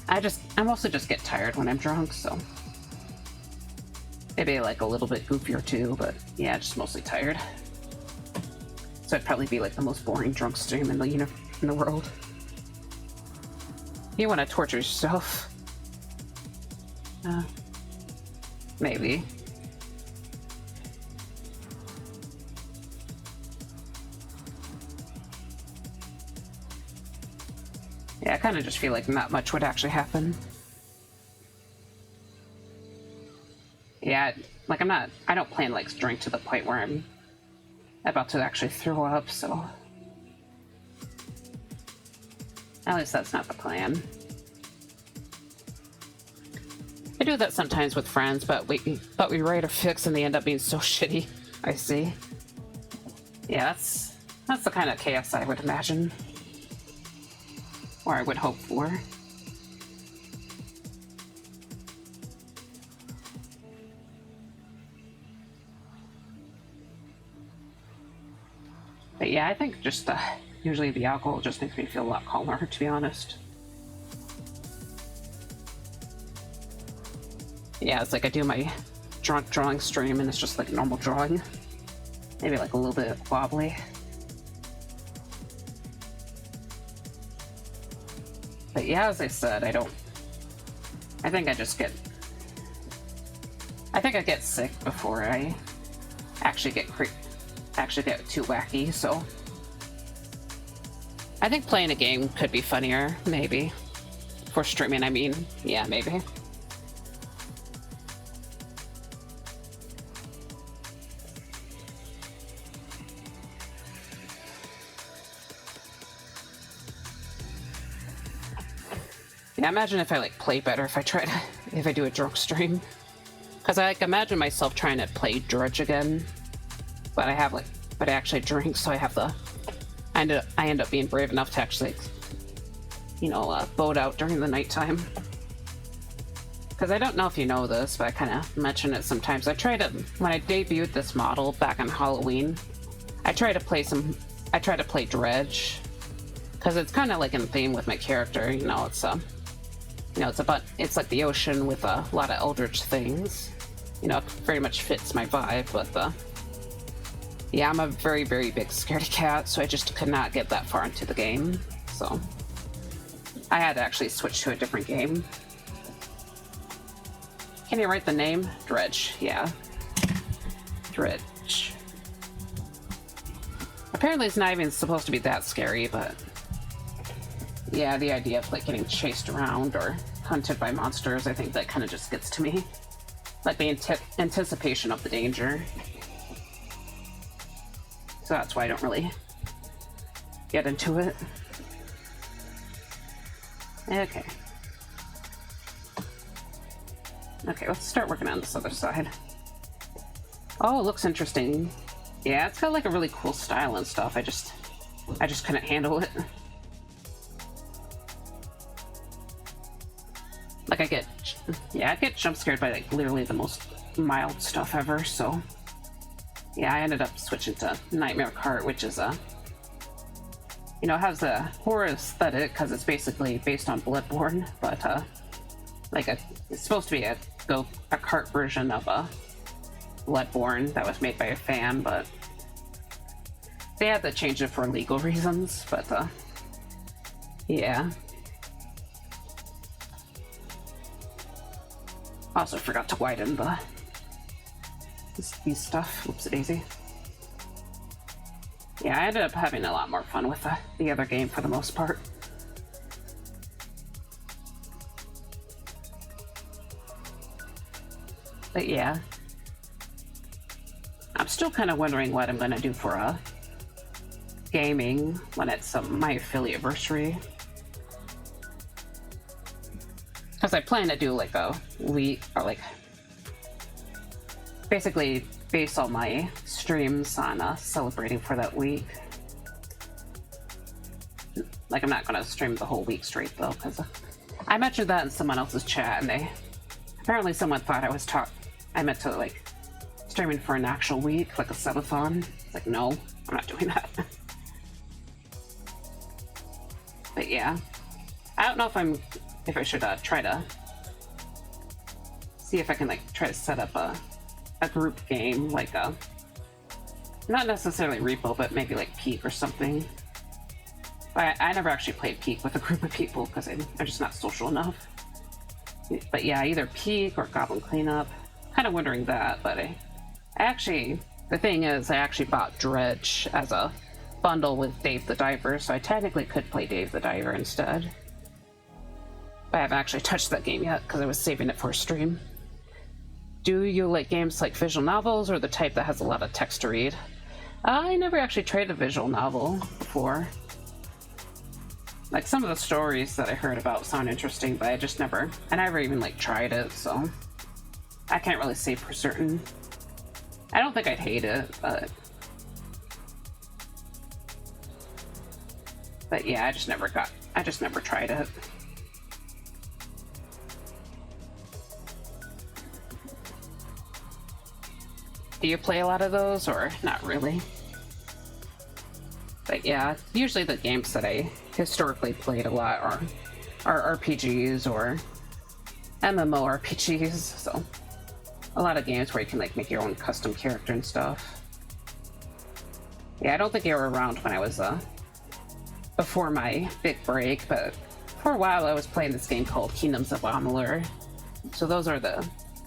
I mostly just get tired when I'm drunk, so maybe like a little bit goofier too, but yeah, just mostly tired. So it'd probably be like the most boring drunk stream in the world. You want to torture yourself? Maybe. Yeah, I kind of just feel like not much would actually happen. Yeah, like I don't plan like drink to the point where I'm about to actually throw up, so at least that's not the plan. I do that sometimes with friends, but we write a fix and they end up being so shitty. I see. Yeah, that's the kind of chaos I would imagine, or I would hope for. But yeah, I think just usually the alcohol just makes me feel a lot calmer, to be honest. Yeah, it's like I do my drunk drawing stream and it's just like normal drawing. Maybe like a little bit wobbly. But yeah, as I said, I think I get sick before I actually get too wacky, so I think playing a game could be funnier, maybe. For streaming, I mean. Yeah, maybe. Yeah, imagine if I like play better if I do a drunk stream. Because I like imagine myself trying to play Dredge again, but I have but I actually drink, so I have the. I end up being brave enough to actually, boat out during the nighttime. Because I don't know if you know this, but I kind of mention it sometimes. When I debuted this model back on Halloween, I try to play Dredge, because it's kind of like in theme with my character. It's like the ocean with a lot of eldritch things. It very much fits my vibe, but yeah, I'm a very, very big scaredy cat, so I just could not get that far into the game. So I had to actually switch to a different game. Can you write the name? Dredge, yeah. Dredge. Apparently it's not even supposed to be that scary, but yeah, the idea of getting chased around or hunted by monsters, I think that kind of just gets to me. Like the anticipation of the danger. So that's why I don't really get into it. Okay. Okay, let's start working on this other side. Oh, it looks interesting. Yeah, it's got like a really cool style and stuff. I just couldn't handle it. Like I get jump scared by literally the most mild stuff ever, so yeah, I ended up switching to Nightmare Cart, which is it has a horror aesthetic because it's basically based on Bloodborne, but it's supposed to be a cart version of a Bloodborne that was made by a fan, but they had to change it for legal reasons. But yeah. Also forgot to widen these stuff. Oopsie daisy. Yeah, I ended up having a lot more fun with the other game for the most part. But yeah, I'm still kind of wondering what I'm going to do for gaming when it's my affiliate-versary. Because I plan to do like a week, or basically base all my streams on celebrating for that week. Like, I'm not going to stream the whole week straight though, because I mentioned that in someone else's chat, and apparently someone thought I meant to streaming for an actual week, like a subathon. It's like, no, I'm not doing that. But yeah, I don't know if I should try to see if I can try to set up a group game, not necessarily Repo, but maybe Peak or something. But I never actually played Peak with a group of people because I'm just not social enough. But yeah, either Peak or Goblin Cleanup. Kind of wondering that, but the thing is, I actually bought Dredge as a bundle with Dave the Diver, so I technically could play Dave the Diver instead. But I haven't actually touched that game yet because I was saving it for a stream. Do you like games like visual novels or the type that has a lot of text to read? I never actually tried a visual novel before. Some of the stories that I heard about sound interesting, but I never even tried it, so I can't really say for certain. I don't think I'd hate it, but yeah, I just never tried it. Do you play a lot of those, or not really? But yeah, usually the games that I historically played a lot are RPGs or MMORPGs, so a lot of games where you can make your own custom character and stuff. Yeah, I don't think you were around when I was before my big break, but for a while I was playing this game called Kingdoms of Amalur. So those are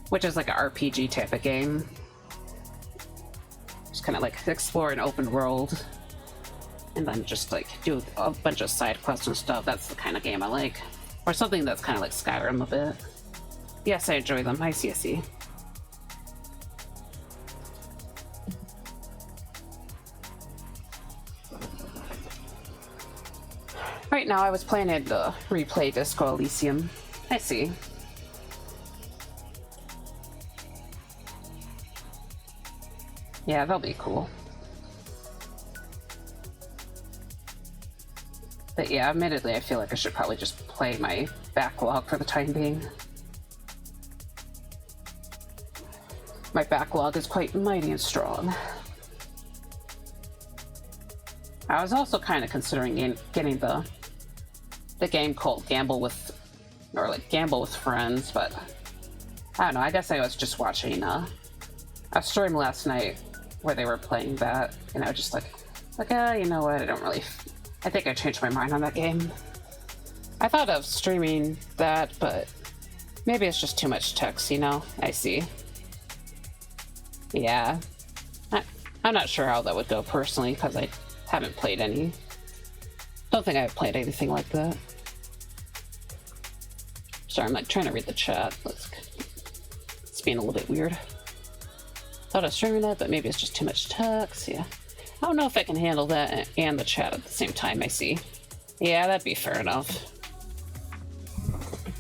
which is an RPG type of game. Just kind of explore an open world and then just do a bunch of side quests and stuff. That's the kind of game I like. Or something that's kind of like Skyrim a bit. Yes, I enjoy them. I see. Right now I was planning to replay Disco Elysium. I see. Yeah, they'll be cool. But yeah, admittedly, I feel like I should probably just play my backlog for the time being. My backlog is quite mighty and strong. I was also kind of considering getting the game called Gamble with Friends, but I don't know. I guess I was just watching a stream last night where they were playing that, and I was just like, you know what? I think I changed my mind on that game. I thought of streaming that, but maybe it's just too much text, you know? I see. Yeah. I'm not sure how that would go personally, because I haven't played any. Don't think I've played anything like that. Sorry, I'm like trying to read the chat. It's being a little bit weird. Thought I was streaming that, but maybe it's just too much text. Yeah. I don't know if I can handle that and the chat at the same time, I see. Yeah, that'd be fair enough.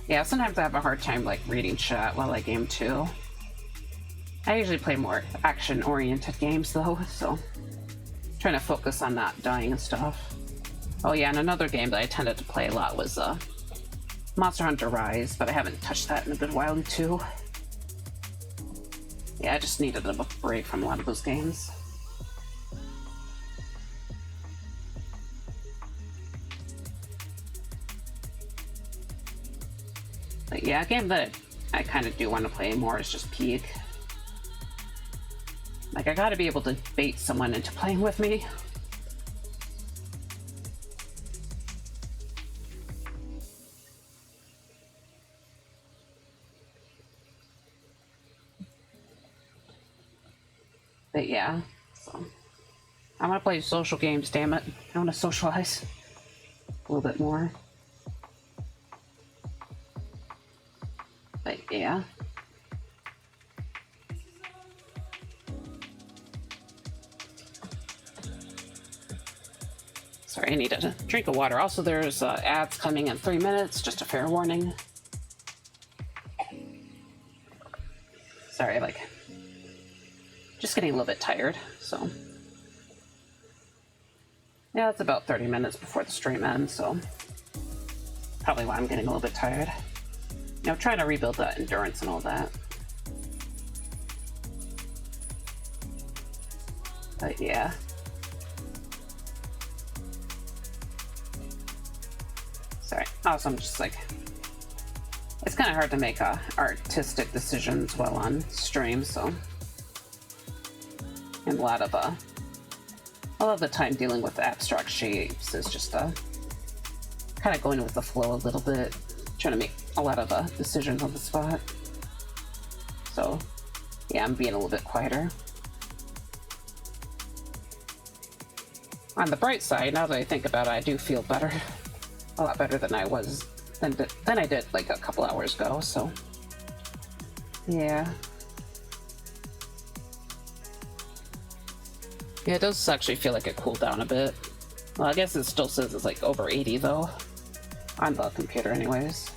Yeah, sometimes I have a hard time like reading chat while I game too. I usually play more action-oriented games though, so trying to focus on not dying and stuff. Oh yeah, and another game that I tended to play a lot was Monster Hunter Rise, but I haven't touched that in a good while too. Yeah, I just needed a break from a lot of those games. But yeah, a game that I kind of do want to play more is just Peak. Like, I gotta be able to bait someone into playing with me. But yeah, so I want to play social games, damn it. I want to socialize a little bit more. But yeah. Sorry, I need a drink of water. Also, there's ads coming in 3 minutes, just a fair warning. Sorry, just getting a little bit tired, so. Yeah, it's about 30 minutes before the stream ends, so probably why I'm getting a little bit tired. You know, trying to rebuild that endurance and all that. But yeah. Sorry. Also, I'm just like, it's kind of hard to make artistic decisions while on stream, so. And a lot of the time dealing with abstract shapes is just kind of going with the flow a little bit, trying to make a lot of decisions on the spot. So yeah, I'm being a little bit quieter. On the bright side, now that I think about it, I do feel better, a lot better than I was than I did like a couple hours ago. So yeah. Yeah, it does actually feel like it cooled down a bit. Well, I guess it still says it's like over 80 though, on the computer anyways.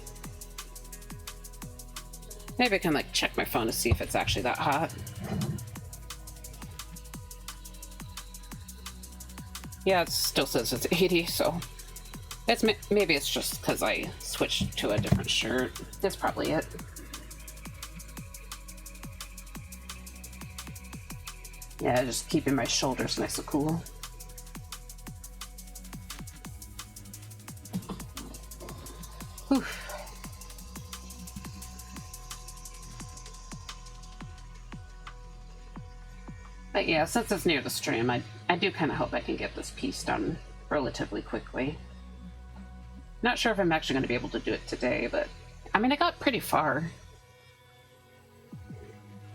Maybe I can like check my phone to see if it's actually that hot. Yeah, it still says it's 80, so maybe it's just because I switched to a different shirt. That's probably it. Yeah, just keeping my shoulders nice and cool. Whew. But yeah, since it's near the stream, I do kind of hope I can get this piece done relatively quickly. Not sure if I'm actually going to be able to do it today, but I mean, I got pretty far.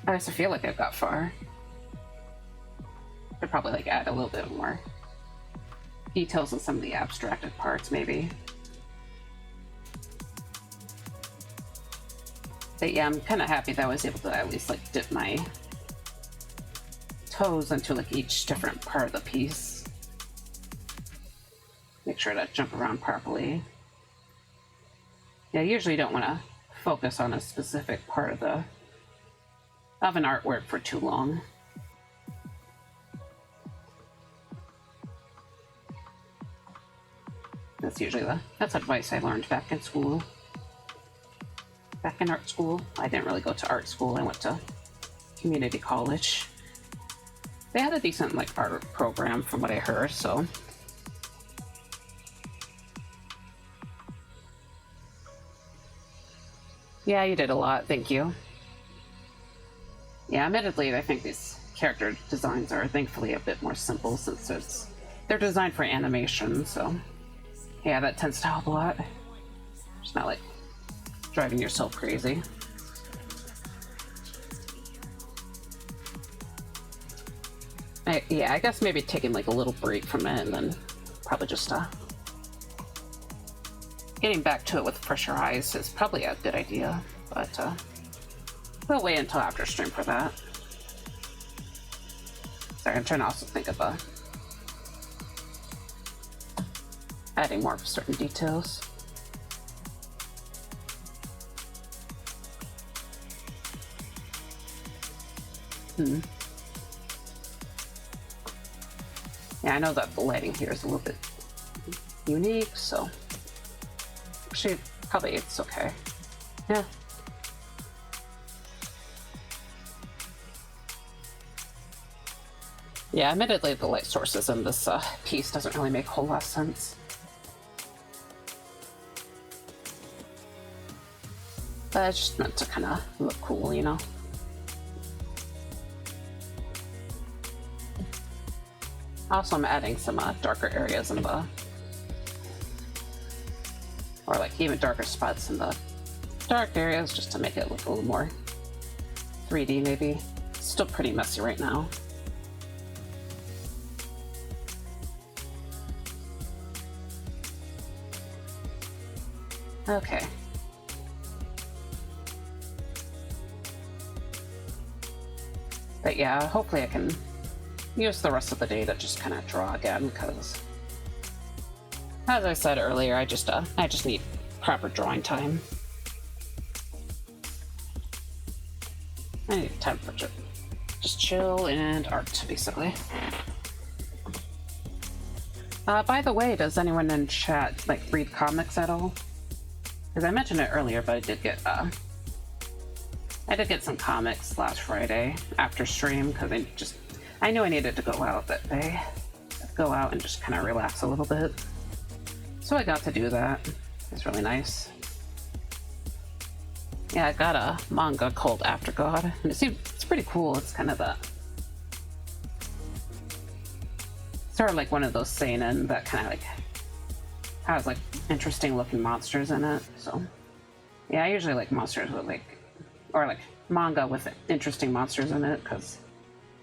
I also feel like I've got far. Could probably like add a little bit more details on some of the abstracted parts, maybe. But yeah, I'm kind of happy that I was able to at least like dip my toes into like each different part of the piece. Make sure to jump around properly. Yeah, I usually don't want to focus on a specific part of an artwork for too long. That's usually that's advice I learned back in school. Back in art school. I didn't really go to art school. I went to community college. They had a decent like art program from what I heard, so. Yeah, you did a lot, thank you. Yeah, admittedly, I think these character designs are thankfully a bit more simple since they're designed for animation, so yeah, that tends to help a lot. It's not like driving yourself crazy. Yeah, I guess maybe taking like a little break from it and then probably just getting back to it with fresher eyes is probably a good idea, but we'll wait until after stream for that. Sorry, I'm trying to also think of adding more certain details. Yeah, I know that the lighting here is a little bit unique, so actually, probably it's okay. Yeah. Yeah, admittedly, the light sources in this piece doesn't really make a whole lot of sense. But it's just meant to kind of look cool, you know? Also, I'm adding some darker areas in the... or like even darker spots in the dark areas just to make it look a little more 3D maybe. It's still pretty messy right now. Okay. But yeah, hopefully I can use the rest of the day to just kind of draw again, because as I said earlier, I just need proper drawing time. I need time for just chill and art, basically. By the way, does anyone in chat like read comics at all? Because I mentioned it earlier, but I did get some comics last Friday after stream because I knew I needed to go out that day, go out and just kind of relax a little bit. So I got to do that. It's really nice. Yeah, I got a manga called After God, and it's pretty cool. It's kind of sort of like one of those seinen that kind of like has like interesting looking monsters in it. So yeah, I usually like monsters with like, or like manga with interesting monsters in it, because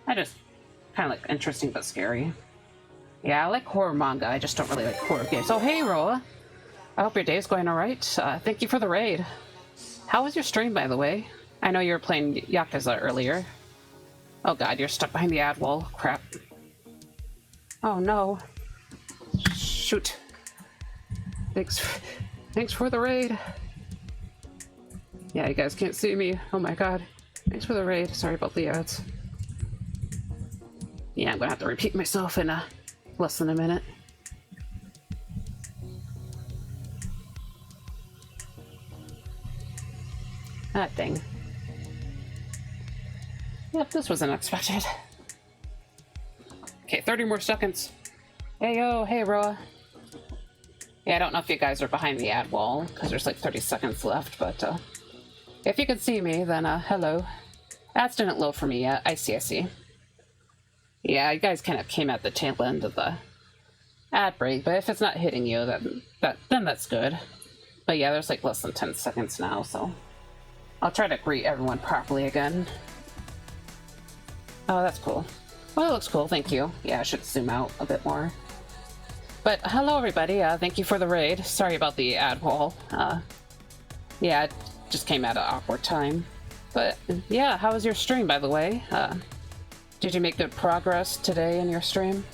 I just kind of like interesting but scary. Yeah, I like horror manga. I just don't really like horror games. Oh, hey, Roa. I hope your day's going all right. Thank you for the raid. How was your stream, by the way? I know you were playing Yakuza earlier. Oh god, you're stuck behind the ad wall. Crap. Oh no. Shoot. Thanks for the raid. Yeah, you guys can't see me. Oh my god. Thanks for the raid. Sorry about the ads. Yeah, I'm gonna have to repeat myself in less than a minute. That thing. Yep, this was unexpected. Okay, 30 more seconds. Hey, yo, hey, Roa. Yeah, I don't know if you guys are behind the ad wall, because there's like 30 seconds left, but if you can see me, then hello. Ads didn't load for me yet. I see. Yeah, you guys kind of came at the tail end of the ad break, but if it's not hitting you, then that's good. But yeah, there's like less than 10 seconds now, so I'll try to greet everyone properly again. Oh, that's cool. Well, it looks cool, thank you. Yeah, I should zoom out a bit more. But hello, everybody. Thank you for the raid. Sorry about the ad wall. Yeah, it just came at an awkward time. But yeah, how was your stream, by the way? Did you make good progress today in your stream?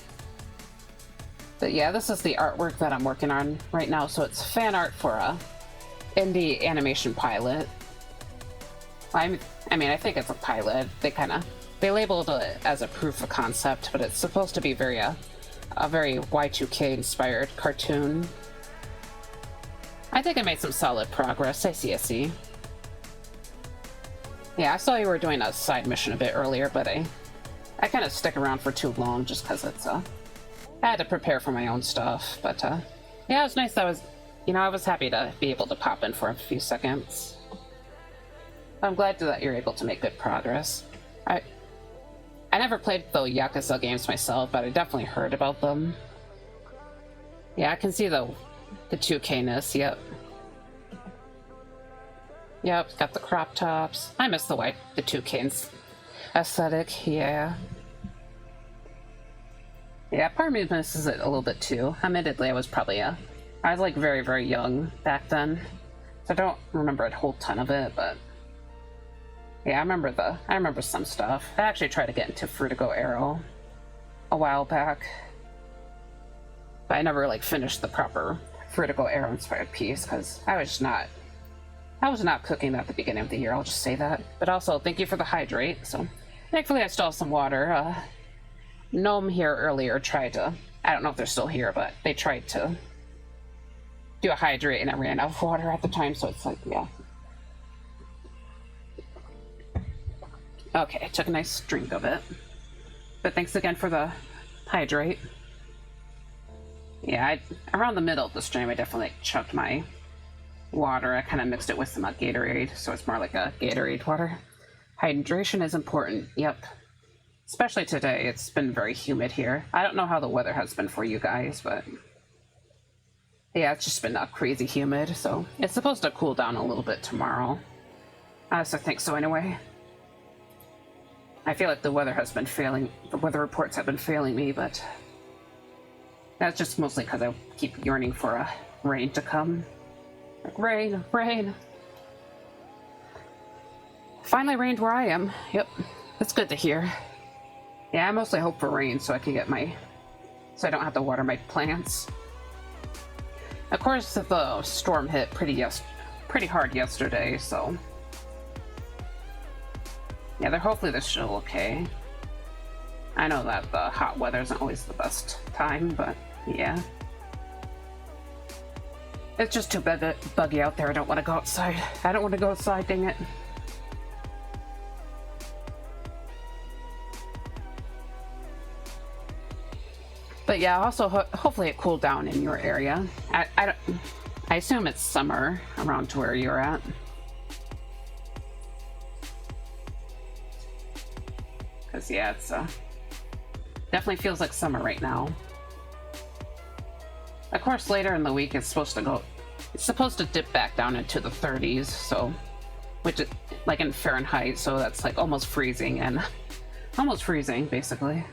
But yeah, this is the artwork that I'm working on right now. So it's fan art for indie animation pilot. I mean, I think it's a pilot. They labeled it as a proof of concept, but it's supposed to be a very Y2K inspired cartoon. I think I made some solid progress. I see. Yeah, I saw you were doing a side mission a bit earlier, but I kind of stick around for too long just because it's, I had to prepare for my own stuff, but, yeah, it was nice. I was happy to be able to pop in for a few seconds. I'm glad that you're able to make good progress. I never played the Yakuza games myself, but I definitely heard about them. Yeah, I can see the 2K-ness, yep. Yep, got the crop tops. I miss the 2K aesthetic, yeah. Yeah, part of me misses it a little bit too. Admittedly, I was like very, very young back then. So I don't remember a whole ton of it, but yeah, I remember some stuff. I actually tried to get into Fruitigo Arrow a while back, but I never like finished the proper Fruitigo Arrow inspired piece because I was not cooking at the beginning of the year, I'll just say that. But also, thank you for the hydrate. So, thankfully I still have some water. Gnome here earlier tried to, I don't know if they're still here, but they tried to do a hydrate and I ran out of water at the time, so it's like, yeah. Okay, I took a nice drink of it. But thanks again for the hydrate. Yeah, around the middle of the stream, I definitely chugged my water. I kind of mixed it with some Gatorade, so it's more like a Gatorade water. Hydration is important, yep. Especially today, it's been very humid here. I don't know how the weather has been for you guys, but yeah, it's just been crazy humid, so it's supposed to cool down a little bit tomorrow. So I think so anyway. I feel like the weather reports have been failing me, but that's just mostly because I keep yearning for rain to come. Like, rain. Finally rained where I am. Yep, that's good to hear. Yeah, I mostly hope for rain so I can get so I don't have to water my plants. Of course, the storm hit pretty hard yesterday, so yeah, hopefully they're still okay. I know that the hot weather isn't always the best time, but yeah. It's just too buggy out there. I don't want to go outside. Dang it. But yeah, also hopefully it cooled down in your area. I assume it's summer around to where you're at. Because yeah, it's definitely feels like summer right now. Of course, later in the week it's supposed to dip back down into the 30s, so which is like in Fahrenheit, so that's like almost freezing basically.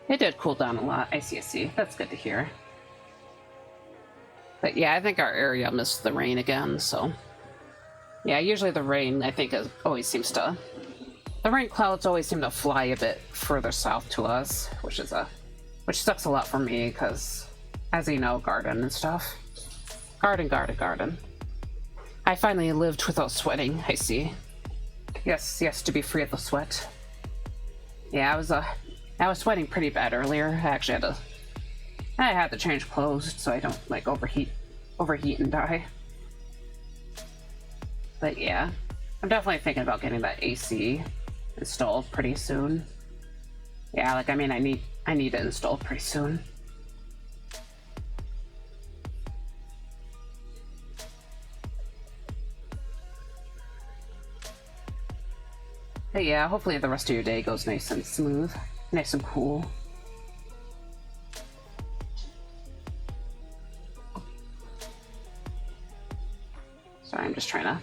It did cool down a lot. I see. That's good to hear. But yeah, I think our area missed the rain again, so yeah, usually the rain, I think, the rain clouds always seem to fly a bit further south to us, which sucks a lot for me because, as you know, garden and stuff. Garden. I finally lived without sweating, I see. Yes, to be free of the sweat. Yeah, I was sweating pretty bad earlier. I had to change clothes so I don't like overheat and die. But yeah, I'm definitely thinking about getting that AC installed pretty soon. Yeah, like I need it installed pretty soon. But yeah, hopefully the rest of your day goes nice and smooth, nice and cool. Sorry, I'm just trying to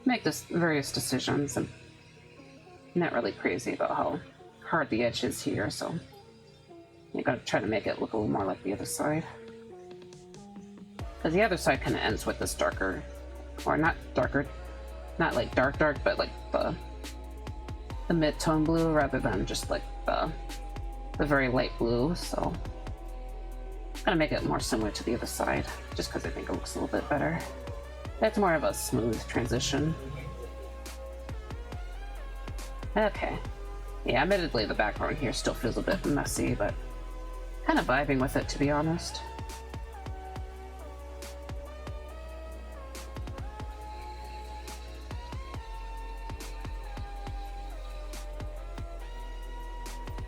make various decisions. I'm not really crazy about how hard the edge is here, so you gotta try to make it look a little more like the other side. Because the other side kind of ends with this darker, or not darker, not like dark, but like the mid-tone blue rather than just like the very light blue. So I'm gonna make it more similar to the other side, just because I think it looks a little bit better. That's more of a smooth transition. Okay. Yeah, admittedly the background here still feels a bit messy, but kind of vibing with it, to be honest.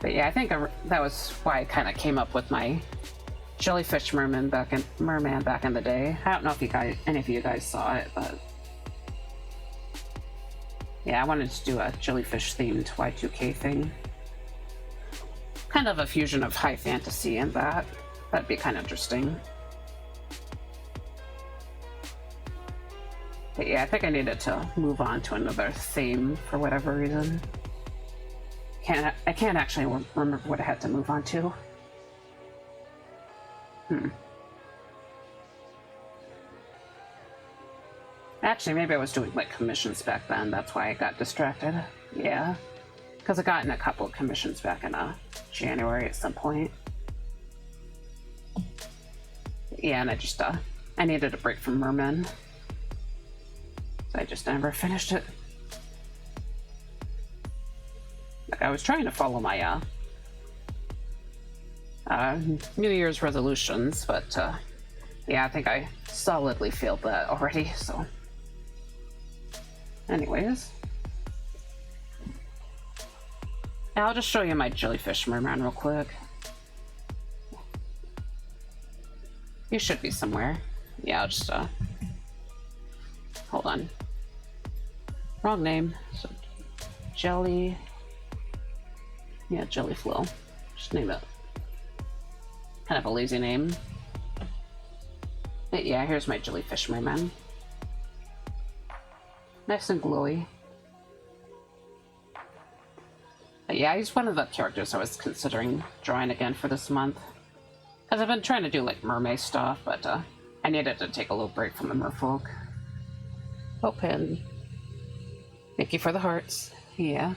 But yeah, I think that was why I kind of came up with my jellyfish merman back in the day. I don't know if any of you guys saw it, but yeah, I wanted to do a jellyfish themed Y2K thing. Kind of a fusion of high fantasy and that. That'd be kind of interesting. But yeah, I think I needed to move on to another theme for whatever reason. I can't actually remember what I had to move on to. Actually, maybe I was doing like commissions back then. That's why I got distracted. Yeah, because I got in a couple of commissions back in January at some point. Yeah, and I just I needed a break from mermen, so I just never finished it. Like, I was trying to follow my New Year's resolutions, but yeah, I think I solidly failed that already, so. Anyways. I'll just show you my jellyfish merman real quick. You should be somewhere. Yeah, I'll just, hold on. Wrong name. So, Jelly. Yeah, Jellyflow. Just name it. Kind of a lazy name. But yeah, here's my jellyfish merman. Nice and glowy. But yeah, he's one of the characters I was considering drawing again for this month. Because I've been trying to do like mermaid stuff, but I needed to take a little break from the merfolk. Open. Thank you for the hearts. Yeah.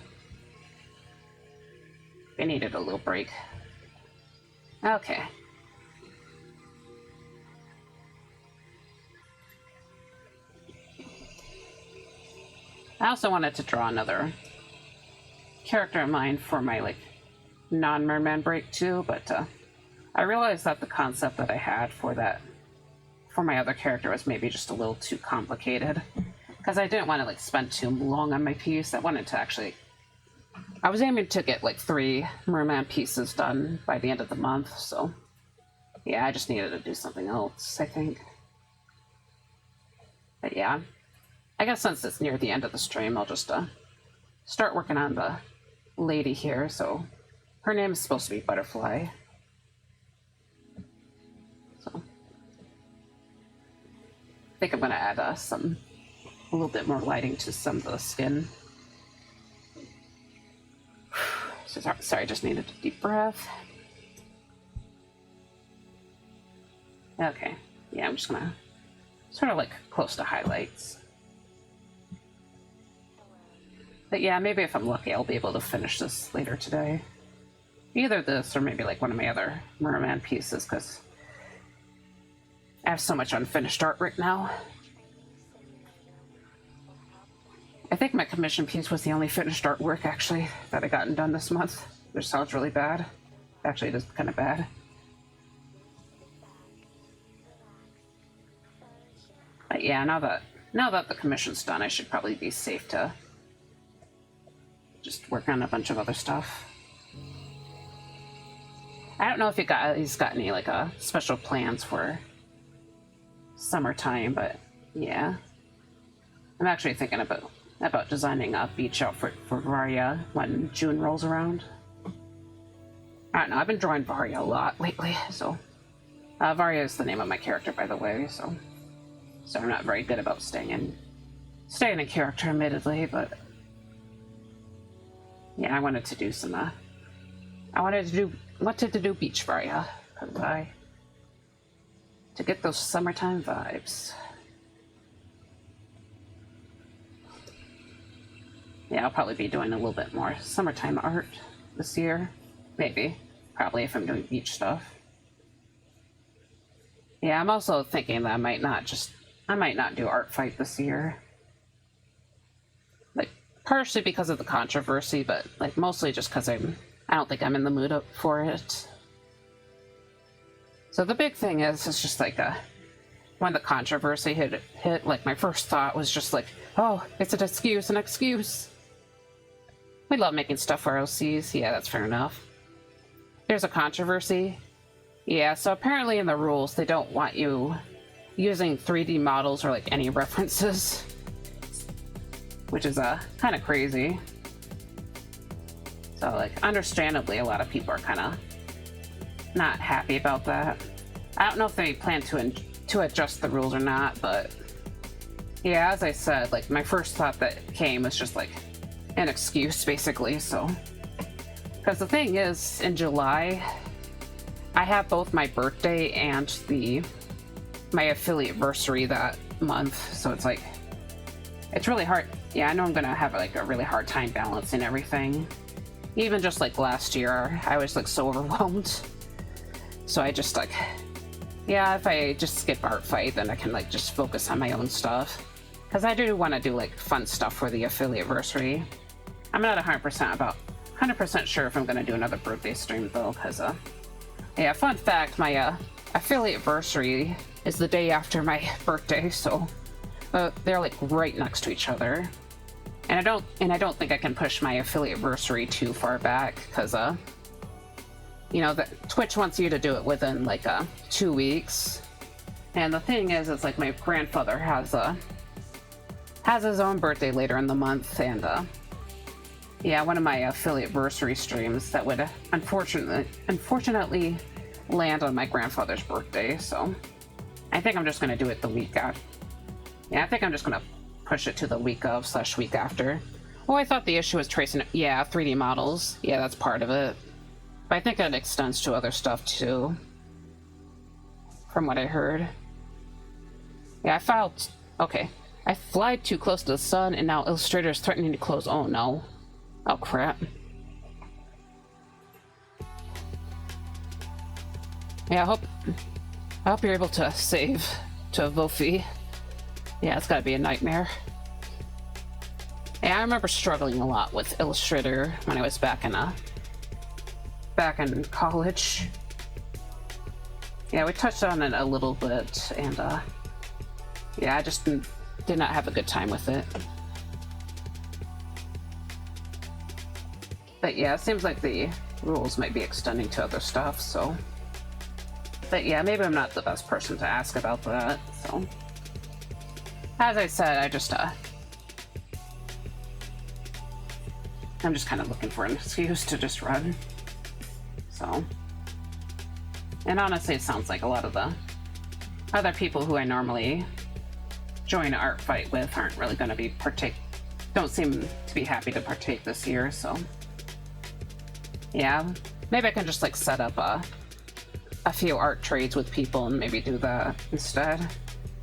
I needed a little break. Okay. I also wanted to draw another character of mine for my like non-merman break too, but I realized that the concept that I had for my other character was maybe just a little too complicated, because I didn't want to like spend too long on my piece. I wanted to actually, I was aiming to get like 3 merman pieces done by the end of the month, so yeah, I just needed to do something else, I think. But yeah, I guess since it's near the end of the stream, I'll just start working on the lady here. So her name is supposed to be Butterfly. So I think I'm going to add a little bit more lighting to some of the skin. Sorry, I just needed a deep breath. Okay, yeah, I'm just going to sort of like close to highlights. But yeah, maybe if I'm lucky, I'll be able to finish this later today. Either this or maybe like one of my other merman pieces, because I have so much unfinished art right now. I think my commission piece was the only finished artwork, actually, that I gotten done this month, which sounds really bad. Actually, it is kind of bad. But yeah, now that the commission's done, I should probably be safe to just work on a bunch of other stuff. I don't know if he's got any like special plans for summertime, but yeah, I'm actually thinking about designing a beach outfit for Varia when June rolls around. I don't know, I've been drawing Varia a lot lately, so Varia is the name of my character, by the way, so I'm not very good about staying in character, admittedly, but yeah, I wanted to do some wanted to do beach Varia to get those summertime vibes. Yeah, I'll probably be doing a little bit more summertime art this year. Maybe. Probably if I'm doing beach stuff. Yeah, I'm also thinking that I might not do art fight this year. Like, partially because of the controversy, but like mostly just because I don't think I'm in the mood for it. So the big thing is just like when the controversy hit, like my first thought was just like, oh, it's an excuse. We love making stuff for OCs. Yeah, that's fair enough. there's a controversy. Yeah, so apparently in the rules, they don't want you using 3D models or like any references, which is kind of crazy. So like, understandably, a lot of people are kind of not happy about that. I don't know if they plan to adjust the rules or not, but yeah, as I said, like my first thought that came was just like an excuse, basically. So, because the thing is, in July, I have both my birthday and my affiliate anniversary that month, so it's like, it's really hard. Yeah, I know I'm gonna have like a really hard time balancing everything. Even just like last year, I was like so overwhelmed. So I just like, yeah, if I just skip art fight, then I can like just focus on my own stuff. Because I do want to do like fun stuff for the affiliate anniversary. I'm not 100% sure if I'm gonna do another birthday stream though, because yeah, fun fact, my affiliate anniversary is the day after my birthday, so they're like right next to each other. And I don't think I can push my affiliate anniversary too far back, because you know, Twitch wants you to do it within like 2 weeks. And the thing is, it's like my grandfather has his own birthday later in the month, and yeah, one of my affiliate anniversary streams that would unfortunately land on my grandfather's birthday. So I think I'm just gonna do it the week after. Yeah, I think I'm just gonna push it to the week of / week after. Oh, I thought the issue was tracing, yeah, 3D models. Yeah, that's part of it. But I think it extends to other stuff too, from what I heard. Yeah, okay. I flied too close to the sun, and now Illustrator is threatening to close. Oh no. Oh crap. Yeah, I hope you're able to save to Vofi. Yeah, it's gotta be a nightmare. Yeah, I remember struggling a lot with Illustrator when I was back in college. Yeah, we touched on it a little bit, and yeah, I just did not have a good time with it. But yeah, it seems like the rules might be extending to other stuff, so. But yeah, maybe I'm not the best person to ask about that, so. As I said, I'm just kind of looking for an excuse to just run. So. And honestly, it sounds like a lot of the other people who I normally join an art fight with aren't really going to be don't seem to be happy to partake this year, so. Yeah, maybe I can just like set up a few art trades with people and maybe do that instead,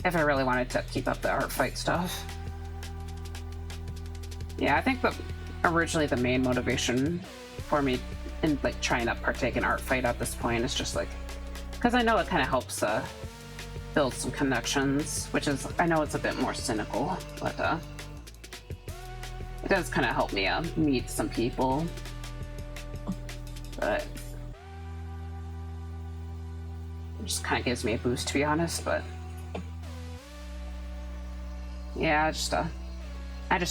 if I really wanted to keep up the art fight stuff. Yeah, I think originally the main motivation for me in like trying to partake in art fight at this point is just like, because I know it kind of helps build some connections, which is, I know it's a bit more cynical, but it does kind of help me meet some people. But it just kind of gives me a boost, to be honest. But yeah, I just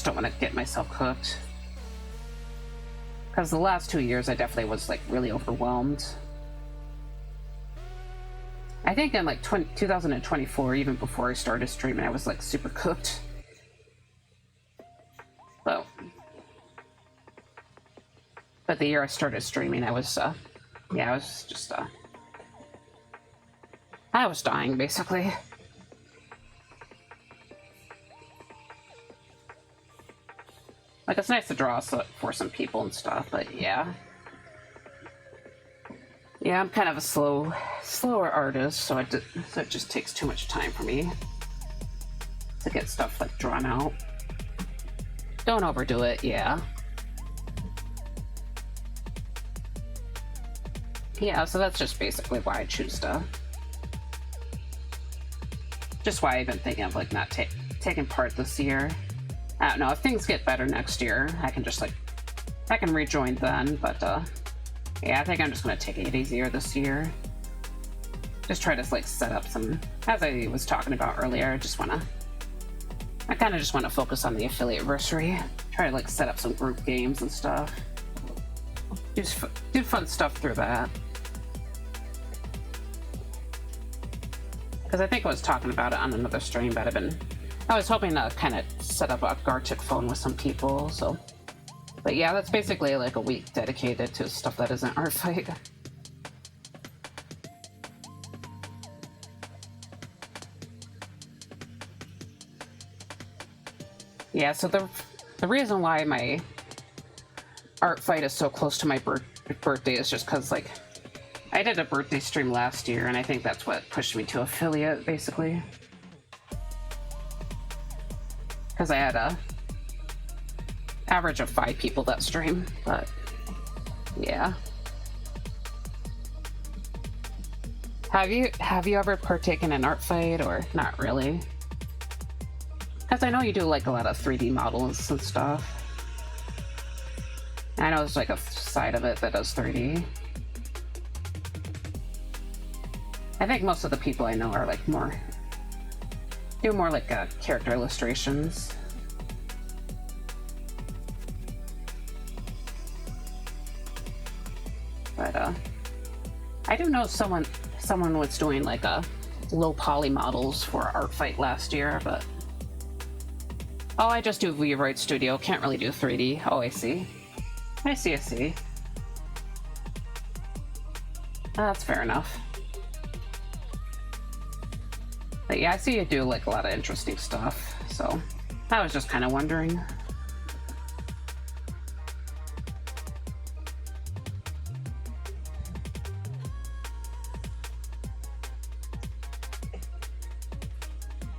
don't want to get myself cooked, because the last 2 years I definitely was like really overwhelmed. I think in like 2024, even before I started streaming, I was like super cooked. But the year I started streaming, I was I was dying, basically. Like, it's nice to draw for some people and stuff, but yeah. Yeah, I'm kind of a slower artist, so it just takes too much time for me to get stuff like drawn out. Don't overdo it, yeah. Yeah, so that's just basically why I choose stuff. Just why I've been thinking of like not taking part this year. I don't know, if things get better next year, I can rejoin then, but yeah, I think I'm just gonna take it easier this year. Just try to like set up some, as I was talking about earlier, I kind of just want to focus on the affiliate anniversary. Try to like set up some group games and stuff. Do fun stuff through that. Because I think I was talking about it on another stream, but I was hoping to kind of set up a Gartic phone with some people, so. But yeah, that's basically like a week dedicated to stuff that isn't art fight. Yeah, so the reason why my art fight is so close to my birthday is just because, like, I did a birthday stream last year, and I think that's what pushed me to affiliate, basically. Because I had a average of 5 people that stream, but yeah. Have you ever partaken in art fight, or not really? Because I know you do like a lot of 3D models and stuff. I know there's like a side of it that does 3D. I think most of the people I know are like do more like character illustrations. But I do know someone was doing like low poly models for art fight last year, but oh, I just do VRoid Studio, can't really do 3D. Oh, I see. I see. That's fair enough. But yeah, I see you do like a lot of interesting stuff, so I was just kind of wondering.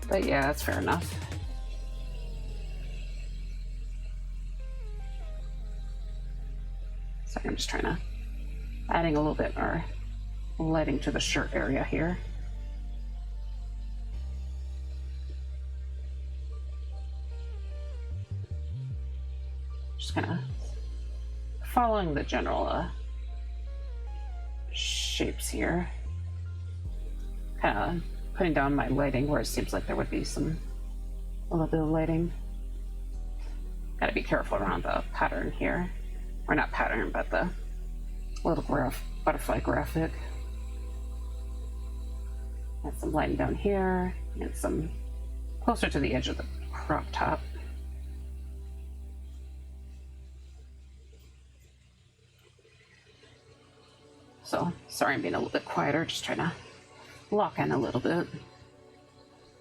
But yeah, that's fair enough. So I'm just trying to adding a little bit more lighting to the shirt area here. Just kind of following the general shapes here. Kind of putting down my lighting where it seems like there would be a little bit of lighting. Gotta be careful around the pattern here. Or not pattern, but the little butterfly graphic. And some lighting down here, and some closer to the edge of the crop top. So, sorry I'm being a little bit quieter, just trying to lock in a little bit.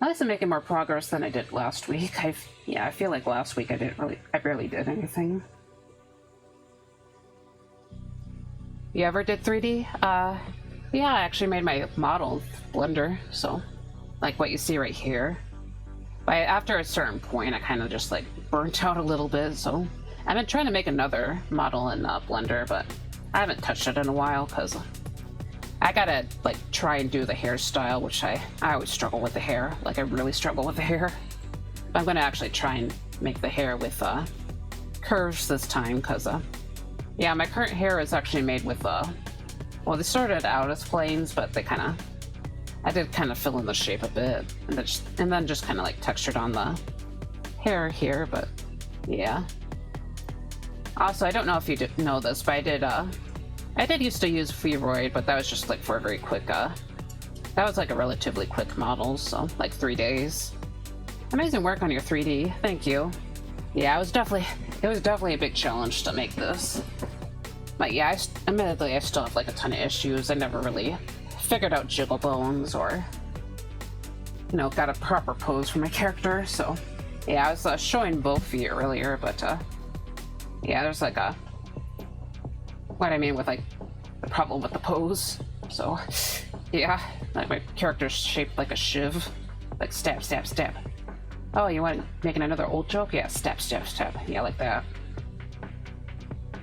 At least I'm making more progress than I did last week. I feel like last week I barely did anything. You ever did 3D? Yeah, I actually made my model with Blender, so like what you see right here. But after a certain point, I kind of just like burnt out a little bit, so I've been trying to make another model in Blender, but I haven't touched it in a while because I gotta like try and do the hairstyle, which I always struggle with the hair. Like I really struggle with the hair. But I'm gonna actually try and make the hair with curves this time because yeah, my current hair is actually made with well, they started out as planes, but I did kind of fill in the shape a bit, and then just kind of like textured on the hair here. But yeah. Also, I don't know if you know this, but I did used to use VRoid, but that was just like for a very quick that was like a relatively quick model, so like 3 days. Amazing work on your 3D, thank you. Yeah, it was definitely a big challenge to make this. But yeah, admittedly I still have like a ton of issues. I never really figured out jiggle bones or, you know, got a proper pose for my character. So yeah, I was showing both of you earlier, but yeah, there's like what I mean with like the problem with the pose. So yeah, like my character's shaped like a shiv, like stab, stab, stab. Oh, you want making another old joke? Yeah, stab, stab, stab. Yeah, like that.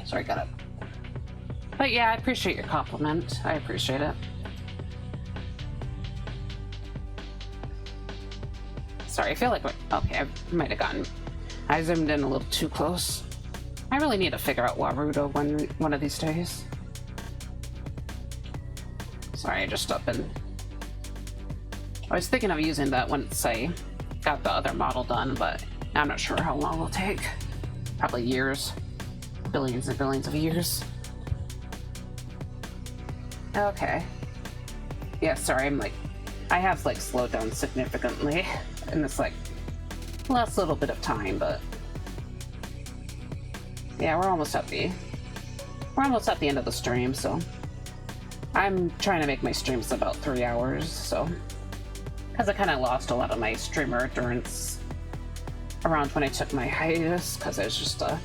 Sorry, got it. But yeah, I appreciate your compliment. I appreciate it. Sorry, I feel like okay, I might have I zoomed in a little too close. I really need to figure out Warudo one of these days. Sorry, I just I was thinking of using that once I got the other model done, but I'm not sure how long it'll take. Probably years. Billions and billions of years. Okay. Yeah, sorry, I'm like I have like slowed down significantly in this like last little bit of time, but yeah, we're almost at the end of the stream, so I'm trying to make my streams about 3 hours, so because I kind of lost a lot of my streamer endurance around when I took my hiatus, because I was just yeah,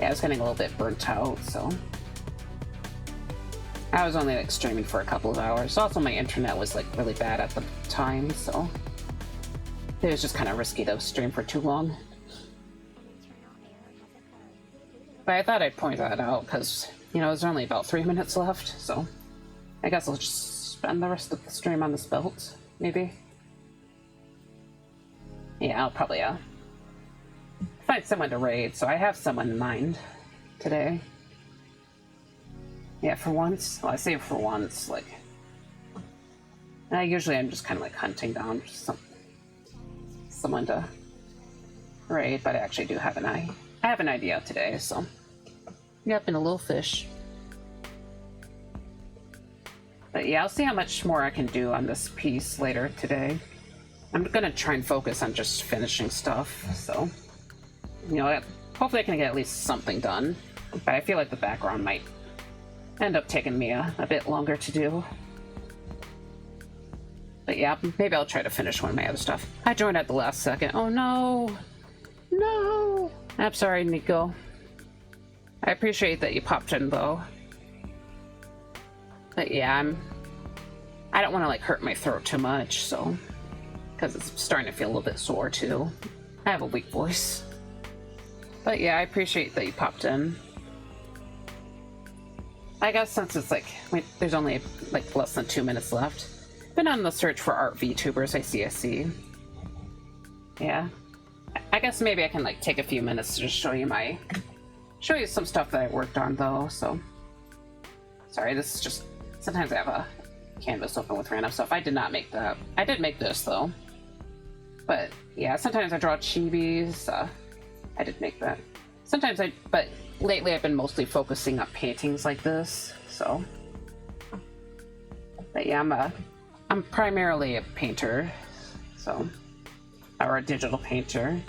I was getting a little bit burnt out, so I was only like streaming for a couple of hours. Also, my internet was like really bad at the time, so it was just kind of risky to stream for too long. But I thought I'd point that out because, you know, there's only about 3 minutes left, so I guess I'll just spend the rest of the stream on this belt, maybe. Yeah, I'll probably find someone to raid, so I have someone in mind today. Yeah, for once. Well, I say for once, like... usually I'm just kind of like hunting down someone to raid, but I actually do have I have an idea today, so... Yep, and a little fish. But yeah, I'll see how much more I can do on this piece later today. I'm gonna try and focus on just finishing stuff, so... You know, hopefully I can get at least something done. But I feel like the background might end up taking me a bit longer to do. But yeah, maybe I'll try to finish one of my other stuff. I joined at the last second. Oh no! No! I'm sorry, Nico. I appreciate that you popped in, though. But yeah, I don't want to like hurt my throat too much, so... Because it's starting to feel a little bit sore, too. I have a weak voice. But yeah, I appreciate that you popped in. I guess since it's like, there's only like less than 2 minutes left. Been on the search for art VTubers, I see. Yeah. I guess maybe I can like take a few minutes to just show you some stuff that I worked on though, so. Sorry, this is just, sometimes I have a canvas open with random stuff. I did not make that. I did make this though. But yeah, sometimes I draw chibis. I did make that. But lately I've been mostly focusing on paintings like this, so. But yeah, I'm primarily a painter, so, or a digital painter.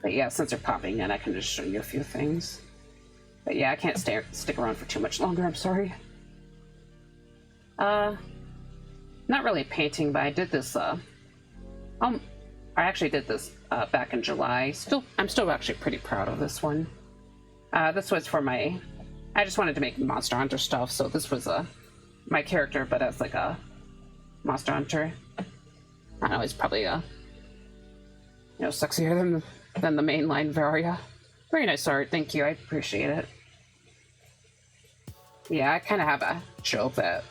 But yeah, since they're popping in, I can just show you a few things. But yeah, I can't stick around for too much longer, I'm sorry. Not really painting, but I did this, I actually did this back in July. I'm still actually pretty proud of this one. This was for I just wanted to make Monster Hunter stuff, so this was my character, but as like a Monster Hunter. I don't know, he's probably sexier than the mainline Varia. Very nice art, thank you, I appreciate it. Yeah, I kind of have a joke that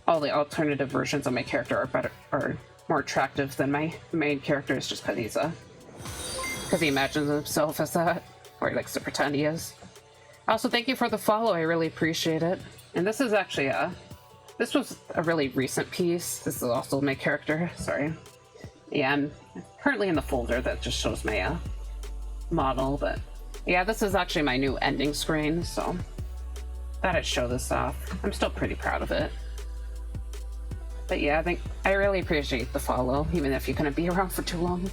all the alternative versions of my character are more attractive than my main character, is just because he imagines himself as that, or he likes to pretend he is. Also, thank you for the follow, I really appreciate it. And this is actually this was a really recent piece. This is also my character, sorry. Yeah, I'm currently in the folder that just shows my model, but yeah, this is actually my new ending screen, so thought I'd show this off. I'm still pretty proud of it. But yeah, I really appreciate the follow, even if you couldn't be around for too long.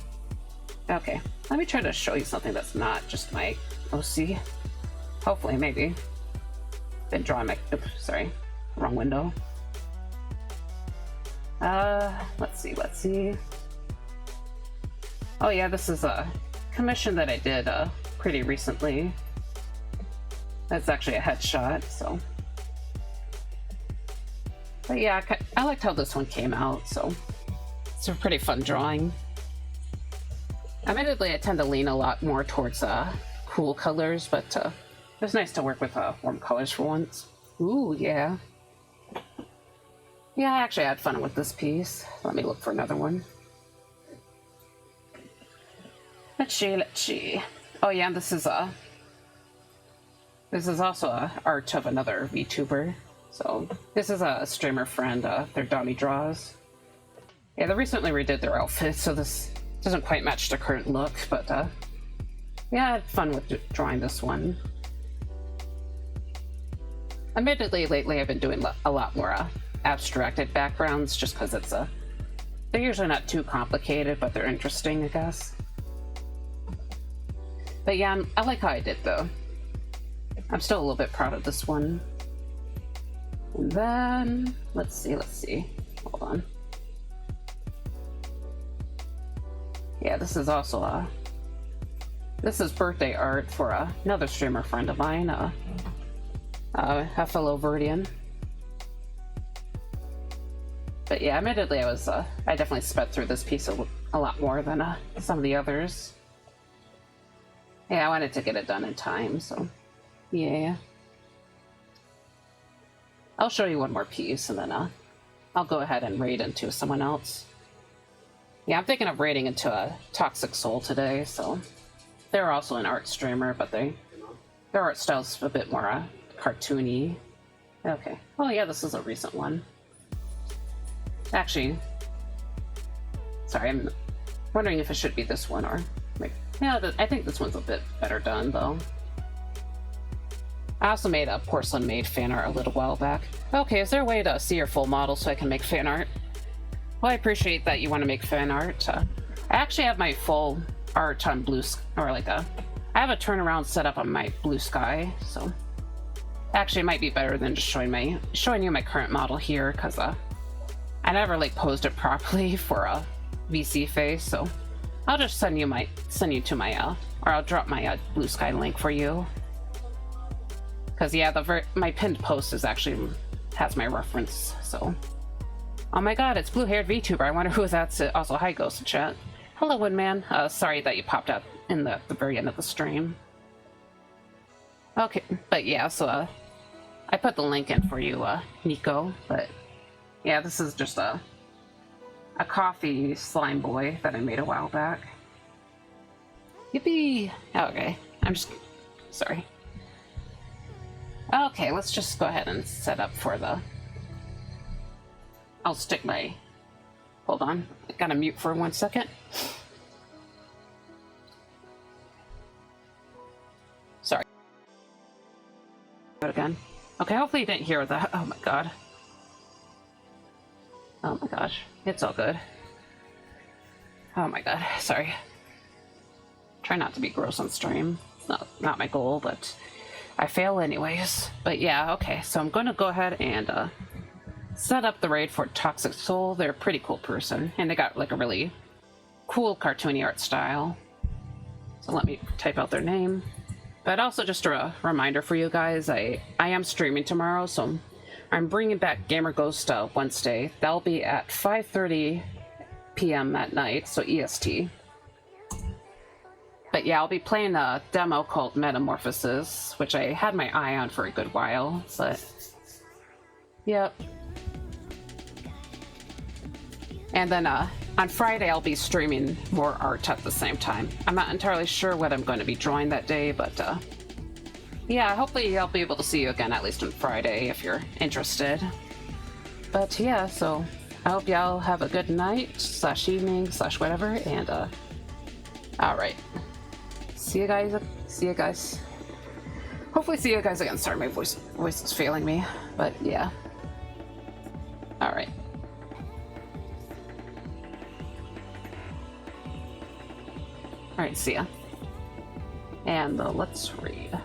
Okay, let me try to show you something that's not just my OC. Hopefully, maybe. Been drawing my... Oops, sorry. Wrong window. Let's see. Oh yeah, this is a commission that I did pretty recently. That's actually a headshot, so... But yeah, I liked how this one came out, so... It's a pretty fun drawing. Admittedly, I tend to lean a lot more towards cool colors, but it's nice to work with warm colors for once. Ooh, yeah. Yeah, I actually had fun with this piece. Let me look for another one. Let's see. Oh yeah, this is also art of another VTuber. So this is a streamer friend, their Donnie Draws. Yeah, they recently redid their outfit, so this doesn't quite match their current look, but yeah, I had fun with drawing this one. Admittedly, lately I've been doing a lot more abstracted backgrounds just because they're usually not too complicated, but they're interesting, I guess. But yeah, I like how I did, though. I'm still a little bit proud of this one. And then, let's see. Hold on. Yeah, this is also this is birthday art for another streamer friend of mine, a fellow Viridian. But yeah, admittedly, I definitely sped through this piece a lot more than some of the others. Yeah, I wanted to get it done in time, so yeah. I'll show you one more piece, and then I'll go ahead and raid into someone else. Yeah, I'm thinking of raiding into a Toxic Soul today, so they're also an art streamer, but their art style's a bit more cartoony. Okay. Oh yeah, this is a recent one. Actually, sorry, I'm wondering if it should be this one or maybe. Yeah, I think this one's a bit better done, though. I also made a porcelain made fan art a little while back. Okay, is there a way to see your full model so I can make fan art? Well, I appreciate that you want to make fan art. I actually have my full art on I have a turnaround set up on my Blue Sky, so actually it might be better than just showing you my current model here, because I never posed it properly for a VC face, so I'll just send you to my or I'll drop my Blue Sky link for you. Because yeah, my pinned post has my reference. So, oh my God, it's blue-haired VTuber. I wonder who that's. Also, hi Ghost in chat. Hello, Woodman. Sorry that you popped out in the very end of the stream. Okay, but yeah, so I put the link in for you, Nico. But yeah, this is just a coffee slime boy that I made a while back. Yippee! Okay, I'm just sorry. Okay, let's just go ahead and set up for I'll stick my... Hold on, I gotta mute for 1 second. Sorry. Again. Okay, hopefully you didn't hear that. Oh my God. Oh my gosh, it's all good. Oh my God, sorry. Try not to be gross on stream. It's not my goal, but I fail anyways. But yeah, okay, so I'm gonna go ahead and set up the raid for Toxic Soul. They're a pretty cool person, and they got a really cool cartoony art style. So let me type out their name. But also just a reminder for you guys, I am streaming tomorrow, so I'm bringing back ViridianGhost Wednesday. That'll be at 5:30 p.m. at night, so EST. But yeah, I'll be playing a demo called Metamorphosis, which I had my eye on for a good while, but... Yep. And then on Friday, I'll be streaming more art at the same time. I'm not entirely sure what I'm going to be drawing that day, but yeah, hopefully I'll be able to see you again at least on Friday if you're interested. But yeah, so I hope y'all have a good night, /evening, /whatever, and alright. See you guys. Hopefully see you guys again. Sorry, my voice is failing me, but yeah. Alright. Alright, see ya. And let's read.